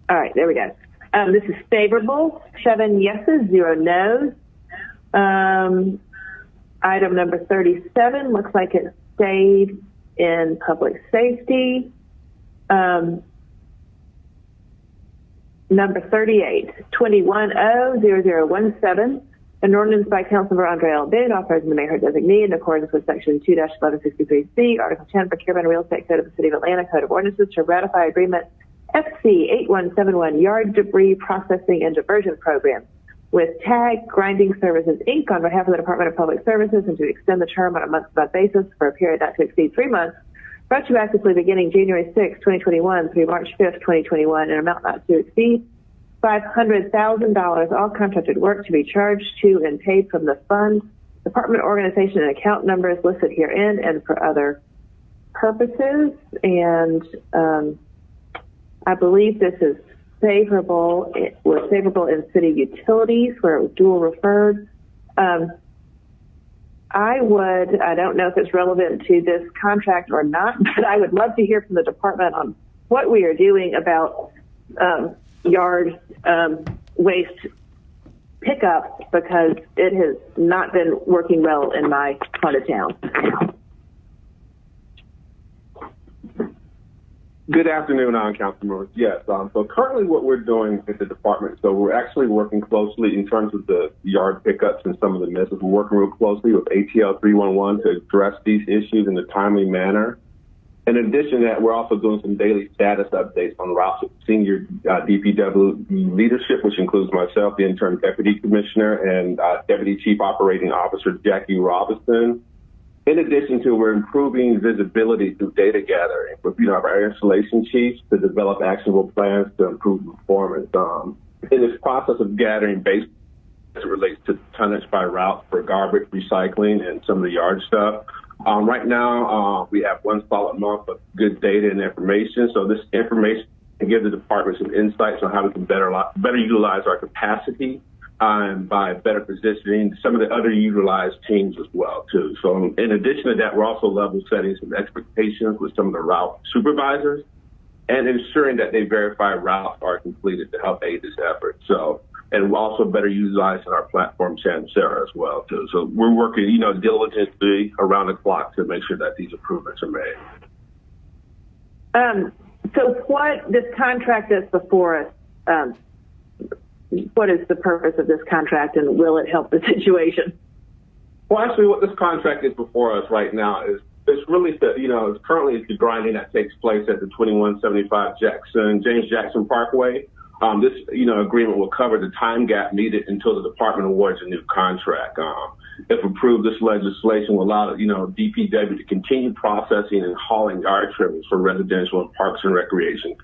All right, there we go. This is favorable, 7 yeses, 0 no's. Item number 37 looks like it stayed in public safety. Number 38, 210-0017, an ordinance by Councilmember Andrea L. Bin authorizing the mayor designee in accordance with Section 2-1163C, Article 10, Procurement and Real Estate Code of the City of Atlanta Code of Ordinances to ratify agreement FC 8171 Yard Debris Processing and Diversion Program with TAG Grinding Services, Inc. on behalf of the Department of Public Services, and to extend the term on a month-to-month basis for a period not to exceed 3 months, retroactively beginning January 6, 2021 through March 5, 2021, an amount not to exceed $500,000, all contracted work to be charged to and paid from the fund, department organization, and account numbers listed herein, and for other purposes. And I believe this is favorable. It was favorable in city utilities where it was dual referred. I don't know if it's relevant to this contract or not, but I would love to hear from the department on what we are doing about yard waste pickup, because it has not been working well in my part of town. Good afternoon, council members. Yes, so currently what we're doing at the department, so we're actually working closely in terms of the yard pickups and some of the misses. We're working real closely with ATL 311 to address these issues in a timely manner. In addition to that, we're also doing some daily status updates on routes with senior DPW leadership, which includes myself, the interim deputy commissioner, and deputy chief operating officer Jackie Robinson. In addition to, we're improving visibility through data gathering with our installation chiefs to develop actionable plans to improve performance. In this process of gathering base as it relates to tonnage by route for garbage, recycling, and some of the yard stuff. Right now, we have one solid month of good data and information. So this information can give the department some insights on how we can better utilize our capacity by better positioning some of the underutilized teams as well, too. So in addition to that, we're also level setting some expectations with some of the route supervisors and ensuring that they verify routes are completed to help aid this effort. So, and we're also better utilizing our platform, Samsara, as well, too. So we're working, diligently around the clock to make sure that these improvements are made. So what this contract is before us, what is the purpose of this contract, and will it help the situation? Well, actually, what this contract is before us right now is it's really it's currently the grinding that takes place at the 2175 James Jackson Parkway. This agreement will cover the time gap needed until the department awards a new contract. If approved, this legislation will allow DPW to continue processing and hauling yard trimmings for residential and parks and recreation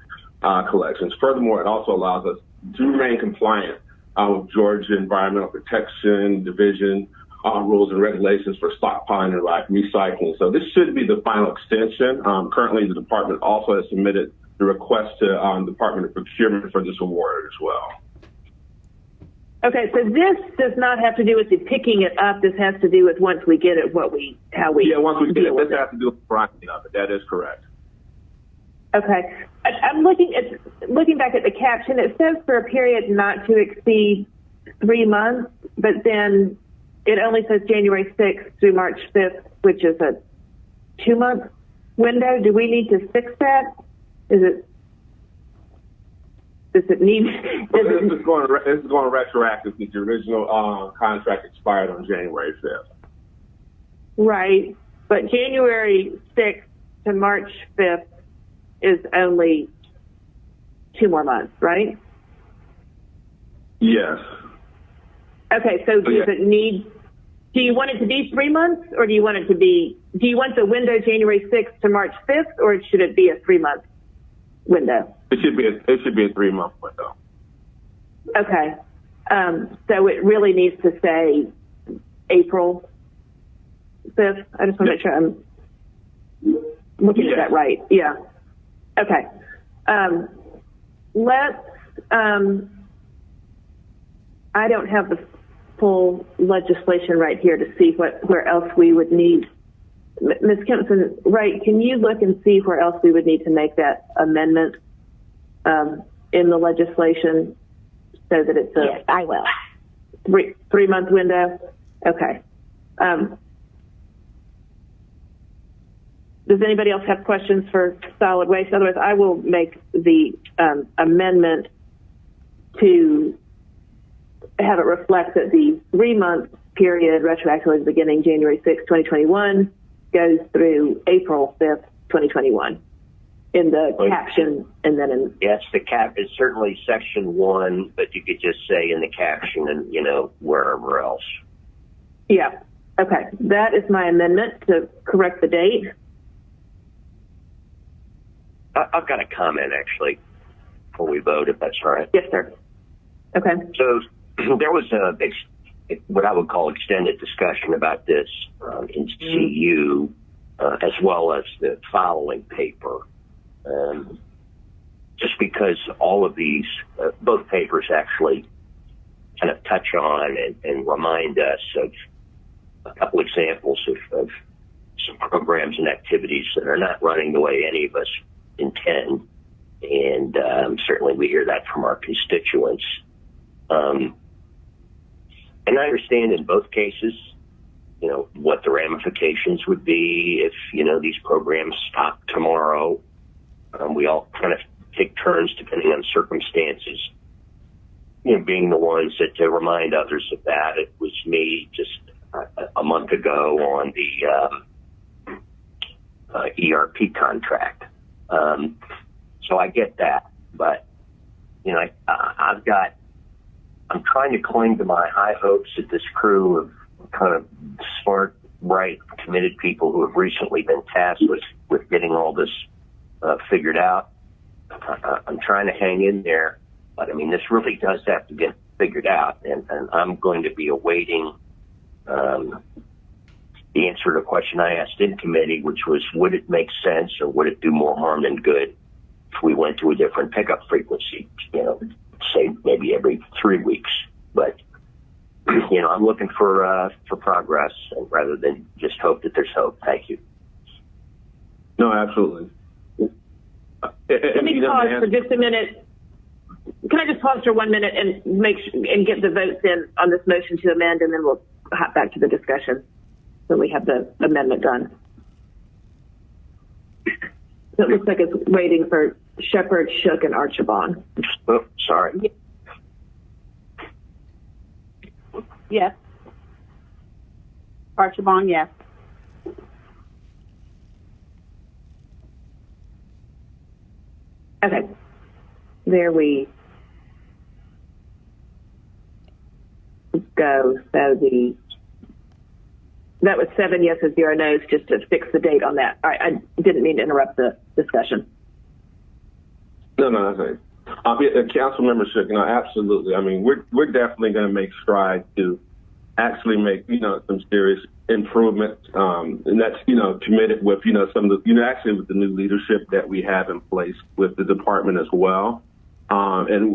collections. Furthermore, it also allows us to remain compliant with Georgia Environmental Protection Division rules and regulations for stockpiling and recycling. So this should be the final extension. Currently, the department also has submitted the request to Department of Procurement for this award as well. Okay, so this does not have to do with the picking it up. This has to do with once we get it, once we once we get it, this has to do with the grinding of it. That is correct. Okay. I'm looking back at the caption. It says for a period not to exceed 3 months, but then it only says January 6th through March 5th, which is a 2-month window. Do we need to fix that? Does it need? This is going retroactive because the original contract expired on January 5th. Right, but January 6th to March 5th is only 2 more months, right? Yes. Okay, so does it need? Do you want it to be 3 months, or do you want it to be? Do you want the window January 6th to March 5th, or should it be a 3-month window? It should be a 3-month window. Okay, so it really needs to say April 5th. I just want to make sure I'm looking at that right. Yeah. Okay. I don't have the full legislation right here to see where else we would need. Ms. Kempson, right, can you look and see where else we would need to make that amendment in the legislation so that it's yes, I will. 3-month window? Okay. Does anybody else have questions for solid waste? Otherwise, I will make the amendment to have it reflect that the 3-month period, retroactively beginning January 6, 2021, goes through April 5th, 2021 in the caption and then in... Yes, the cap is certainly section 1, but you could just say in the caption and, wherever else. Yeah. Okay. That is my amendment to correct the date. I've got a comment, actually, before we vote, if that's all right. Yes, sir. Okay. So there was what I would call extended discussion about this in CU, as well as the following paper. just because all of these, both papers actually kind of touch on and remind us of a couple examples of some programs and activities that are not running the way any of us intend. And certainly we hear that from our constituents. And I understand in both cases, what the ramifications would be if, these programs stop tomorrow. We all kind of take turns depending on circumstances, being the ones that remind others of that. It was me just a month ago on the ERP contract. So I get that, but, I'm trying to cling to my high hopes that this crew of kind of smart, bright, committed people who have recently been tasked with getting all this figured out. I'm trying to hang in there, but I mean, this really does have to get figured out, and I'm going to be awaiting the answer to a question I asked in committee, which was, would it make sense or would it do more harm than good if we went to a different pickup frequency, say maybe every 3 weeks. But, I'm looking for progress rather than just hope that there's hope. Thank you. No, absolutely. Let me pause for just a minute. Can I just pause for 1 minute and and get the votes in on this motion to amend, and then we'll hop back to the discussion when we have the amendment done. So it looks like it's waiting for Shepherd, Shook, and Archibong. Oh, sorry. Yes. Archibong, yes. Okay. There we go. So that was 7 yeses, 0 no's, just to fix the date on that. All right, I didn't mean to interrupt the discussion. No, that's right. Councilmember Shook, absolutely. I mean, we're definitely going to make strides to actually make, some serious improvements. And that's, committed with, some of the, actually with the new leadership that we have in place with the department as well. And,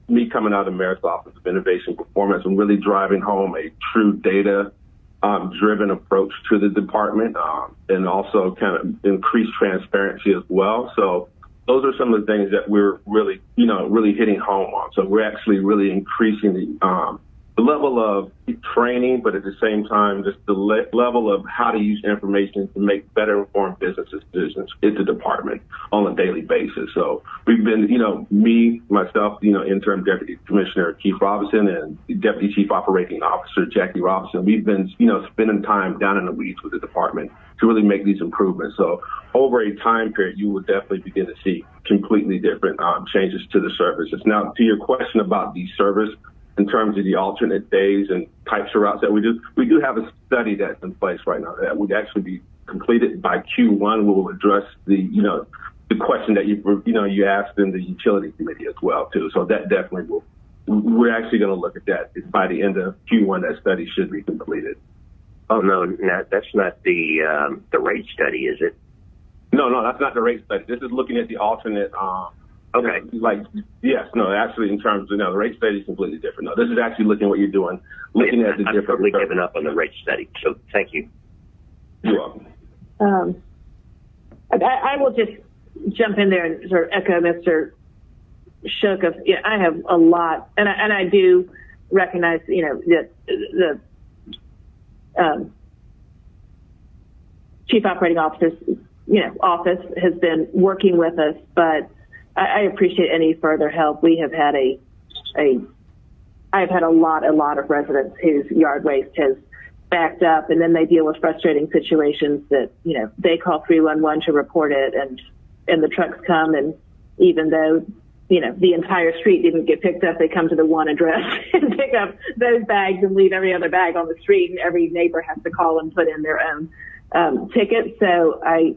me coming out of the Mayor's Office of Innovation Performance and really driving home a true data driven approach to the department, and also kind of increased transparency as well. So those are some of the things that we're really, really hitting home on. So we're actually really increasing the level of training, but at the same time, just the level of how to use information to make better informed business decisions in the department on a daily basis. So we've been, me, myself, interim Deputy Commissioner Keith Robinson and Deputy Chief Operating Officer Jackie Robinson, we've been, spending time down in the weeds with the department to really make these improvements. So over a time period, you will definitely begin to see completely different changes to the services. Now, to your question about the service, in terms of the alternate days and types of routes that we do have a study that's in place right now that would actually be completed by Q1. We'll address the question that you asked in the utility committee as well too. So that definitely will. We're actually going to look at that by the end of Q1. That study should be completed. Oh no, that's not the rate study, is it? No, that's not the rate study. This is looking at the alternate. Okay. Actually, in terms of the rate study is completely different. No, this is actually looking at what you're doing, looking at the different. I'm totally giving up on the rate study. So thank you. You're welcome. I will just jump in there and sort of echo Mr. Shook. I have a lot, and I do recognize, that the Chief Operating Officer's, office has been working with us, but I appreciate any further help. We have had I've had a lot of residents whose yard waste has backed up, and then they deal with frustrating situations that, they call 311 to report it, and the trucks come, and even though, the entire street didn't get picked up, they come to the one address and pick up those bags and leave every other bag on the street, and every neighbor has to call and put in their own ticket. So I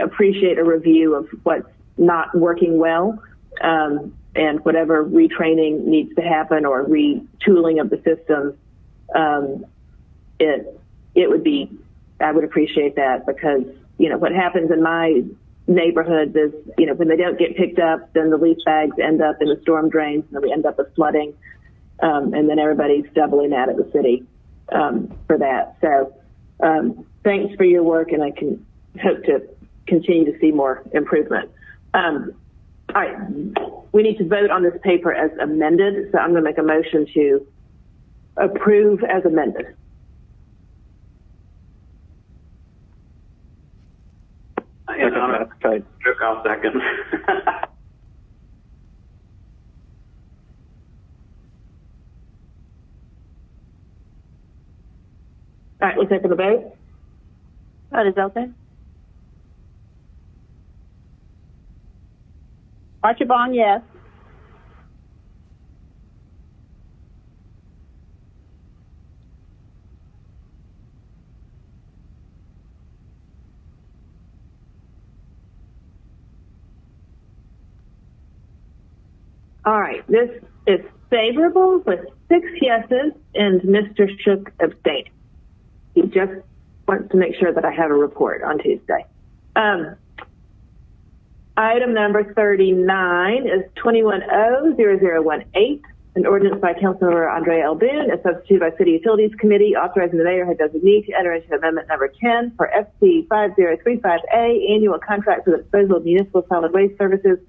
appreciate a review of what's not working well, and whatever retraining needs to happen or retooling of the systems, I would appreciate that, because, what happens in my neighborhoods is, when they don't get picked up, then the leaf bags end up in the storm drains, and then we end up with flooding, and then everybody's doubling out at the city for that. So thanks for your work, and I can hope to continue to see more improvement. All right, we need to vote on this paper as amended, so I'm going to make a motion to approve as amended. I'll second. All right, let's open the vote. Vote is open. Archibald, yes. All right, this is favorable with 6 yeses and Mr. Shook abstained. He just wants to make sure that I have a report on Tuesday. Item number 39 is 21-00018, an ordinance by Councilmember Andrea L. Boone, as substituted by City Utilities Committee, authorizing the mayor head designee to enter into amendment number 10 for FC 5035A, annual contract for the disposal of municipal solid waste services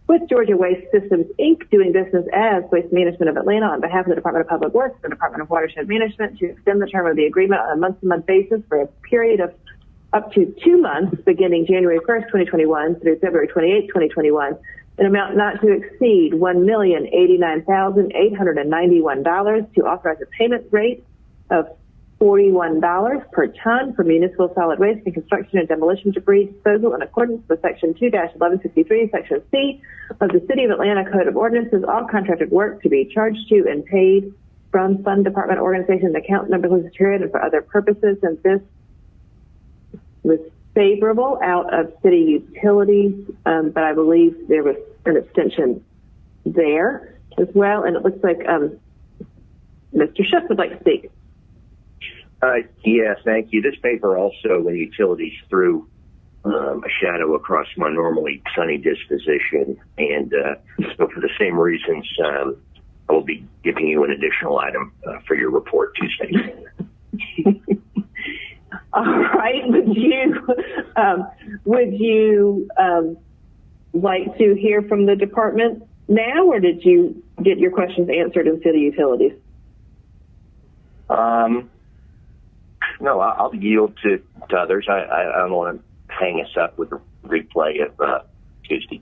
with Georgia Waste Systems, Inc., doing business as Waste Management of Atlanta on behalf of the Department of Public Works and the Department of Watershed Management to extend the term of the agreement on a month-to-month basis for a period of up to 2 months, beginning January 1st, 2021 through February 28th, 2021, an amount not to exceed $1,089,891 to authorize a payment rate of $41 per ton for municipal solid waste and construction and demolition debris disposal in accordance with Section 2-1163, Section C of the City of Atlanta Code of Ordinances. All contracted work to be charged to and paid from Fund Department Organization account number period and for other purposes. And this was favorable out of City Utilities, but I believe there was an abstention there as well. And it looks like Mr. Shook would like to speak. Yes, thank you. This paper also, when Utilities threw a shadow across my normally sunny disposition, and so for the same reasons, I will be giving you an additional item for your report Tuesday. All right. Would you like to hear from the department now, or did you get your questions answered in City Utilities? No, I'll yield to others. I don't want to hang us up with a replay of Tuesday.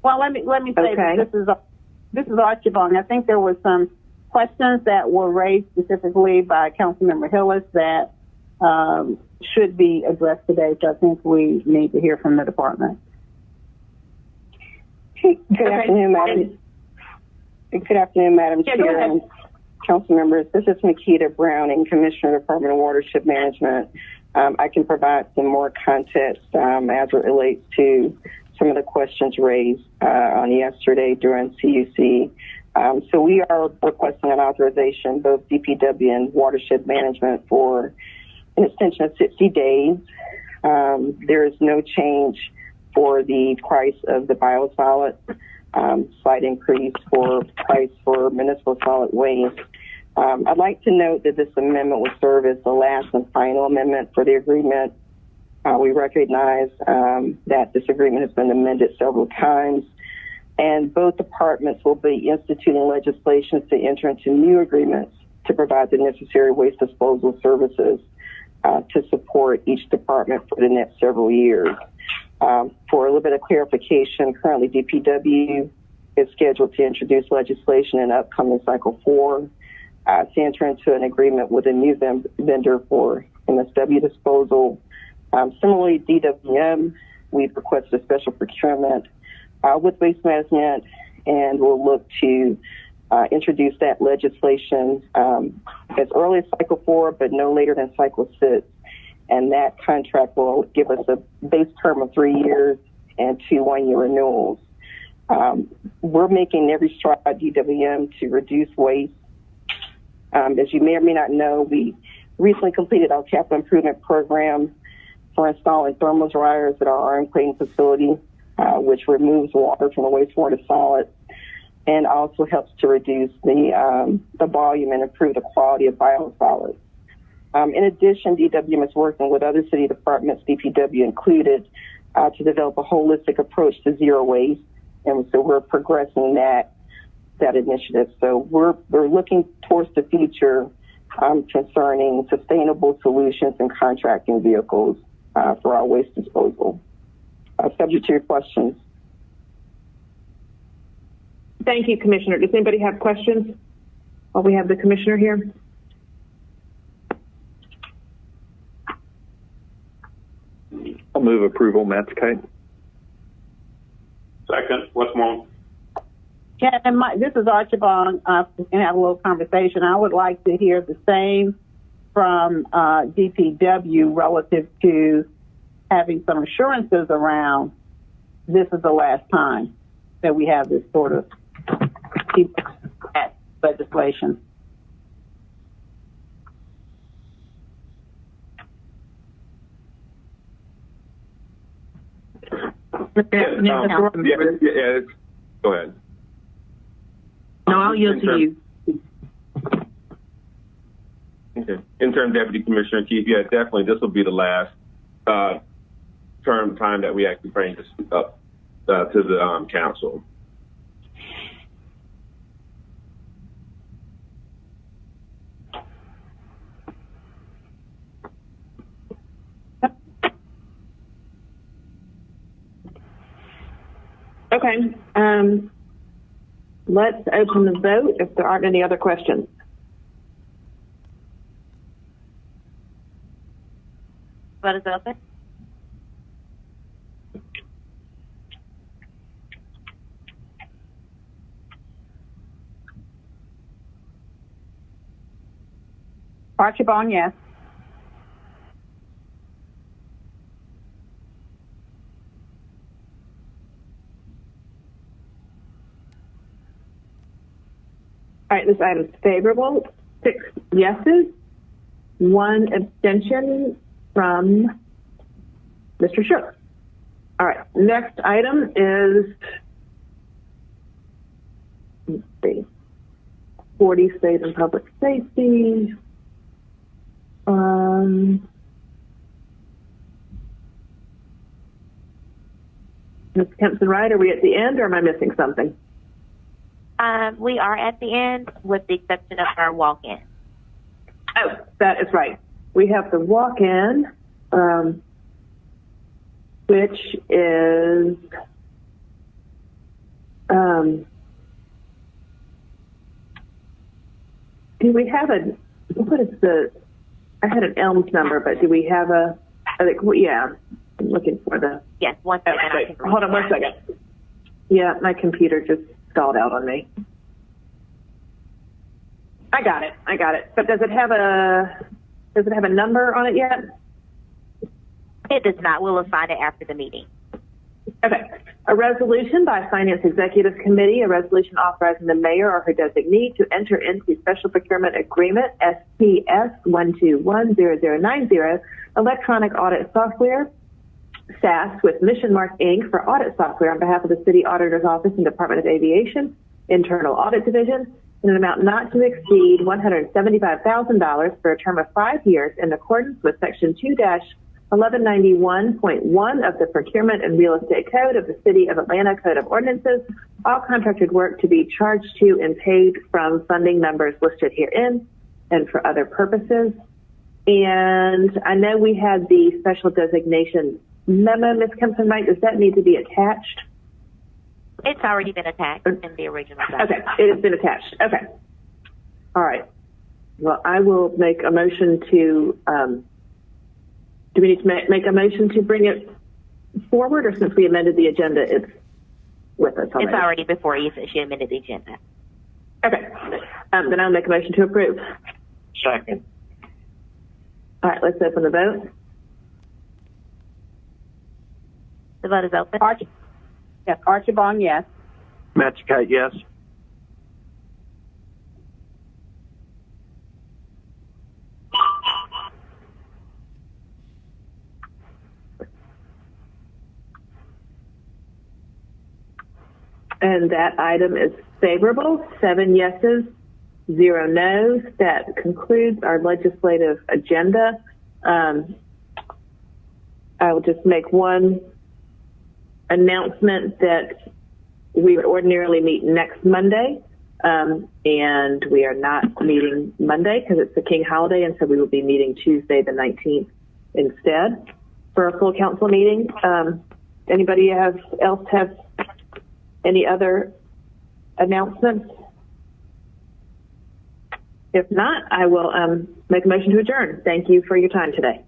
Well, let me say that this is Archibald. I think there were some questions that were raised specifically by Councilmember Hillis that should be addressed today. So I think we need to hear from the department. Good afternoon, Madam. Good afternoon, Madam Chair and Council members. This is Makita Browning, Commissioner, Department of Watershed Management. I can provide some more context as it relates to some of the questions raised on yesterday during CUC. So we are requesting an authorization, both DPW and Watershed Management, for an extension of 60 days. There is no change for the price of the biosolid, slight increase for price for municipal solid waste. I'd like to note that this amendment will serve as the last and final amendment for the agreement. We recognize that this agreement has been amended several times, and both departments will be instituting legislation to enter into new agreements to provide the necessary waste disposal services to support each department for the next several years. For a little bit of clarification, currently DPW is scheduled to introduce legislation in upcoming Cycle 4 to enter into an agreement with a new vendor for MSW disposal. Similarly, DWM, we've requested a special procurement with Waste Management, and we'll look to introduce that legislation as early as Cycle 4, but no later than Cycle 6. And that contract will give us a base term of 3 years and 2 one-year renewals. We're making every stride at DWM to reduce waste. As you may or may not know, we recently completed our capital improvement program for installing thermal dryers at our iron plating facility, which removes water from the wastewater solids and also helps to reduce the volume and improve the quality of biosolids. In addition, DWM is working with other city departments, DPW included, to develop a holistic approach to zero waste, and so we're progressing that initiative. So we're looking towards the future concerning sustainable solutions and contracting vehicles for our waste disposal. Subject to your questions. Thank you, Commissioner. Does anybody have questions while we have the Commissioner here? I'll move approval, Matscott. Second, Westmoreland. Yeah, and this is Archibald. We can have a little conversation. I would like to hear the same from DPW relative to having some assurances around this is the last time that we have this sort of legislation. Yeah, go ahead. No, I'll yield to you. Okay. Interim Deputy Commissioner Keith, yeah, definitely this will be the last term time that we actually bring this up to the council. Okay. Let's open the vote if there aren't any other questions. Vote is open. Archibald, yes. All right, this item is favorable. 6 yeses, 1 abstention from Mr. Shook. All right, next item is, let's see, 40 state and public safety. Ms. Kempson-Wright, are we at the end or am I missing something? We are at the end with the exception of our walk-in. Oh, that is right. We have the walk-in, which is do we have a, what is the, I had an ELMS number, but do we have a, yeah, I'm looking for the. Yes, 1 second. Okay. Hold on 1 second. Yeah, my computer just stalled out on me. I got it. But does it have a number on it yet? It does not. We'll assign it after the meeting. Okay. A resolution by Finance Executive Committee, a resolution authorizing the mayor or her designee to enter into Special Procurement Agreement SPS 1210090 Electronic Audit Software, SAS, with Mission Mark Inc. for audit software on behalf of the City Auditor's Office and Department of Aviation, Internal Audit Division, in an amount not to exceed $175,000 for a term of 5 years in accordance with Section 2-1191.1 of the Procurement and Real Estate Code of the City of Atlanta Code of Ordinances. All contracted work to be charged to and paid from funding numbers listed herein and for other purposes. And I know we had the special designation memo, Ms. Kempson-Wright. Does that need to be attached? It's already been attached in the original document. Okay, it has been attached. Okay. All right. Well, I will make a motion to, do we need to make a motion to bring it forward, or since we amended the agenda, it's with us already? It's already before you since you amended the agenda. Okay. Then I'll make a motion to approve. Second. All right, let's open the vote. The vote is open. Yes, Archibald, yes. Matscott, yes. And that item is favorable, 7 yeses, 0 no's. That concludes our legislative agenda. I will just make one announcement that we would ordinarily meet next Monday, and we are not meeting Monday because it's the King holiday, and so we will be meeting Tuesday the 19th instead for a full council meeting. Anybody else have any other announcements? If not, I will make a motion to adjourn. Thank you for your time today.